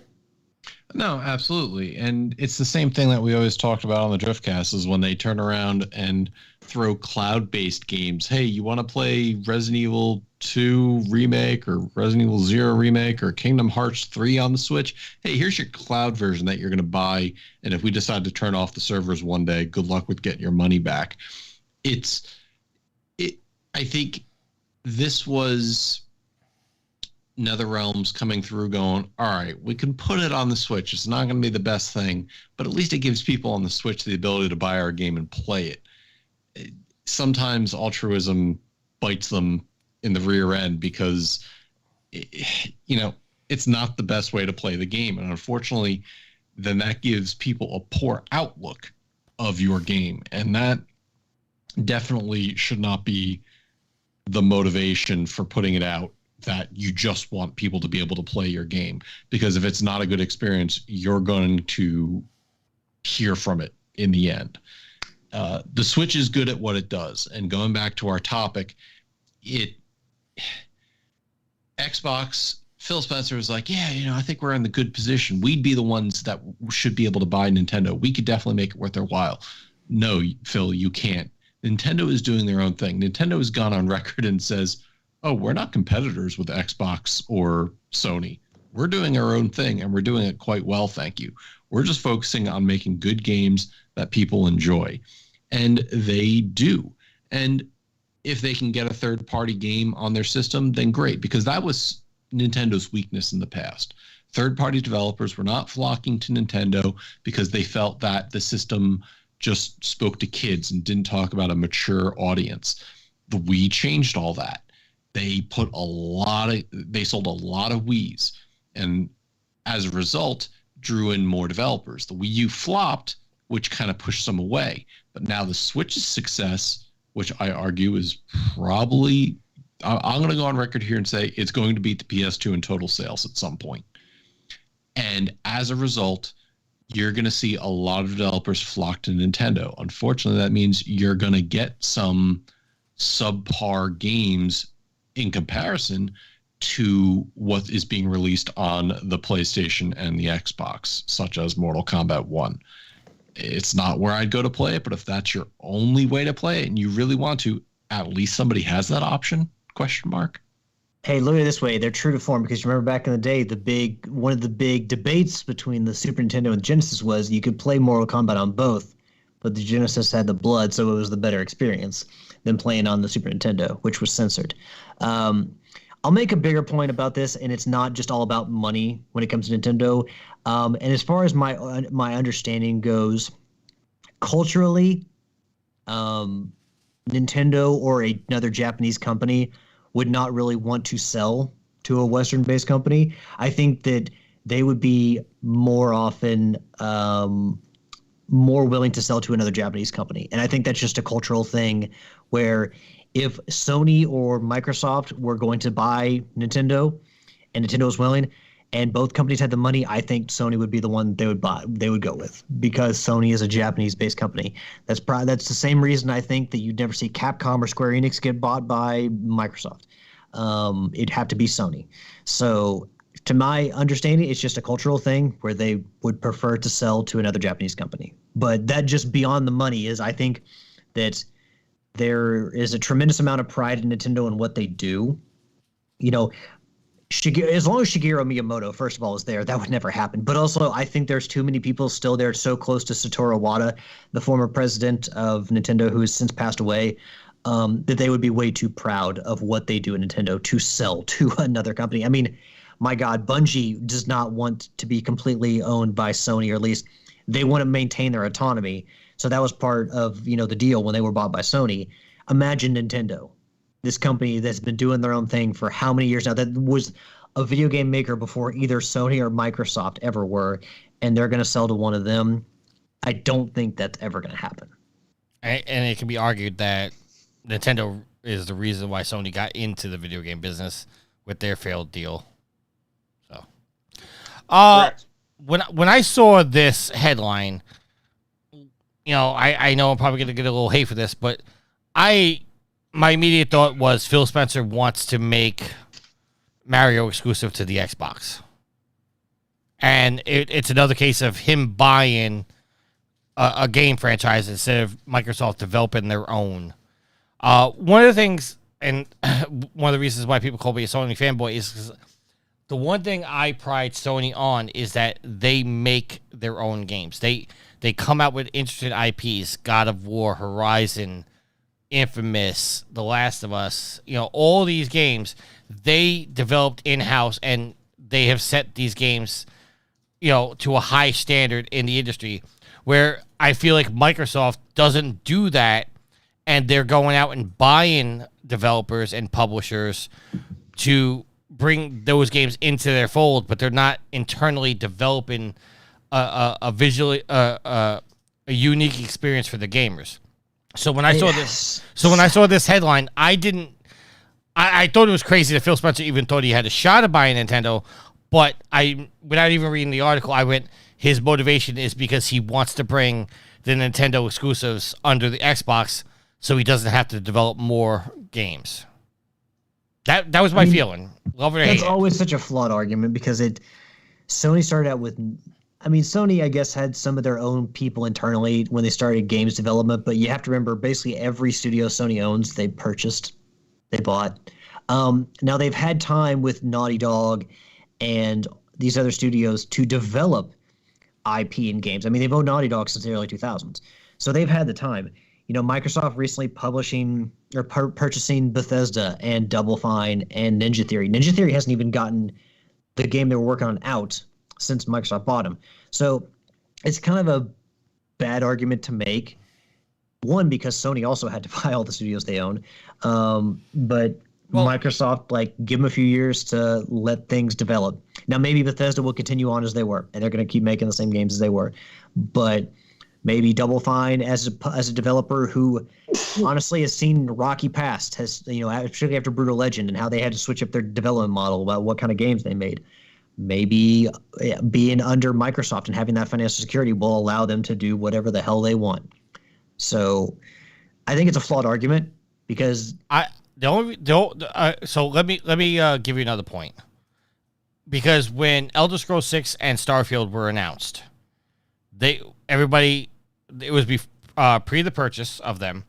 Speaker 5: No, absolutely. And it's the same thing that we always talked about on the Driftcast is when they turn around and throw cloud-based games. Hey, you want to play Resident Evil 2 Remake or Resident Evil 0 Remake or Kingdom Hearts 3 on the Switch? Hey, here's your cloud version that you're going to buy. And if we decide to turn off the servers one day, good luck with getting your money back. I think this was NetherRealms coming through going, all right, we can put it on the Switch. It's not going to be the best thing, but at least it gives people on the Switch the ability to buy our game and play it. Sometimes altruism bites them in the rear end because, it's not the best way to play the game. And unfortunately, then that gives people a poor outlook of your game. And that definitely should not be the motivation for putting it out, that you just want people to be able to play your game. Because if it's not a good experience, you're going to hear from it in the end. The Switch is good at what it does. And going back to our topic, Xbox, Phil Spencer was like, I think we're in the good position. We'd be the ones that should be able to buy Nintendo. We could definitely make it worth their while. No, Phil, you can't. Nintendo is doing their own thing. Nintendo has gone on record and says, oh, we're not competitors with Xbox or Sony. We're doing our own thing, and we're doing it quite well, thank you. We're just focusing on making good games that people enjoy. And they do. And if they can get a third-party game on their system, then great, because that was Nintendo's weakness in the past. Third-party developers were not flocking to Nintendo because they felt that the system just spoke to kids and didn't talk about a mature audience. The Wii changed all that. They sold a lot of Wiis, and as a result, drew in more developers. The Wii U flopped, which kind of pushed some away. But now the Switch's success, which I argue is probably, I'm going to go on record here and say it's going to beat the PS2 in total sales at some point. And as a result, you're going to see a lot of developers flock to Nintendo. Unfortunately, that means you're going to get some subpar games in comparison to what is being released on the PlayStation and the Xbox, such as Mortal Kombat 1. It's not where I'd go to play it, but if that's your only way to play it and you really want to, at least somebody has that option? ?
Speaker 3: Hey, look at it this way. They're true to form because you remember back in the day, one of the big debates between the Super Nintendo and the Genesis was you could play Mortal Kombat on both, but the Genesis had the blood, so it was the better experience than playing on the Super Nintendo, which was censored. I'll make a bigger point about this, and it's not just all about money when it comes to Nintendo. And as far as my understanding goes, culturally, Nintendo or another Japanese company would not really want to sell to a Western-based company. I think that they would be more often more willing to sell to another Japanese company. And I think that's just a cultural thing where if Sony or Microsoft were going to buy Nintendo and Nintendo was willing and both companies had the money, I think Sony would be the one they would go with, because Sony is a Japanese-based company. That's the same reason I think that you'd never see Capcom or Square Enix get bought by Microsoft. It'd have to be Sony. So to my understanding, it's just a cultural thing where they would prefer to sell to another Japanese company. But that just beyond the money is, I think that there is a tremendous amount of pride in Nintendo and what they do. You know, as long as Shigeru Miyamoto, first of all, is there, that would never happen. But also, I think there's too many people still there so close to Satoru Iwata, the former president of Nintendo, who has since passed away, that they would be way too proud of what they do at Nintendo to sell to another company. I mean, my God, Bungie does not want to be completely owned by Sony, or at least they want to maintain their autonomy. So that was part of, the deal when they were bought by Sony. Imagine Nintendo, this company that's been doing their own thing for how many years now, that was a video game maker before either Sony or Microsoft ever were, and they're going to sell to one of them. I don't think that's ever going to happen.
Speaker 2: And it can be argued that Nintendo is the reason why Sony got into the video game business with their failed deal. So, when I saw this headline, I know I'm probably going to get a little hate for this, but my immediate thought was Phil Spencer wants to make Mario exclusive to the Xbox. And it's another case of him buying a game franchise instead of Microsoft developing their own. One of the things, and one of the reasons why people call me a Sony fanboy, is 'cause the one thing I pride Sony on is that they make their own games. They come out with interesting IPs, God of War, Horizon, Infamous, The Last of Us, all these games they developed in-house, and they have set these games, to a high standard in the industry, where I feel like Microsoft doesn't do that, and they're going out and buying developers and publishers to bring those games into their fold, but they're not internally developing a visually a unique experience for the gamers. So when I saw this headline, I thought it was crazy that Phil Spencer even thought he had a shot at buying Nintendo, but without even reading the article, I went, his motivation is because he wants to bring the Nintendo exclusives under the Xbox so he doesn't have to develop more games. That was my feeling. Love it or hate it.
Speaker 3: That's always such a flawed argument, because Sony started out with, Sony, I guess, had some of their own people internally when they started games development, but you have to remember, basically every studio Sony owns, they purchased, they bought. Now they've had time with Naughty Dog and these other studios to develop IP in games. They've owned Naughty Dog since the early 2000s, so they've had the time. Microsoft recently purchasing Bethesda and Double Fine and Ninja Theory. Ninja Theory hasn't even gotten the game they were working on out since Microsoft bought them. So it's kind of a bad argument to make. One, because Sony also had to buy all the studios they own. But Microsoft, give them a few years to let things develop. Now, maybe Bethesda will continue on as they were, and they're going to keep making the same games as they were. But maybe Double Fine, as a developer who honestly has seen rocky past, particularly after Brutal Legend and how they had to switch up their development model about what kind of games they made. Maybe being under Microsoft and having that financial security will allow them to do whatever the hell they want. So I think it's a flawed argument, because
Speaker 2: so let me give you another point. Because when Elder Scrolls 6 and Starfield were announced, it was pre the purchase of them,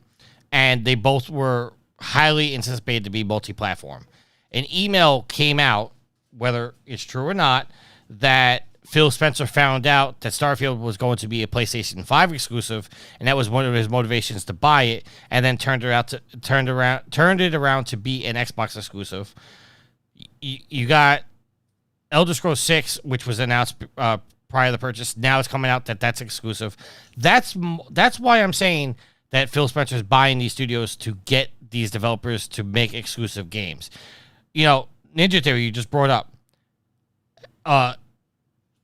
Speaker 2: and they both were highly anticipated to be multi-platform. An email came out, whether it's true or not, that Phil Spencer found out that Starfield was going to be a PlayStation 5 exclusive, and that was one of his motivations to buy it, and then turned it around to be an Xbox exclusive. You got Elder Scrolls 6, which was announced prior to the purchase. Now it's coming out that that's exclusive. That's why I'm saying that Phil Spencer's buying these studios to get these developers to make exclusive games. You know, Ninja Theory you just brought up.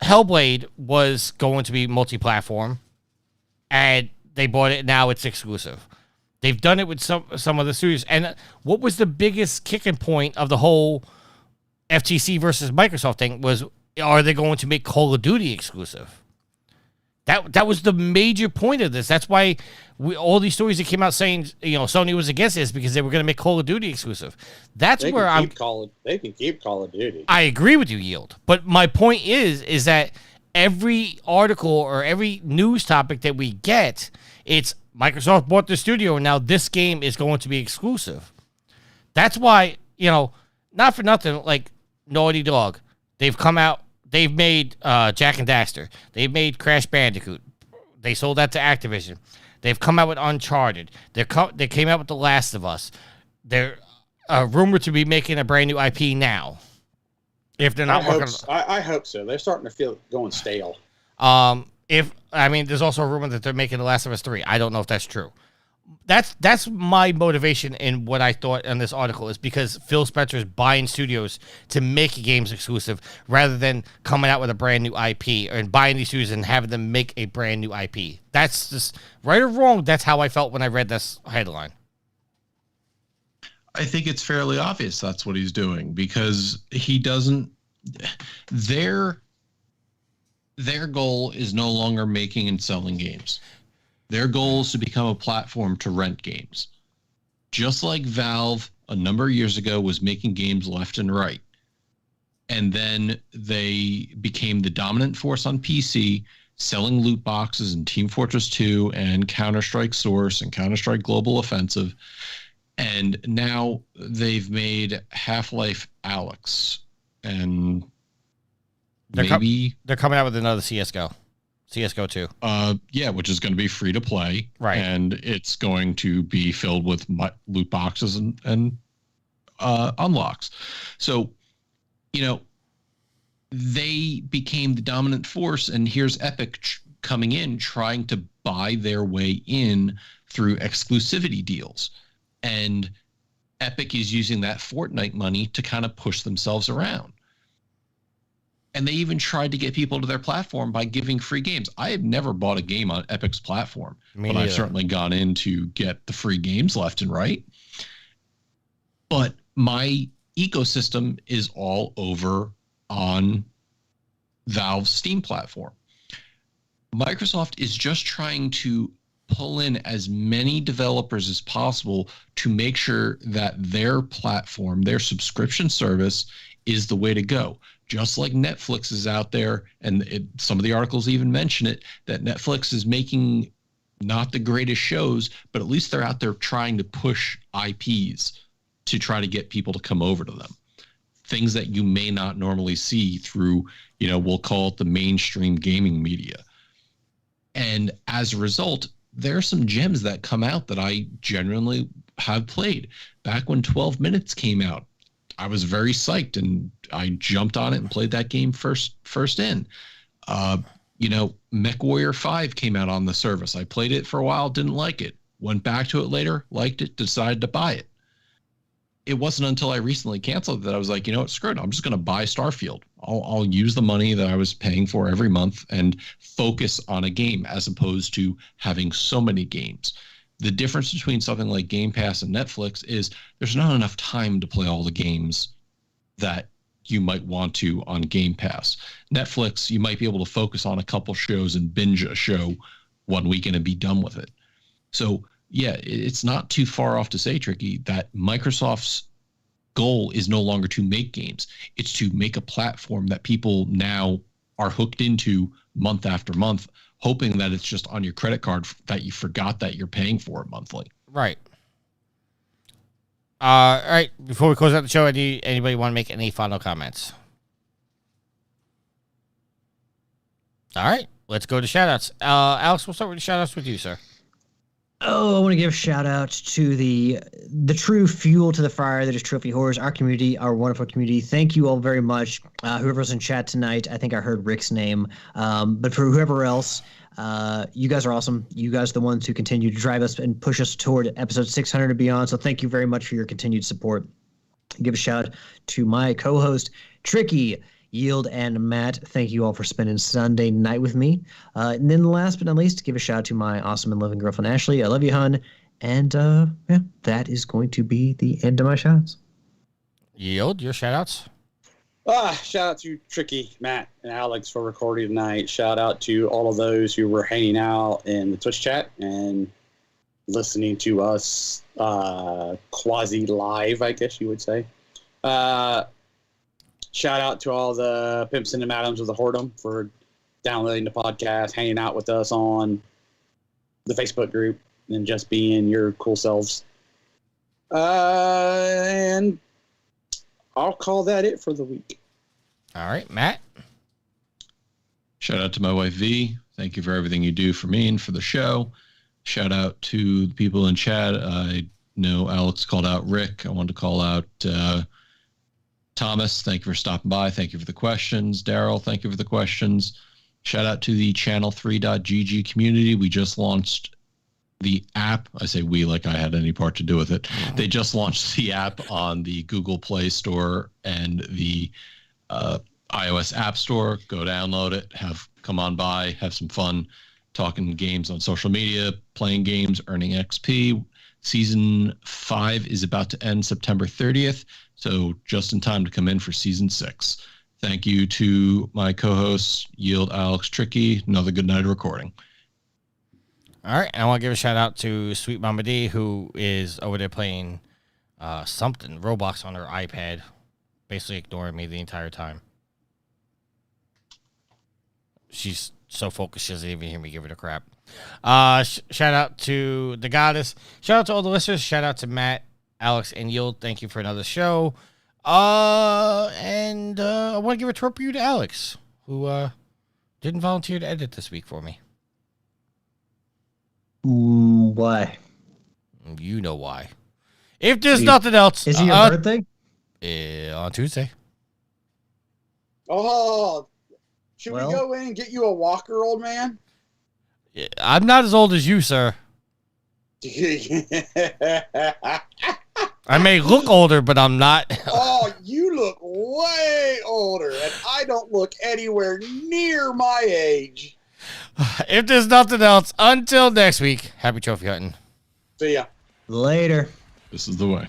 Speaker 2: Hellblade was going to be multi-platform, and they bought it. Now it's exclusive. They've done it with some of the studios. And what was the biggest kicking point of the whole FTC versus Microsoft thing was, are they going to make Call of Duty exclusive? That was the major point of this. That's why all these stories that came out saying, you know, Sony was against this because they were going to make Call of Duty exclusive. That's
Speaker 4: they
Speaker 2: where
Speaker 4: can keep Call of Duty.
Speaker 2: I agree with you, Yield. But my point is that every article or every news topic that we get, it's Microsoft bought the studio and now this game is going to be exclusive. That's why, you know, not for nothing, like Naughty Dog, they've come out. They've made Jack and Daxter. They've made Crash Bandicoot. They sold that to Activision. They've come out with Uncharted. They came out with The Last of Us. They're rumored to be making a brand new IP now. If they're not working,
Speaker 4: I hope so. They're starting to feel going stale.
Speaker 2: There's also a rumor that they're making The Last of Us 3. I don't know if that's true. That's my motivation in what I thought in this article is because Phil Spencer is buying studios to make games exclusive rather than coming out with a brand new IP and buying these studios and having them make a brand new IP. That's just right or wrong. That's how I felt when I read this headline.
Speaker 5: I think it's fairly obvious that's what he's doing because he doesn't. Their goal is no longer making and selling games. Their goal is to become a platform to rent games. Just like Valve a number of years ago was making games left and right. And then they became the dominant force on PC, selling loot boxes in Team Fortress 2 and Counter-Strike Source and Counter-Strike Global Offensive. And now they've made Half-Life Alyx. And they're
Speaker 2: coming out with another CSGO 2.
Speaker 5: Which is going to be free to play.
Speaker 2: Right.
Speaker 5: And it's going to be filled with loot boxes and unlocks. So, you know, they became the dominant force, and here's Epic coming in, trying to buy their way in through exclusivity deals. And Epic is using that Fortnite money to kind of push themselves around. And they even tried to get people to their platform by giving free games. I have never bought a game on Epic's platform, but I've certainly gone in to get the free games left and right. But my ecosystem is all over on Valve's Steam platform. Microsoft is just trying to pull in as many developers as possible to make sure that their platform, their subscription service, is the way to go. Just like Netflix is out there, and some of the articles even mention it, that Netflix is making not the greatest shows, but at least they're out there trying to push IPs to try to get people to come over to them. Things that you may not normally see through, you know, we'll call it the mainstream gaming media. And as a result, there are some gems that come out that I genuinely have played. Back when 12 Minutes came out, I was very psyched and I jumped on it and played that game first in. MechWarrior 5 came out on the service. I played it for a while, didn't like it. Went back to it later, liked it, decided to buy it. It wasn't until I recently canceled that I was like, you know what, screw it. I'm just going to buy Starfield. I'll use the money that I was paying for every month and focus on a game as opposed to having so many games. The difference between something like Game Pass and Netflix is there's not enough time to play all the games that you might want to on Game Pass. Netflix, you might be able to focus on a couple shows and binge a show one weekend and be done with it. So, yeah, it's not too far off to say, Tricky, that Microsoft's goal is no longer to make games. It's to make a platform that people now are hooked into month after month, hoping that it's just on your credit card that you forgot that you're paying for it monthly.
Speaker 2: Right. All right. Before we close out the show, anybody want to make any final comments? All right. Let's go to shoutouts. Alex, we'll start with the shoutouts with you, sir.
Speaker 3: Oh, I want to give a shout out to the true fuel to the fire that is Trophy Horrors, our community, our wonderful community. Thank you all very much. Whoever's in chat tonight, I think I heard Rick's name. But for whoever else, you guys are awesome. You guys are the ones who continue to drive us and push us toward episode 600 and beyond. So thank you very much for your continued support. Give a shout to my co-host, Tricky, Yield, and Matt. Thank you all for spending Sunday night with me. And then last but not least, give a shout out to my awesome and loving girlfriend, Ashley. I love you, hon. And yeah, that is going to be the end of my shots.
Speaker 2: Yield, your shout outs?
Speaker 4: Shout out to Tricky, Matt, and Alex for recording tonight. Shout out to all of those who were hanging out in the Twitch chat and listening to us quasi-live, I guess you would say. Shout out to all the pimps and the madams of the whoredom for downloading the podcast, hanging out with us on the Facebook group, and just being your cool selves. And I'll call that it for the week.
Speaker 2: All right, Matt.
Speaker 5: Shout out to my wife, V. Thank you for everything you do for me and for the show. Shout out to the people in chat. I know Alex called out Rick. I wanted to call out Thomas. Thank you for stopping by. Thank you for the questions. Daryl, thank you for the questions. Shout out to the channel3.gg community. We just launched the app. I say we like I had any part to do with it. They just launched the app on the Google Play Store and the iOS App Store. Go download it. Come on by. Have some fun talking games on social media, playing games, earning XP. Season 5 is about to end September 30th, so just in time to come in for Season 6. Thank you to my co-hosts, Yield, Alex, Tricky. Another good night of recording.
Speaker 2: All right, and I want to give a shout out to Sweet Mama D, who is over there playing something, Roblox on her iPad, basically ignoring me the entire time. She's so focused she doesn't even hear me give it a crap. Shout out to the goddess. Shout out to all the listeners. Shout out to Matt, Alex, and Yield. Thank you for another show. And I want to give a trophy to Alex, who didn't volunteer to edit this week for me.
Speaker 3: Why?
Speaker 2: You know why. If there's nothing else,
Speaker 3: is it your birthday?
Speaker 2: On Tuesday.
Speaker 4: Oh, should we go in and get you a walker, old man?
Speaker 2: I'm not as old as you, sir. I may look older, but I'm not.
Speaker 4: Oh, you look way older, and I don't look anywhere near my age.
Speaker 2: If there's nothing else, until next week, happy trophy hunting.
Speaker 4: See ya.
Speaker 3: Later.
Speaker 5: This is the way.